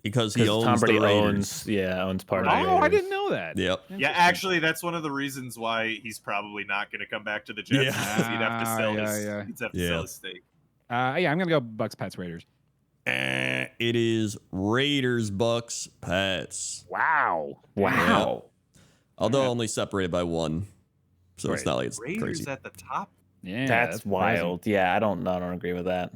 A: because he owns
C: Tom Brady
A: the Raiders.
C: owns part of
B: Oh,
C: the Raiders.
B: I didn't know that.
A: Yep.
D: Yeah,
B: Interesting.
D: actually, that's one of the reasons why he's probably not going to come back to the Jets.
A: Yeah.
D: Because he'd have to sell
B: Yeah,
D: his.
B: yeah.
D: He'd have to
A: Yeah.
D: sell his stake.
B: Yeah, I'm gonna go Bucks, Pats, Raiders.
A: It is Raiders, Bucks, Pats.
B: Wow.
C: Wow.
A: Although
B: Yeah.
A: only separated by one, so it's
B: Right.
A: not like it's
D: Raiders
A: crazy.
D: at the top.
B: Yeah,
C: That's
B: crazy.
C: wild. Yeah, I don't agree with that.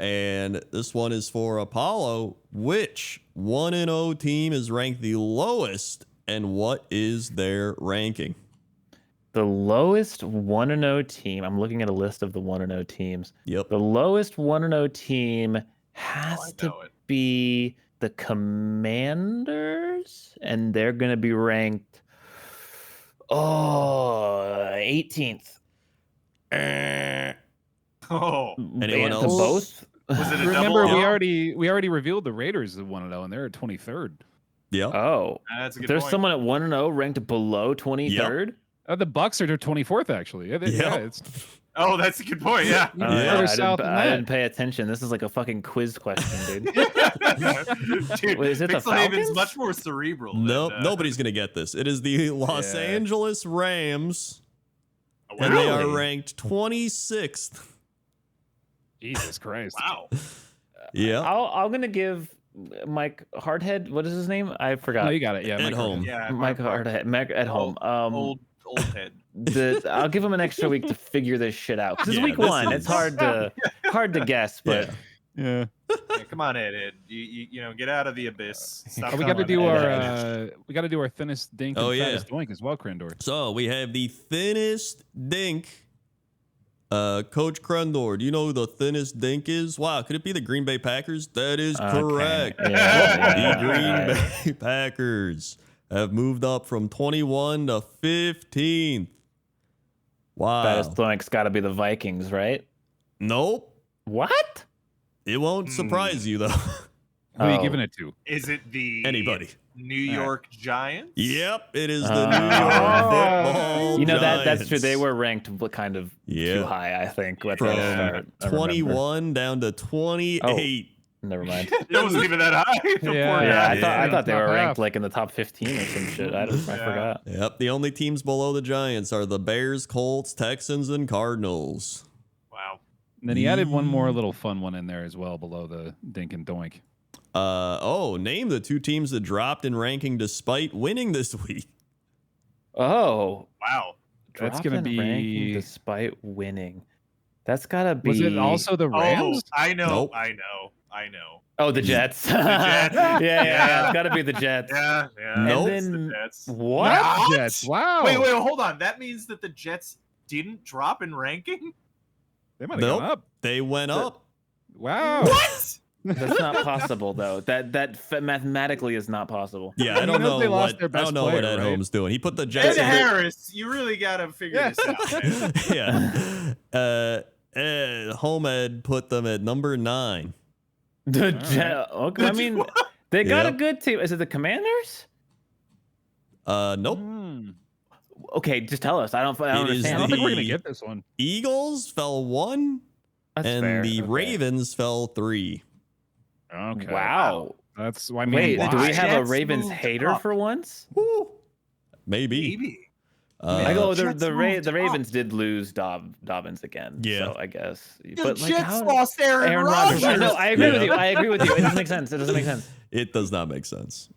A: And this one is for Apollo. Which 1-0 team is ranked the lowest, and what is their ranking?
C: The lowest 1-0 team. I'm looking at a list of the 1-0 teams.
A: Yep.
C: The lowest 1-0 team
D: Oh,
C: has
D: I
C: to
D: know it.
C: be the Commanders, and they're going to be ranked 18th.
D: Oh,
A: Anyone
C: To
A: else?
C: both?
D: was it a
B: Remember,
D: double?
B: we already revealed the Raiders at 1-0, and they're at 23rd.
A: Yep.
C: Oh,
D: That's a good
C: there's
D: point.
C: someone at 1-0 ranked below 23rd.
B: The Bucks are 24th, actually. Yeah,
A: Yep.
B: it's
D: Oh, that's a good point. Yeah.
B: even
A: Yeah.
B: further
C: I,
B: south than
C: I
B: that.
C: didn't pay attention. This is like a fucking quiz question, dude.
D: Dude,
C: Wait, is it the
D: Pixel Haven's
C: Falcons?
D: much more cerebral.
A: Nope.
D: than,
A: Nobody's gonna get this. It is the Los
B: Yeah.
A: Angeles Rams,
D: Oh,
A: and they are
C: Really?
A: ranked 26th.
B: Jesus Christ.
D: Wow.
A: Yeah.
C: I'm gonna give Mike Hardhead. What is his name? I forgot.
B: No, you got it. Yeah,
A: At
B: Mike
A: home.
B: Hardhead.
D: Yeah.
C: Mike Hardhead. Mike at home.
D: Old head.
C: I'll give him an extra week to figure this shit out. 'Cause it's
A: Yeah,
C: week
A: this
C: one.
A: is-
C: It's hard to guess, but
B: Yeah.
D: Yeah, come on, Ed. You know, get out of the abyss. Stop
B: We got to
C: on,
B: do
C: Ed.
B: our thinnest dink
A: Oh,
B: and
A: yeah.
B: fattest doink as well, Crandor.
A: So we have the thinnest dink. Coach Crendor, do you know who the thinnest dink is? Wow, could it be the Green Bay Packers? That is
C: Okay.
A: correct.
C: Yeah,
A: The Green
C: yeah.
A: Bay Packers have moved up from 21 to 15th. Wow.
C: Fattest Doink's got to be the Vikings, right?
A: Nope.
C: What?
A: It won't surprise you though.
B: Who are you
C: Oh.
B: giving it to?
D: Is it the
A: Anybody.
D: New York Giants?
A: Yep, it is the
C: Oh.
A: New York Football
C: You know that's true. They
A: Giants.
C: were ranked kind of
A: Yeah.
C: too high, I think. At the
A: From
C: start. I remember.
A: 21 down to 28.
C: Never mind.
D: It wasn't even that high. The
B: Yeah.
D: poor
C: Yeah,
D: guy.
C: I thought they
B: Top
C: were ranked
B: half.
C: like in the top 15 or some shit. I
D: Yeah.
C: forgot.
A: Yep, the only teams below the Giants are the Bears, Colts, Texans, and Cardinals.
D: Wow.
B: And then he added one more little fun one in there as well below the dink and doink.
A: Name the two teams that dropped in ranking despite winning this week.
C: Oh,
D: Wow.
B: That's
C: dropped
B: gonna
C: in ranking
B: be-
C: despite winning. That's gotta be.
B: Was it also the Rams?
D: Oh, I know.
A: Nope.
D: I know.
C: Oh, the Jets.
D: Jets.
C: yeah. It's gotta be the Jets.
D: Yeah. Yeah.
A: Nope.
D: It's the
C: And then-
D: Jets.
C: What?
B: Not
D: What?
B: Jets. Wow.
D: Wait, hold on. That means that the Jets didn't drop in ranking?
B: They might have
A: Nope.
B: gone up.
A: They went up.
B: Wow.
D: What?
C: That's not possible, though. That mathematically is not possible.
A: Yeah, I
B: You
A: don't
B: know
A: know
B: they lost
A: what
B: their
A: I don't
B: best
A: know what
B: player,
A: Ed
B: right?
A: Holmes doing. He put the
D: Ed
A: Jets.
D: Harris, you really got to figure
B: Yeah.
D: this out, man.
A: Yeah. Home Ed put them at number 9.
C: The
B: right.
C: Okay, I mean, they got a
A: Yep.
C: good team. Is it the Commanders?
A: Nope.
B: Hmm.
C: Okay, just tell us. I don't
A: It is
B: I
C: understand.
B: don't think we're gonna
A: The-
B: get this one.
A: Eagles fell 1,
C: That's
A: and
C: fair.
A: the
C: Okay.
A: Ravens fell 3.
B: Okay.
C: Wow.
B: That's I mean.
C: Wait, do we
B: why?
C: have a
D: Jets
C: Ravens
D: moved
C: hater
D: up.
C: for once?
A: Woo. Maybe.
D: Maybe.
C: I go. The
D: Jets
C: the,
D: moved
C: the
D: up.
C: Ravens did lose Dobbins again.
A: Yeah.
C: So I guess.
D: The
C: But like,
D: Jets
C: how?
D: lost Aaron
C: Rodgers.
D: Rodgers.
C: No, I agree with
A: Yeah.
C: you. I agree with you. It doesn't make sense. It doesn't make sense.
A: It does not make sense.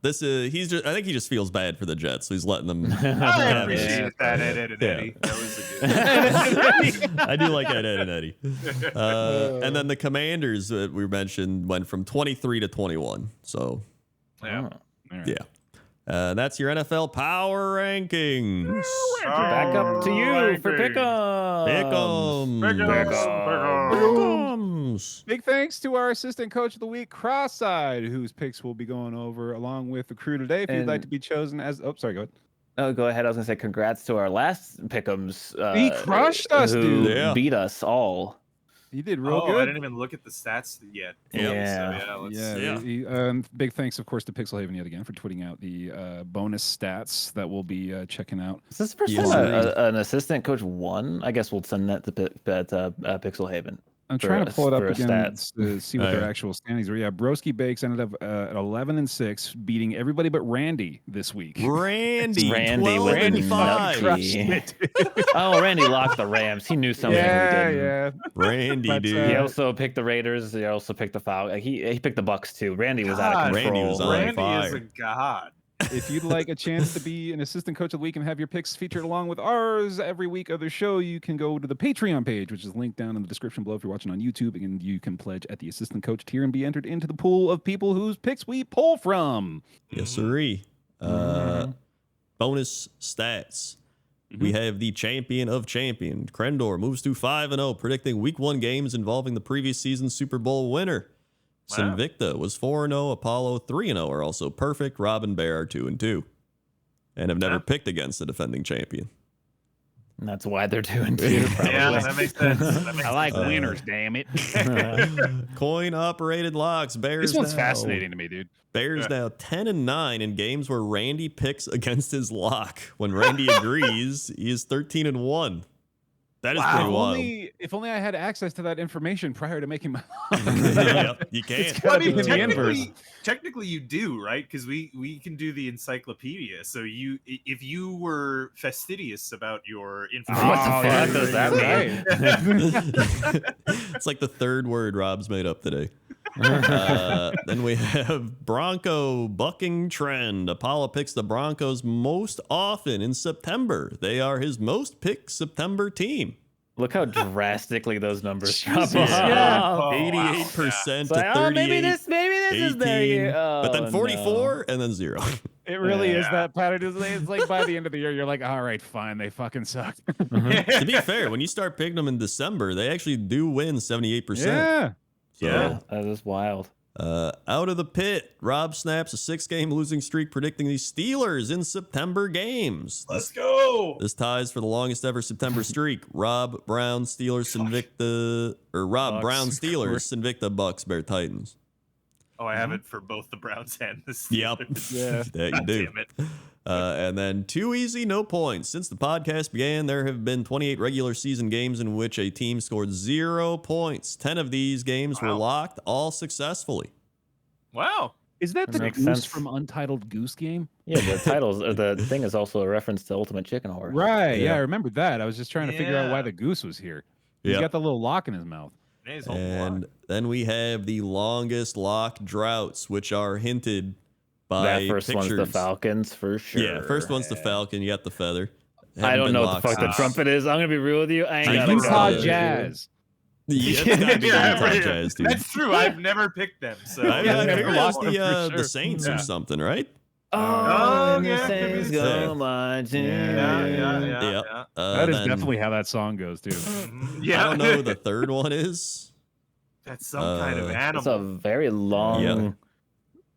A: This is he's just I think he just feels bad for the Jets, so he's letting them
D: I
A: have it.
D: appreciate that, Ed and
A: Yeah.
D: Eddie. That was a good.
A: I do like Ed and Eddie. And then the Commanders that we mentioned went from 23 to 21. So
D: Yeah.
C: Oh.
B: All right.
A: yeah. That's your NFL power rankings.
C: Back up to you for Pick'em.
A: Pick'ems.
B: Big thanks to our assistant coach of the week, Cross-Eyed, whose picks we'll be going over along with the crew today. If you'd like
C: And-
B: to be chosen as, oh, sorry, go ahead.
C: Oh, go ahead. I was gonna say congrats to our last Pick'ems.
B: He crushed us,
C: who
B: dude.
A: Yeah.
C: Beat us all.
B: You did real
D: I
B: good.
D: didn't even look at the stats yet.
C: Yeah.
D: So, let's
B: Yeah,
A: Yeah.
B: big thanks, of course, to Pixelhaven yet again for tweeting out the bonus stats that we'll be checking out.
C: Is this the first
A: Yes,
C: time
A: indeed.
C: an assistant coach won? I guess we'll send that to Pixel Haven.
B: I'm
C: for
B: trying to
C: a-
B: pull it up
C: for a
B: again
C: stats.
B: to see what
A: Oh,
B: their
A: yeah.
B: actual standings were. Yeah, Broski Bakes ended up at 11-6, beating everybody but Randy this week.
A: Randy,
C: Randy
A: 12
C: with
A: and
C: the
A: 5.
B: crushed
C: nutty.
B: it.
C: Oh, Randy locked the Rams. He knew something.
B: yeah,
C: we didn't.
B: yeah.
A: Randy,
B: But,
A: dude.
C: He also picked the Raiders. He also picked the Falcons. He picked the Bucks too. Randy was out of
D: God,
C: control.
A: Randy was on
D: Randy
A: fire.
D: is a god.
B: If you'd like a chance to be an assistant coach of the week and have your picks featured along with ours every week of the show, you can go to the Patreon page, which is linked down in the description below if you're watching on YouTube, and you can pledge at the assistant coach tier and be entered into the pool of people whose picks we pull from.
A: Yes, sirree. Bonus stats. We have the champion of champion. Krendor moves to 5-0, predicting week 1 games involving the previous season's Super Bowl winner.
D: Wow.
A: Sinvicta was 4-0. Apollo 3-0 are also perfect. Rob and Bear are 2-2. And have never
D: Wow.
A: picked against the defending champion.
C: And that's why they're 2-2. Probably.
D: Yeah, that makes sense. That makes
B: I like
A: Uh,
B: winners, damn it.
A: Coin operated locks. Bears
B: This one's
A: now.
B: fascinating to me, dude.
A: Bears
D: Yeah.
A: now 10-9 in games where Randy picks against his lock. When Randy agrees, he is 13-1. That is pretty wild.
B: If only I had access to that information prior to making my.
A: Yep, you can't.
B: It's gotta
D: I mean,
B: be the inverse.
D: technically you do, right? Because we can do the encyclopedia. So if you were fastidious about your information,
C: What the fuck does that mean?
A: It's like the third word Rob's made up today. Then we have Bronco bucking trend. Apollo picks the Broncos most often in September. They are his most picked September team.
C: Look how drastically those numbers drop off.
A: Yeah.
D: Oh, wow.
A: 88%
C: It's
A: to
C: like,
A: 38.
C: oh, maybe this is their
A: 18,
C: year.
A: but then
C: Oh,
A: 44 and then 0.
B: It really is
D: Yeah.
B: that pattern. It's like by the end of the year, you're like, all right, fine, they fucking suck.
A: To be fair, when you start picking them in December, they actually do win 78%.
B: Yeah.
A: So,
C: Yeah, that is wild.
A: out of the pit, Rob snaps a 6-game losing streak predicting the Steelers in September games.
D: Let's go.
A: This ties for the longest ever September streak. Rob Brown Steelers Invicta, or Rob
B: Bucks.
A: Brown Steelers Invicta Bucks Bear Titans.
D: Oh, I have it for both the Browns and the
A: Yep.
D: Steelers.
B: Yeah.
A: That you
D: God
A: do.
D: damn it.
A: And then too easy, no points. Since the podcast began, there have been 28 regular season games in which a team scored 0 points. 10 of these games were
D: Wow.
A: locked, all successfully.
D: Wow.
B: Is that
C: That
B: the
C: makes
B: goose
C: sense.
B: from Untitled Goose Game?
C: Yeah, the titles, or the thing is also a reference to Ultimate Chicken Horse.
B: Right. Yeah,
A: Yeah.
B: I remember that. I was just trying to figure out why
D: Yeah.
B: the goose was here. He's
A: Yep.
B: got the little lock in his mouth.
D: Today's whole
A: And
D: block.
A: then we have the longest locked droughts, which are hinted by
C: That first one's the
A: pictures.
C: Falcons for sure.
A: Yeah, first one's the Falcon. You got the feather.
C: I
A: Haven't
C: don't
A: been
C: know what the
A: locked
C: fuck the
A: since-
C: trumpet is. I'm gonna be real with you. I ain't
A: I
C: got
A: think
C: a
A: it's
B: Utah
A: the-
C: clue.
B: Jazz.
A: Yeah, it's gotta be the
D: Yeah,
A: Utah
D: right.
A: Jazz, dude.
D: That's true. I've never picked them. So
A: I
B: Yeah,
A: figured
B: never
A: it was
B: lost them
A: the
B: for
A: the
B: sure.
A: Saints
D: Yeah.
A: or something, right?
C: Oh, and
D: yeah,
C: the Saints
D: maybe
C: go
A: so.
C: marching.
D: yeah, yeah,
A: Yep.
D: yeah.
B: That is
A: Then
B: definitely how that song goes, too.
D: Mhm.
A: I
D: Yeah.
A: don't know who the third one is.
D: That's some kind of
C: It's
D: animal.
C: a very long.
A: Yeah.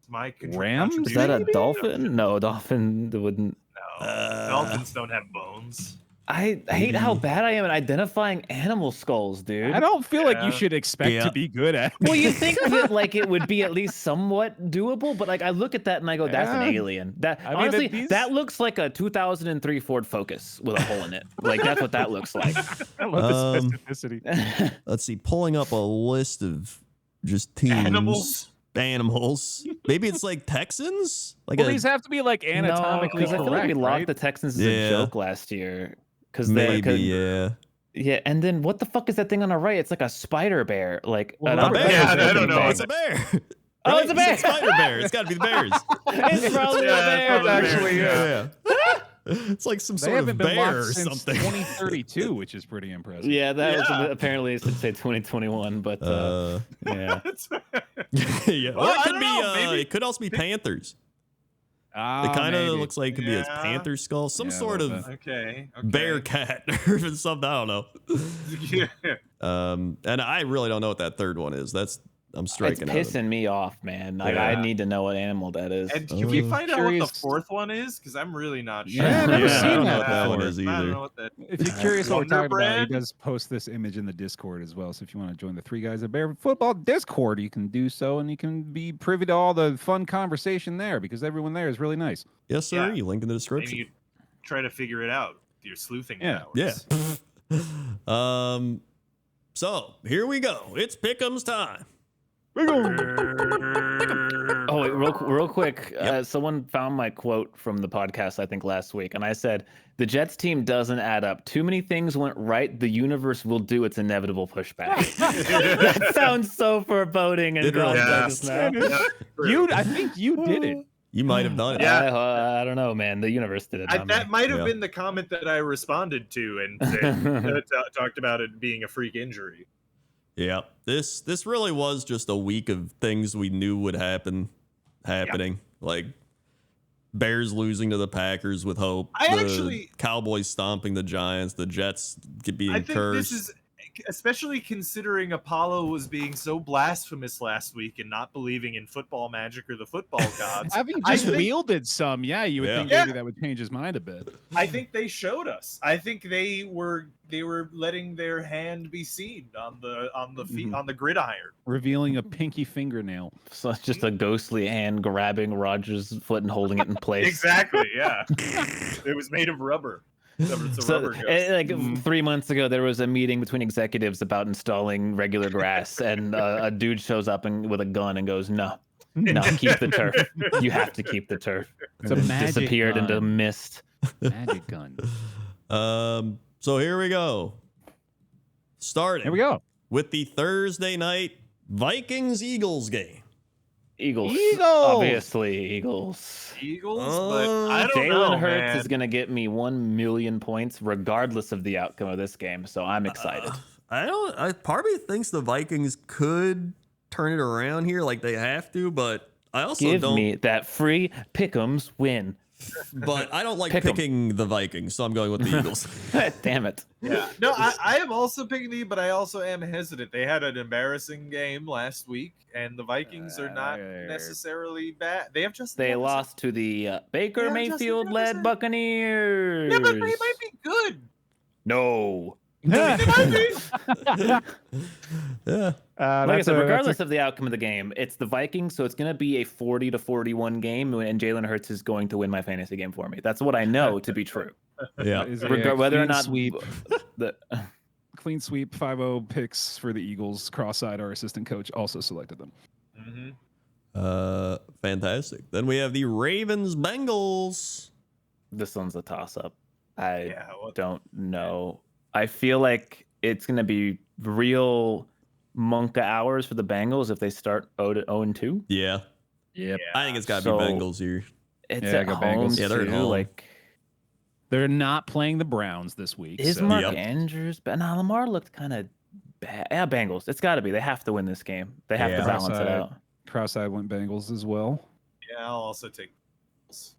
D: My
B: Ram?
C: Is that a
B: Maybe?
C: dolphin? No, dolphin wouldn't.
D: No.
A: Uh,
D: Dolphins don't have bones.
C: I hate how bad I am at identifying animal skulls, dude.
B: I don't feel like
D: Yeah.
B: you should expect
A: Yeah.
B: to be good at it.
C: Well, you think of it like it would be at least somewhat doable, but like I look at that and I go, "That's an
B: Yeah.
C: alien." That
B: I mean,
C: honestly,
B: these-
C: that looks like a 2003 Ford Focus with a hole in it. Like that's what that looks like.
B: I love the
A: Um,
B: specificity.
A: Let's see, pulling up a list of just teams. Animals. Maybe it's like Texans? Like
B: Well,
A: a,
B: these have to be like anatomically
C: because I feel like we
B: correct,
C: locked
B: right?
C: the Texans as
A: Yeah.
C: a joke last year. Because
A: maybe, yeah.
C: yeah, and then what the fuck is that thing on the right? It's like a spider bear. Like
B: Well,
C: an
B: not
A: A
B: bad.
A: bear.
D: Yeah, I don't
C: looking
D: know.
C: thing.
A: It's a bear.
C: Oh, it's a
A: You said
C: bear.
A: Spider bear. It's got to be the Bears.
C: It's probably
D: Yeah,
C: a bear.
D: probably
B: actually,
D: bear.
A: Yeah. It's like some
B: They
A: sort of
B: haven't been
A: bear
B: locked
A: or
B: since
A: something.
B: 2032, which is pretty impressive.
C: Yeah, that
D: Yeah.
C: was apparently it should say 2021, but yeah.
D: That's-
A: yeah. Or
D: Well,
A: it
D: I
A: could
D: don't
A: be
D: know, maybe-
A: it could also be Panthers.
B: Ah,
A: It kind of
B: maybe.
A: looks like it could be a
D: Yeah.
A: panther skull, some
B: Yeah, a
A: sort
B: little
A: of
B: bit.
D: okay.
A: bear cat or something. I don't know.
D: Yeah.
A: And I really don't know what that third one is. I'm
C: It's
A: striking out.
C: pissing me off, man. Like I
D: Yeah.
C: need to know what animal that is.
D: And can we
A: Oh.
D: find out what
B: Curious.
D: the fourth one is? Because I'm really not sure.
B: Yeah, I've never
A: Yeah, I
B: seen
A: don't know
B: that
A: what that one
B: before.
A: is
D: I don't
A: either.
D: know what that.
B: If you're curious what we're
D: Wonder
B: talking about,
D: Bread?
B: he does post this image in the Discord as well. So if you want to join the Three Guys at Bear Football Discord, you can do so, and you can be privy to all the fun conversation there because everyone there is really nice.
A: Yes, sir.
D: Yeah.
A: You link in the
D: Maybe
A: description.
D: you try to figure it out. Your sleuthing
B: Yeah.
A: Yeah.
D: powers.
A: So here we go. It's Pick'em's time.
C: Oh, wait, real quick. Someone found my quote from the podcast, I think last week, and I said, the Jets team doesn't add up. Too many things went right. The universe will do its inevitable pushback. That sounds so foreboding and
A: It really
C: groundbreaking
A: does.
C: now.
B: I think you did it.
A: You might have done it.
D: Yeah.
C: I don't know, man. The universe did it. not me.
D: That might have
A: Yeah.
D: been the comment that I responded to and said, talked about it being a freak injury.
A: Yeah. This really was just a week of things we knew would happening. Like Bears losing to the Packers with hope. The Cowboys stomping the Giants. The Jets being
D: I think
A: cursed.
D: this is, especially considering Apollo was being so blasphemous last week and not believing in football magic or the football gods.
B: Having
D: I
B: just
D: think-
B: wielded some, you would
A: Yeah.
B: think maybe that would change his mind a bit.
D: I think they showed us. I think they were letting their hand be seen on the feet on the gridiron.
B: Revealing a pinky fingernail.
C: So it's just a ghostly hand grabbing Rogers' foot and holding it in place.
D: Exactly. Yeah. It was made of rubber. It's a
C: So,
D: rubber ghost.
C: like 3 months ago, there was a meeting between executives about installing regular grass, and a dude shows up with a gun and goes, "No, keep the turf. You have to keep the turf."
B: It's a magic
C: Disappeared into
B: gun.
C: mist.
B: Magic gun.
A: So here we go. Starting
B: There we go.
A: with the Thursday night Vikings-Eagles game.
C: Eagles.
B: Eagles!
C: Obviously, Eagles.
D: Eagles, but I don't know,
C: Jalen Hurts
D: man.
C: is going to get me 1 million points regardless of the outcome of this game, so I'm excited.
A: Part of me thinks the Vikings could turn it around here, like they have to, but I also
C: Give
A: don't.
C: me that free Pick'ems win.
A: But I don't like
C: Pick 'em.
A: picking the Vikings, so I'm going with the Eagles.
C: Damn it.
D: Yeah. No, I am also picking the, but I also am hesitant. They had an embarrassing game last week, and the Vikings are not necessarily bad. They have just
C: They lost to the Baker
D: Yeah, Justin
C: Mayfield-led
D: Jefferson.
C: Buccaneers.
D: Yeah, but they might be good.
C: No.
D: They might be.
A: Yeah.
C: Like I said, regardless of the outcome of the game, it's the Vikings, so it's going to be a 40-41 game, and Jalen Hurts is going to win my fantasy game for me. That's what I know to be true.
A: Yeah.
C: Whether or not
B: sweep,
C: the
B: clean sweep, 5-0 picks for the Eagles. Cross-eyed, our assistant coach, also selected them.
A: Fantastic. Then we have the Ravens Bengals.
C: this one's a toss-up. I
D: Yeah, what
C: don't know. I feel like it's going to be real Monka hours for the Bengals if they start 0-2.
A: Yeah.
B: Yep.
A: I think it's got to
C: So-
A: be Bengals here.
C: It's
B: Yeah, I
C: at
B: got
C: home
B: Bengals.
A: Yeah, they're at
C: too.
A: home.
C: Like,
B: They're not playing the Browns this week.
C: is
B: so-
C: Mark
A: Yep.
C: Andrews? But nah, Lamar looked kind of bad. Yeah, Bengals. It's got to be. They have to win this game. They have
A: Yeah.
C: to balance it
B: Cross-eyed.
C: out.
B: Cross-eyed went Bengals as well.
D: Yeah, I'll also take.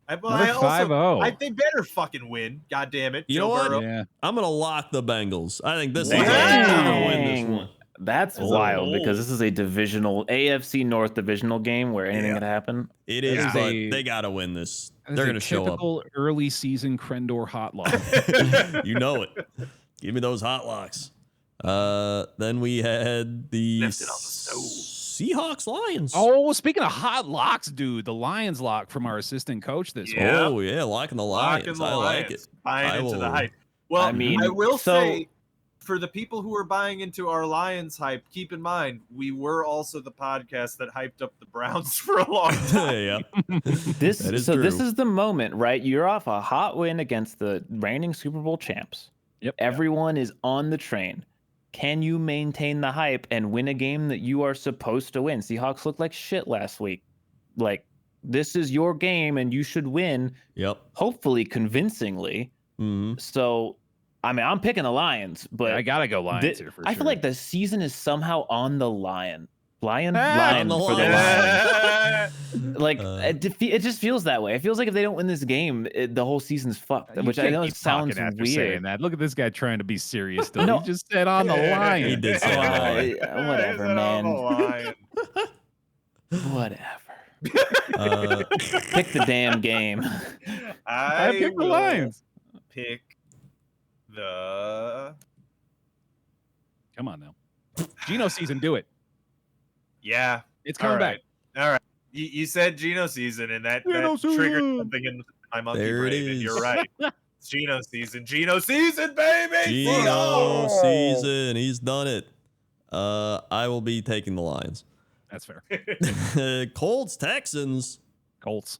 B: Another 5-0.
D: They better fucking win. God damn it.
A: You
D: Joe
A: know what?
D: Burrow.
B: Yeah.
A: I'm going to lock the Bengals. I think this is
D: Dang.
A: they're going to win this one.
C: That's
A: As a
C: wild
A: whole.
C: because this is a divisional AFC North divisional game where anything
A: Yeah.
C: could happen.
A: It is,
B: Yeah.
A: but
B: They-
A: they got to win this.
B: That is
A: They're
B: a
A: going to show up.
B: typical early season Krendor hot lock.
A: You know it. Give me those hot locks. Then we had the
D: Left it on the stove.
A: Seahawks Lions.
B: Oh, speaking of hot locks, dude, the Lions lock from our assistant coach this week.
D: Yeah.
A: Oh, yeah, locking the Lions.
D: Locking the
A: I like it.
D: Lions. Buying
A: I
D: into the
A: will-
D: hype. Well,
C: I mean,
D: I will
C: so-
D: say, for the people who are buying into our Lions hype, keep in mind we were also the podcast that hyped up the Browns for a long time.
A: yeah.
C: This
A: That is
C: so this
A: true.
C: is the moment, right? You're off a hot win against the reigning Super Bowl champs.
B: Yep.
C: Everyone is on the train. Can you maintain the hype and win a game that you are supposed to win? Seahawks looked like shit last week. Like, this is your game and you should win,
A: Yep.
C: hopefully convincingly.
A: hmm
C: So, I mean, I'm picking the Lions, but
B: I gotta go Lions
C: thi-
B: here for
C: I
B: sure.
C: feel like the season is somehow on the Lion. Lion
A: on the
C: for the
A: Lion.
C: Lions. Like it just feels that way. It feels like if they don't win this game, the whole season's fucked.
B: You
C: Which I
B: can't
C: know
B: keep
C: sounds
B: talking after saying
C: weird.
B: that. Look at this guy trying to be serious. Still,
C: No.
B: he just said on the Lions.
A: He did say
C: Well, whatever, man. Whatever. Pick the damn game.
B: I picked the Lions.
D: Pick the
B: Come on now, Geno season, do it.
D: yeah.
B: It's coming
D: All
B: back.
D: right. All right. You said Geno season, and that
B: Geno
D: triggered
B: season.
D: something in my monkey
A: There it
D: brain. And
A: is.
D: you're right. It's Geno season, baby.
A: Geno
D: Oh!
A: season. He's done it. I will be taking the Lions.
B: That's fair.
A: Colts, Texans.
B: Colts.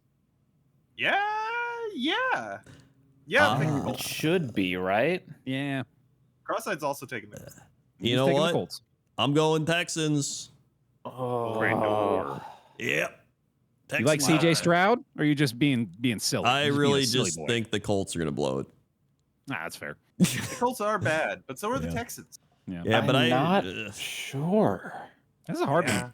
D: Yeah. I'm taking the
C: It
D: Colts.
C: should be, right?
B: Yeah.
D: Cross-eyed's also taking the
A: You
B: He's
A: know
B: taking the
A: what?
B: Colts.
A: I'm going Texans.
C: Oh.
A: Yep.
B: You like
A: Texans.
B: CJ Stroud, or are you just being silly?
A: I
B: You're being a
A: really
B: silly
A: just
B: boy?
A: think the Colts are going to blow it.
B: Nah, that's fair.
D: The Colts are bad, but so are the
A: Yeah.
D: Texans.
B: Yeah.
A: Yeah, but
C: I'm not
A: ugh.
C: sure.
B: That's a hard
D: Yeah.
B: one.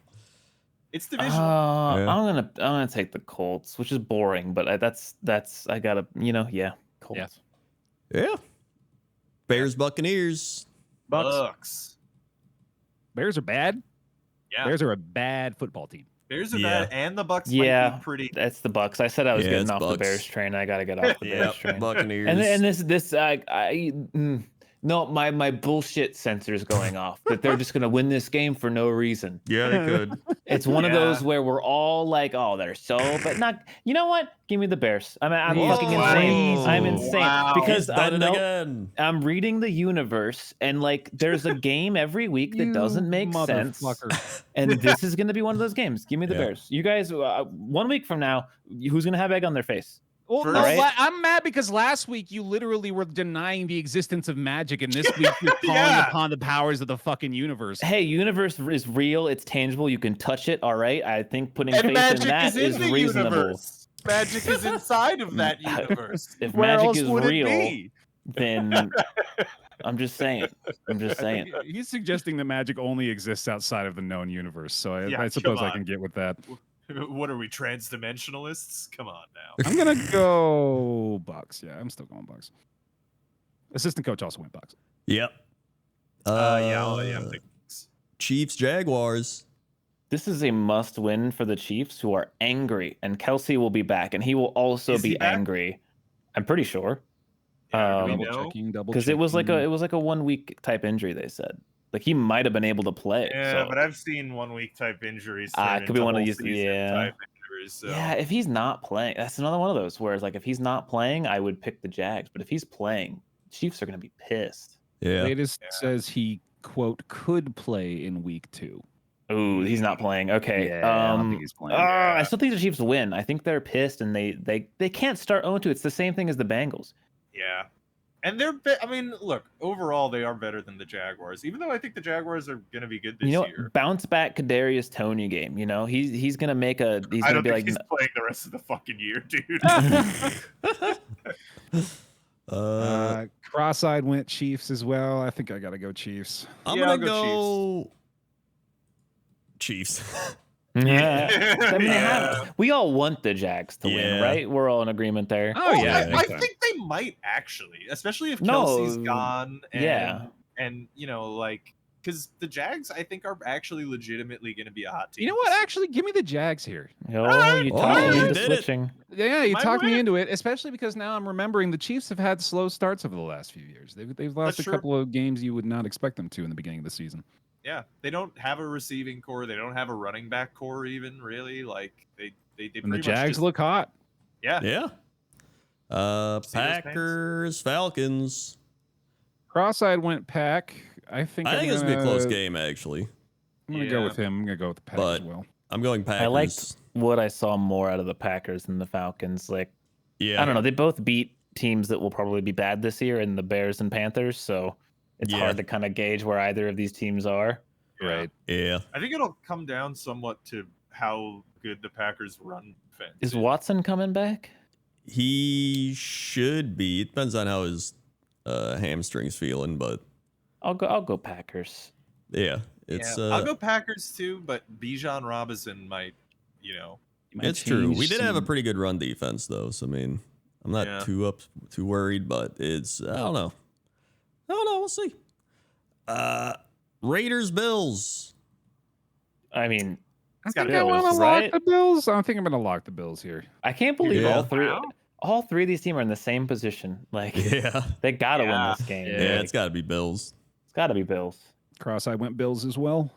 D: It's divisional.
A: Yeah.
C: I'm gonna take the Colts, which is boring, but that's I gotta Colts.
B: Yeah.
A: Yeah. Bears, Buccaneers.
D: Bucks.
B: Bears are bad.
D: Yeah.
B: Bears are a bad football team.
D: Bears are
A: Yeah.
D: bad, and the Bucks
C: Yeah.
D: might be pretty.
C: That's the Bucks. I said I was
A: Yeah,
C: getting
A: it's
C: off the
A: Bucks.
C: Bears train. I gotta get off the Bears
A: Yep.
C: train.
A: Buccaneers.
C: And this no, my bullshit sensor's going off that they're just gonna win this game for no reason.
A: yeah, they could.
C: It's one of
D: Yeah.
C: those where we're all like, oh, they're so, but not. You know what? Give me the Bears. I'm
B: Whoa.
C: fucking insane. I'm insane
D: Wow.
C: because
A: He's
C: I
A: done it
C: know
A: again.
C: I'm reading the universe and like there's a game every week that
B: You
C: doesn't make sense.
B: motherfucker.
C: And this is going to be one of those games. Give me the
A: Yeah.
C: Bears. You guys, 1 week from now, who's going to have egg on their face?
B: Well,
D: First-
B: no,
C: Right?
B: I'm mad because last week you literally were denying the existence of magic, and this week you're calling
D: Yeah.
B: upon the powers of the fucking universe.
C: Hey, universe is real. It's tangible. You can touch it. All right. I think putting
D: And
C: faith
D: magic
C: in that
D: is in
C: is
D: the
C: reasonable.
D: universe. Magic is inside of that universe.
C: If
D: Where
C: magic
D: else
C: is
D: would it
C: real,
D: be?
C: then I'm just saying.
B: He's suggesting that magic only exists outside of the known universe, so I
D: Yeah,
B: suppose
D: come
B: I can
D: on.
B: get with that.
D: What are we, transdimensionalists? Come on now.
B: I'm gonna go Bucks. Yeah, I'm still going Bucks. Assistant coach also went Bucks.
A: Yep.
D: I'm thinking.
A: Chiefs, Jaguars.
C: This is a must win for the Chiefs, who are angry, and Kelsey will be back, and he will also
D: Is he
C: be
D: back?
C: angry. I'm pretty sure.
D: Yeah, do we
B: Double
D: know?
B: checking, double
C: Because it was like
B: checking.
C: a 1 week type injury. They said like he might have been able to play.
D: Yeah,
C: so.
D: but I've seen 1 week type injuries.
C: Ah,
D: turn
C: it could be
D: into
C: one of
D: whole
C: these-
D: season
C: yeah.
D: type injuries. So.
C: Yeah, if he's not playing, that's another one of those where it's like if he's not playing, I would pick the Jags. But if he's playing, Chiefs are going to be pissed.
A: Yeah.
B: Latest
D: Yeah.
B: says he quote could play in week 2.
C: Ooh, he's not playing. Okay.
B: Yeah, I don't think he's playing.
C: I still think the Chiefs win. I think they're pissed and they can't start 0-2. It's the same thing as the Bengals.
D: Yeah. And I mean, look, overall, they are better than the Jaguars, even though I think the Jaguars are going to be good this
C: You know,
D: year.
C: bounce back Kadarius Toney game. You know, he's gonna make a. He's
D: I
C: gonna
D: don't
C: be
D: think
C: like,
D: he's playing the rest of the fucking year, dude.
B: Cross-eyed went Chiefs as well. I think I gotta go Chiefs.
A: I'm
D: Yeah, I'll
A: gonna
D: go
A: go Chiefs.
C: yeah. I mean,
D: Yeah.
C: we all want the Jags to win,
A: Yeah.
C: right? We're all in agreement there.
B: Oh
D: Well,
B: yeah,
D: I
B: big time.
D: think they might actually, especially if
C: No,
D: Kelsey's gone. And,
C: yeah.
D: And, you know, like, because the Jags, I think, are actually legitimately going to be a hot team.
B: You know what? Actually, give me the Jags here.
C: Oh, you
A: Oh,
C: talked me
A: you
C: into
A: did it.
C: switching.
B: Yeah, you
D: Might
B: talked me
D: win.
B: into it, especially because now I'm remembering the Chiefs have had slow starts over the last few years. They've lost
D: That's
B: a
D: true.
B: couple of games you would not expect them to in the beginning of the season.
D: Yeah, they don't have a receiving core. They don't have a running back core, even really. Like they
B: And the
D: pretty much
B: Jags
D: just-
B: look hot.
D: Yeah,
A: Yeah.
D: those pants?
A: Packers, Falcons.
B: Cross-eyed went Pack. I think
A: I think it's gonna be a close game, actually.
B: I'm gonna go
D: Yeah.
B: with him. I'm gonna go with the Pack
A: But-
B: as well.
A: I'm going Packers.
C: I liked what I saw more out of the Packers than the Falcons. Like,
A: Yeah.
C: I don't know. They both beat teams that will probably be bad this year, in the Bears and Panthers. So it's
A: Yeah.
C: hard to kind of gauge where either of these teams are.
D: yeah.
B: Right.
A: Yeah.
D: I think it'll come down somewhat to how good the Packers run defense.
C: Is Watson coming back?
A: He should be. It depends on how his hamstring's feeling, but
C: I'll go Packers.
A: yeah, it's
D: I'll go Packers too, but Bijan Robinson might, you know,
B: You might
A: it's true. We
B: change
A: did have a
B: some-
A: pretty good run defense though, so I mean, I'm not
D: Yeah.
A: too worried, but it's I don't know. We'll see. Raiders, Bills.
C: I mean,
B: I
D: It's gotta
B: think I
D: be
B: want to
C: Bills,
B: lock
C: right?
B: the Bills. I think I'm gonna lock the Bills here.
C: I can't believe
A: Yeah.
C: all three of these teams are in the same position. Like,
A: Yeah.
C: they gotta
D: Yeah.
C: win this game.
A: Yeah,
C: Like,
A: it's got to be Bills.
C: it's got to be Bills.
B: Cross-eyed went Bills as well.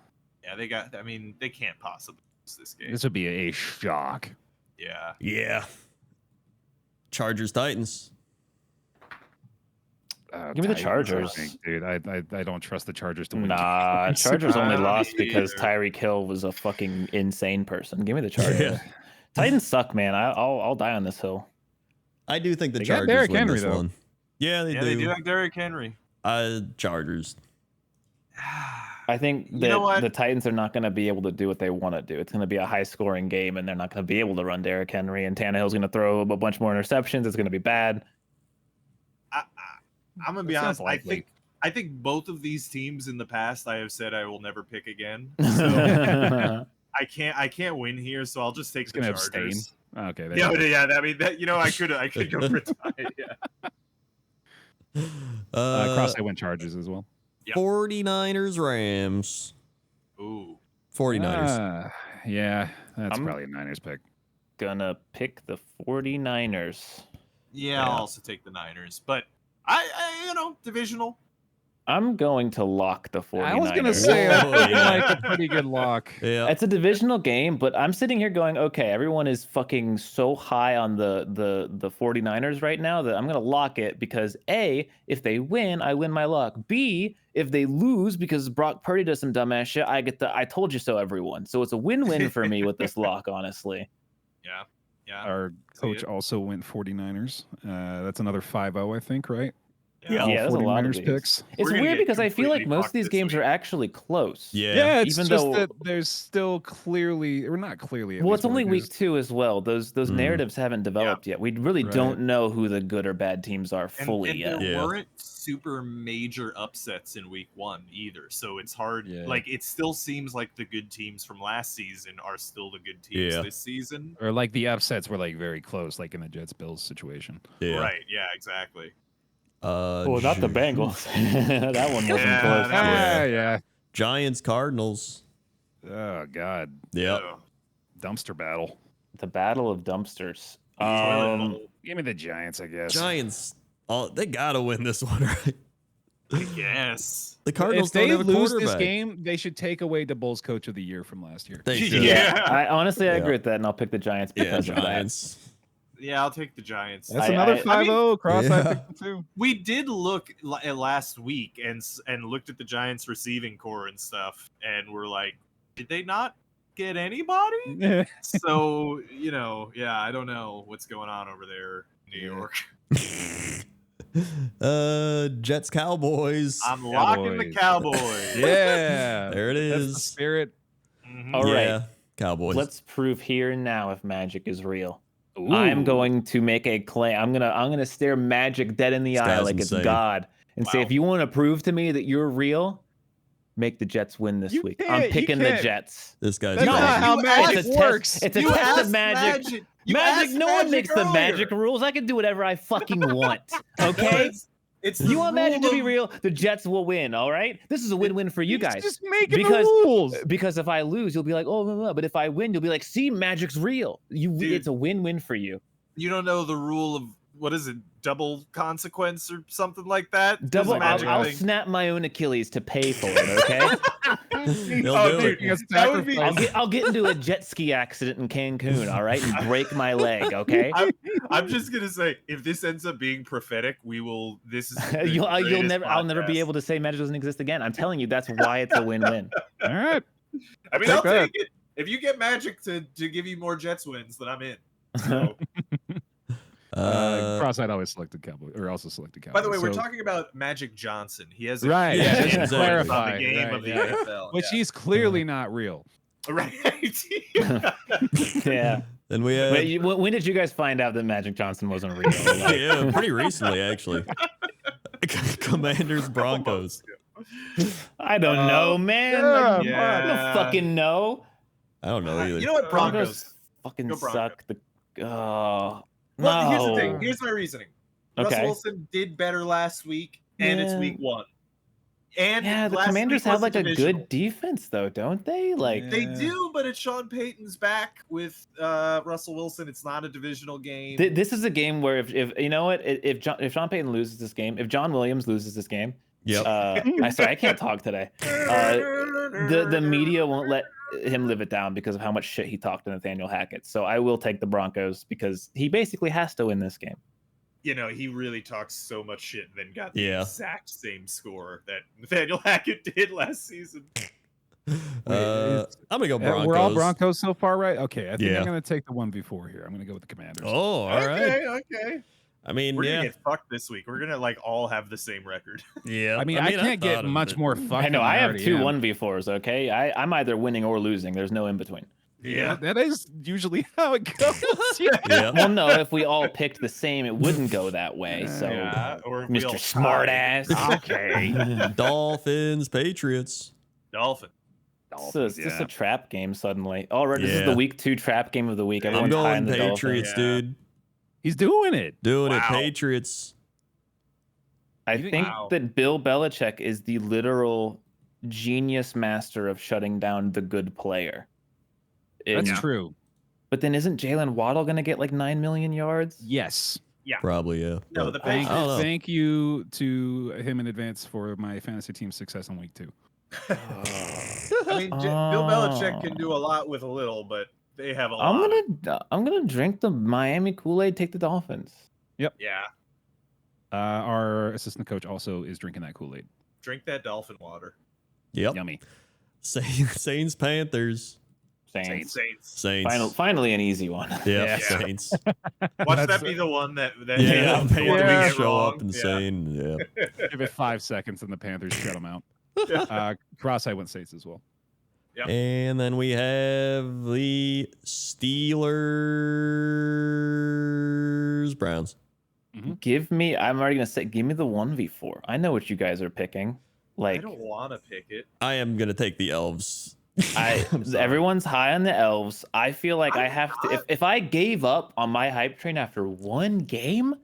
D: yeah, they got. I mean, they can't possibly lose this game.
B: This would be a shock.
D: Yeah,
A: Yeah. Chargers, Titans.
C: Give me the
B: Titans, I
C: Chargers.
B: think, dude. I don't trust the Chargers to win.
C: Nah,
B: games.
C: Chargers only
D: I don't
C: lost because
D: either.
C: Tyreek Hill was a fucking insane person. Give me the Chargers.
A: Yeah.
C: Titans suck, man. I'll die on this hill.
A: I do think the
B: They got
A: Chargers
B: Derrick
A: win
B: Henry,
A: this
B: though.
A: one. Yeah, they
D: Yeah,
A: do.
D: they do like Derrick Henry.
A: Chargers.
C: I think
D: You know
C: that
D: what?
C: the Titans are not going to be able to do what they want to do. It's going to be a high-scoring game, and they're not going to be able to run Derrick Henry. And Tannehill's going to throw a bunch more interceptions. It's going to be bad.
D: I'm gonna be
B: That sounds
D: honest.
B: likely.
D: I think both of these teams in the past I have said I will never pick again. So
C: That's
D: I can't win here, so I'll just take
B: Just
D: the
B: gonna
D: Chargers.
B: abstain. Okay. there
D: Yeah,
B: you go.
D: yeah. I mean, that, I could go for tie. Yeah.
B: Cross I went Chargers as well.
D: Yep.
A: 49ers, Rams.
D: Ooh.
A: 49ers.
B: Yeah, that's
C: I'm-
B: probably a Niners pick.
C: gonna pick the 49ers.
D: Yeah, I'll also take the Niners, but I divisional.
C: I'm going to lock the 49ers.
B: I was gonna say
A: Whoa,
B: that's
A: yeah.
B: like a pretty good lock.
A: Yeah.
C: It's a divisional game, but I'm sitting here going, okay, everyone is fucking so high on the 49ers right now that I'm going to lock it because A, if they win, I win my luck. B, if they lose because Brock Purdy does some dumbass shit, I get the I told you so everyone. So it's a win-win for me with this lock, honestly.
D: Yeah. Yeah.
B: Our
D: See
B: coach
D: it.
B: also went 49ers. That's another 5-0, I think, right?
C: Yeah,
B: All
C: there's a lot of
B: 49ers
C: these.
B: picks.
C: It's
D: We're gonna
C: weird
D: get
C: because I feel like
D: completely
C: most of
D: fucked
C: these
D: this
C: games
D: week.
C: are actually close.
A: Yeah.
B: It's
C: even
B: just
C: though-
B: that there's still clearly, or not clearly. at
C: Well,
B: least,
C: it's only
B: but
C: week
B: there's-
C: 2 as well. Those
A: Mm.
C: narratives haven't developed yet. We really
B: Right.
C: don't know who the good or bad teams are
D: And,
C: fully
D: and
C: yet.
D: there
A: Yeah.
D: weren't super major upsets in week 1 either, so it's hard.
B: Yeah.
D: Like it still seems like the good teams from last season are still the good teams
A: Yeah.
D: this season.
B: Or like the upsets were like very close, like in the Jets Bills situation.
A: Yeah.
D: Right? Yeah, exactly.
C: Well, not the
A: Gi-
C: Bengals. that one wasn't
D: Yeah,
C: close.
D: that
B: Yeah.
A: Giants, Cardinals.
B: Oh God,
A: Yep.
D: Ugh.
B: dumpster battle.
C: The Battle of Dumpsters.
D: Toilet bowl,
B: Give me the Giants, I guess.
A: Giants. Oh, they gotta win this one, right?
D: I guess.
A: The Cardinals
B: If they
A: don't have a
B: lose this
A: quarterback.
B: game, they should take away the Bulls Coach of the Year from last year.
A: They should.
D: Yeah.
C: I honestly I
A: Yeah.
C: agree with that, and I'll pick the Giants
A: Yeah,
C: because of that.
A: Giants.
D: Yeah, I'll take the Giants.
B: That's
C: I-
B: another
C: I-
B: 5-0. Cross I
A: Yeah.
B: picked them too.
D: We did look at last week and looked at the Giants receiving core and stuff, and we're like, did they not get anybody? So yeah, I don't know what's going on over there in New
B: Yeah.
D: York.
A: Jets, Cowboys.
D: I'm locking the Cowboys.
B: Yeah.
A: There it
B: That's the
A: is.
B: spirit.
D: Mhm.
C: All right.
A: Yeah, Cowboys.
C: Let's prove here and now if magic is real.
B: Ooh.
C: I'm going to make a claim. I'm gonna stare magic dead in the
A: This
C: eye
A: guy's
C: like it's
A: insane.
C: God and say,
D: Wow.
C: if you want to prove to me that you're real, make the Jets win this
B: You
C: week.
B: can't-
C: I'm
B: you
C: picking the
B: can't.
C: Jets.
A: This guy's
B: That's
C: No,
B: not
A: crazy.
B: how
D: you
B: magic
C: it's a
B: works.
C: Test, it's a
D: You
C: test of
D: asked
C: magic.
D: You
C: Magic.
D: asked
C: No one makes the
D: earlier.
C: magic rules. I can do whatever I fucking want.
D: No,
C: Okay.
D: it's
C: You
D: the
C: want magic to
D: rule
C: be
D: of-
C: real? The Jets will win. All right. This is a win-win for you
B: He's
C: guys.
B: just making
C: Because-
B: the rules.
C: Because if I lose, you'll be like, oh, blah, blah. But if I win, you'll be like, see, magic's real.
D: Dude.
C: It's a win-win for you.
D: You don't know the rule of what is it? Double consequence or something like that? There's
C: Double.
D: a magic
C: I'll
D: thing.
C: snap my own Achilles to pay for it. Okay.
A: They'll
D: Oh,
A: do
D: dude,
A: it.
D: that would be.
C: I'll get into a jet ski accident in Cancun. All right, and break my leg. Okay.
D: I'm just gonna say, if this ends up being prophetic, we will. This is the
C: You'll
D: greatest
C: never. I'll never be
D: podcast.
C: able to say magic doesn't exist again. I'm telling you, that's why it's a win-win.
B: All right.
D: I mean,
B: Take
D: I'll
B: that.
D: take it. If you get magic to give you more Jets wins, then I'm in. So,
B: Cross-eyed always selected Cowboys, or also selected Cowboys.
D: by the way, we're
B: so-
D: talking about Magic Johnson. He has a
B: Right,
D: huge
A: yeah,
D: influence
A: exactly.
D: on
B: Clarify,
D: the game
B: right,
D: of the
B: yeah.
D: NFL.
B: Which he's clearly not real.
D: Right.
C: Yeah.
A: And we have
C: Wait, when did you guys find out that Magic Johnson wasn't real? Like,
A: yeah, pretty recently actually. Commanders, Broncos.
C: I don't know, man.
B: yeah,
C: Like, I
D: yeah.
C: don't fucking know.
A: I don't know either.
D: You know what, Broncos?
C: Broncos fucking
D: Go Broncos.
C: suck. Oh.
D: Well, here's the
C: no.
D: thing. Here's my reasoning. Russell
C: Okay.
D: Wilson did better last week, and it's
C: Yeah.
D: week 1. And
C: Yeah, the
D: last
C: Commanders
D: week was
C: have like a
D: divisional.
C: good defense, though, don't they? Like,
D: They
B: Yeah.
D: do, but it's Sean Payton's back with Russell Wilson. It's not a divisional game.
C: this is a game where if you know what, if Sean Payton loses this game, if John Williams loses this game,
A: Yep.
C: I can't talk today. The media won't let him live it down because of how much shit he talked to Nathaniel Hackett. So I will take the Broncos because he basically has to win this game.
D: he really talks so much shit and then got the
A: Yeah.
D: exact same score that Nathaniel Hackett did last season.
A: I'm gonna go Broncos.
B: We're all Broncos so far, right? Okay, I think
A: Yeah.
B: I'm going to take the 1v4 here. I'm going to go with the Commanders.
A: Oh, all right.
D: Okay.
A: I mean,
D: We're
A: yeah,
D: gonna get fucked this week. We're gonna all have the same record.
A: yeah.
B: I mean, I can't
A: thought
B: get
A: of
B: much
A: it.
B: more fucked.
C: I know.
B: than
C: I have
B: already
C: two
B: am.
C: 1v4s. Okay, I'm either winning or losing. There's no in between.
D: Yeah.
B: That is usually how it goes.
A: Yeah.
C: Well, no, if we all picked the same, it wouldn't go that way. So,
D: Yeah, or if we all
C: Mr.
D: tied.
C: Smartass.
B: Okay.
A: Dolphins, Patriots.
D: Dolphin.
C: So it's just a trap game suddenly. Already, this is
A: Yeah.
C: the week 2 trap game of the week.
D: I'm
A: I'm
C: Everyone's high
A: going
C: in the
A: Patriots,
D: Yeah.
A: dude.
B: He's doing it.
A: Doing it,
D: Wow.
A: Patriots.
C: I
B: You think-
C: think
D: Wow.
C: that Bill Belichick is the literal genius master of shutting down the good player.
B: That's
C: And-
B: true.
C: But then isn't Jalen Waddle going to get like 9 million yards?
B: Yes.
A: Probably, yeah.
D: No,
A: But
D: the
B: Thank,
A: I don't know.
B: thank you to him in advance for my fantasy team's success in week 2.
D: I mean, Bill Belichick can do a lot with a little, but they have a lot.
C: I'm gonna drink the Miami Kool-Aid, take the Dolphins.
D: Yeah,
B: Our assistant coach also is drinking that Kool-Aid.
D: drink that dolphin water.
A: Yep.
B: Yummy.
A: Saints, Panthers.
C: Saints.
D: Saints.
C: Finally an easy one.
A: Yeah,
D: Yeah.
A: Saints.
D: Watch that be the one that
A: Yeah,
D: the one we
A: Panthers
D: get
A: show
D: wrong.
A: up insane. Yeah.
B: Give it 5 seconds and the Panthers shut them out. Cross-eye went Saints as well.
D: Yep.
A: And then we have the Steelers, Browns.
C: Give me the 1v4. I know what you guys are picking.
D: I
C: Like
D: don't want to pick it.
A: I am gonna take the Elves. I'm sorry.
C: everyone's high on the Elves. I feel like I have to if I gave up on my hype train after one game,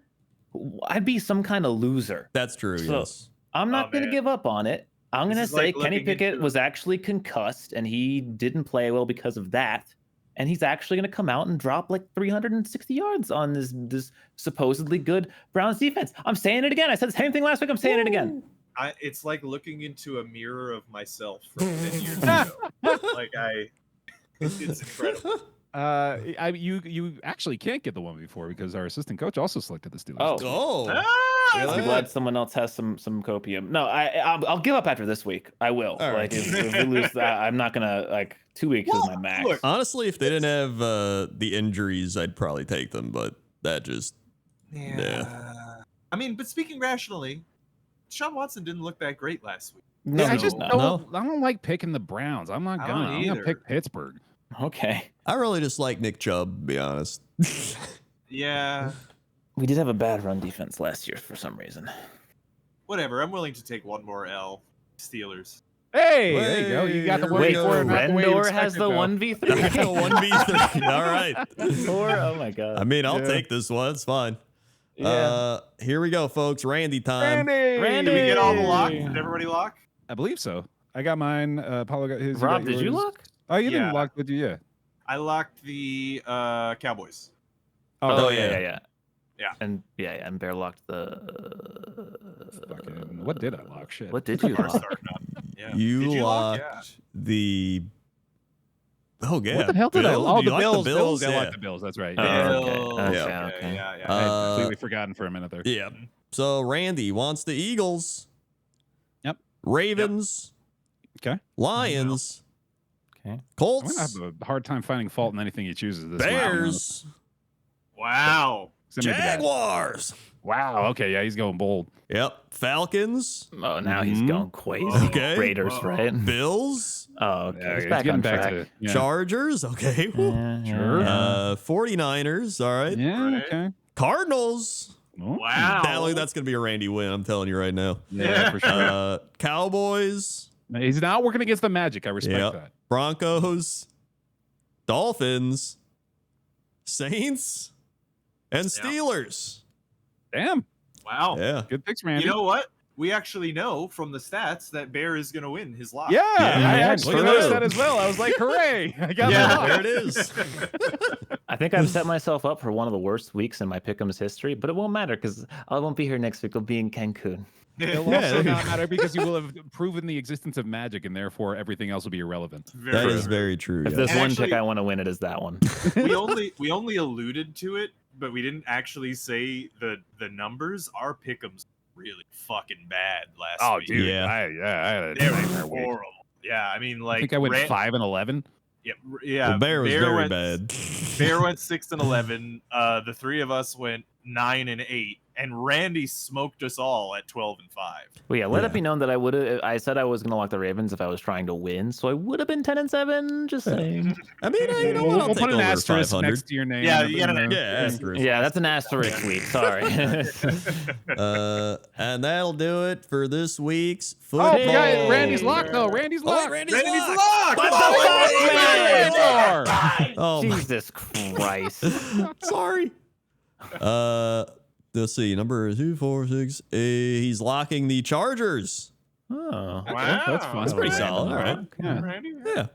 C: I'd be some kind of loser.
A: That's true.
C: So-
A: Yes.
C: I'm
D: Oh,
C: not going to
D: man.
C: give up on it. I'm going to
D: This is
C: say
D: like
C: Kenny
D: looking
C: Pickett
D: into-
C: was actually concussed and he didn't play well because of that. And he's actually going to come out and drop like 360 yards on this supposedly good Browns defense. I'm saying it again. I said the same thing last week. I'm saying it again.
D: It's like looking into a mirror of myself from 10 years ago. It's incredible.
B: You actually can't get the 1v4 because our assistant coach also selected the Steelers.
C: Oh.
A: Oh.
D: Ah!
C: I'm glad someone else has some copium. No, I'll give up after this week. I will.
A: All right.
C: Like if we lose that, I'm not gonna 2 weeks is my max.
D: look,
A: Honestly, if they didn't have the injuries, I'd probably take them. But that just
D: I mean, but speaking rationally, Deshaun Watson didn't look that great last week.
C: No,
B: I just
C: no.
B: don't. I don't like picking the Browns. I'm not
D: I
B: gonna.
D: don't
B: I'm gonna
D: either.
B: pick Pittsburgh.
C: Okay.
A: I really just like Nick Chubb, to be honest.
D: Yeah,
C: We did have a bad run defense last year for some reason.
D: whatever. I'm willing to take one more L. Steelers.
B: Hey, there you go. You got the
A: Here
B: one
A: we
C: Wait,
A: go.
B: before. not the way you
C: Rendor has
B: expected,
C: the
B: though.
C: 1v3.
A: 1v3. All right.
C: 4? Oh my god.
A: I mean, I'll
B: Yeah.
A: take this one. It's fine.
C: Yeah.
A: Here we go, folks. Randy time.
C: Randy!
D: Did we get all the lock? Did everybody lock?
B: I believe so. I got mine. Paulo got his.
C: Rob,
B: got
C: did you
B: yours.
C: look?
B: Oh, you didn't
D: Yeah.
B: lock, did you? Yeah.
D: I locked the Cowboys.
C: Oh,
A: yeah.
C: yeah.
D: Yeah.
C: And and Bear locked the.
B: Fucking, what did I lock? Shit.
C: What did you
D: Our
C: lock?
D: starting up. Yeah.
A: You
D: Did
A: locked
D: Yeah.
A: the. Oh yeah.
B: What the hell did I?
A: Bill?
B: Oh,
A: You
B: the
A: locked
B: Bills.
A: Bills.
B: I
A: Yeah.
B: like the Bills. That's right.
C: Oh,
B: Yeah.
C: okay.
A: Yeah.
C: Okay.
D: Yeah.
B: I had
A: Uh,
B: completely forgotten for a minute there.
A: Yeah. So Randy wants the Eagles.
B: Yep.
A: Ravens.
B: Okay.
A: Lions.
C: Okay.
B: I'm
A: Colts.
B: gonna have a hard time finding fault in anything he chooses. This week, to be honest.
A: Bears.
D: Wow.
B: Send me the bad.
A: Jaguars.
B: Wow. Okay. Yeah, he's going bold.
A: Yep. Falcons.
C: Oh, now he's
B: Mhm.
C: going crazy.
A: Okay.
C: Raiders,
D: Whoa.
C: right?
A: Bills.
C: Oh, okay.
B: Yeah,
C: he's
B: he's
C: back
B: getting
C: on
B: back
C: track.
B: to yeah.
A: Chargers. Okay. Woo.
C: Yeah,
B: Sure.
C: yeah.
A: 49ers. All right.
B: Yeah.
D: Right.
B: Okay.
A: Cardinals.
B: Oh,
D: Wow.
A: That's going to be a Randy win. I'm telling you right now.
B: Yeah, for sure.
A: Cowboys.
B: He's not working against the Magic. I respect
A: Yep.
B: that.
A: Broncos. Dolphins. Saints. And Steelers.
B: Damn.
D: Wow.
A: Yeah.
B: Good picks, Randy.
D: You know what? We actually know from the stats that Bear is going to win his lock.
B: Yeah,
A: Yeah,
B: I
A: yeah,
B: actually
A: look at
B: noticed
A: that.
B: that as well. I was like, hooray. I got
D: Yeah.
B: that.
A: There it is.
C: I think I've set myself up for one of the worst weeks in my Pick'em's history, but it won't matter because I won't be here next week. I'll be in Cancun.
B: It'll
A: Yeah,
B: also
A: there you
B: not matter because you will have proven the existence of magic, and therefore everything else will be irrelevant.
A: That is very true.
C: If
A: Yeah.
C: there's
D: And
C: one
D: actually-
C: pick I want to win, it is that one.
D: we only alluded to it, but we didn't actually say the numbers. Our pick'ems really fucking bad last week.
A: Yeah.
B: I had a
D: They were
B: nightmare week.
D: horrible. Yeah, I mean, like
B: I think I went
D: Ran-
B: 5 and 11.
D: Yeah,
A: Well, Bear was very
D: went,
A: bad.
D: Bear went 6 and 11. The three of us went 9 and 8, and Randy smoked us all at 12 and 5.
C: Well, yeah, let
A: Yeah.
C: it be known that I said I was going to lock the Ravens if I was trying to win, so I would have been 10 and 7. Just saying.
A: I mean, you know what?
B: We'll
A: I'll
B: put
A: take
B: an
A: over
B: asterisk
A: 500.
B: next to your name.
D: Yeah,
B: and
D: you gotta-
B: everything.
A: Yeah, asterisk.
C: Yeah, that's an asterisk week. Sorry.
A: And that'll do it for this week's
B: Oh,
A: football.
B: yeah, Randy's locked though. Randy's
A: Oh, wait,
B: locked.
A: Randy's
D: Randy's
A: locked.
D: locked!
A: Oh, my-
C: Jesus Christ.
A: sorry. Let's see. Number 2, 4, 6. He's locking the Chargers.
C: Oh.
B: Okay, that's fun.
A: That's pretty solid. All right.
B: Yeah.
D: Randy?
A: Yeah.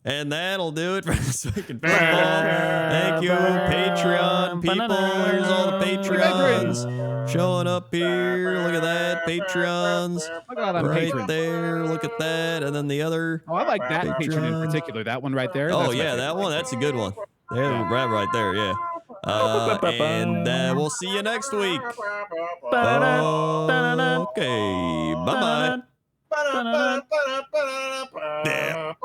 A: And that'll do it for this week in football. Thank you, Patreon people. Here's all the Patreons showing up here. Look at that, Patreons.
B: Look at all them
A: Right
B: patrons.
A: there. Look at that. And then the other.
B: Oh, I like that patron in
A: Patreon.
B: particular. That one right there.
A: Oh,
B: that's my
A: yeah,
B: favorite.
A: that one. That's a good one. There, right there. Yeah. And we'll see you next week. Okay. Bye bye.
D: Ba-da-ba-da-ba-da-ba-da-ba.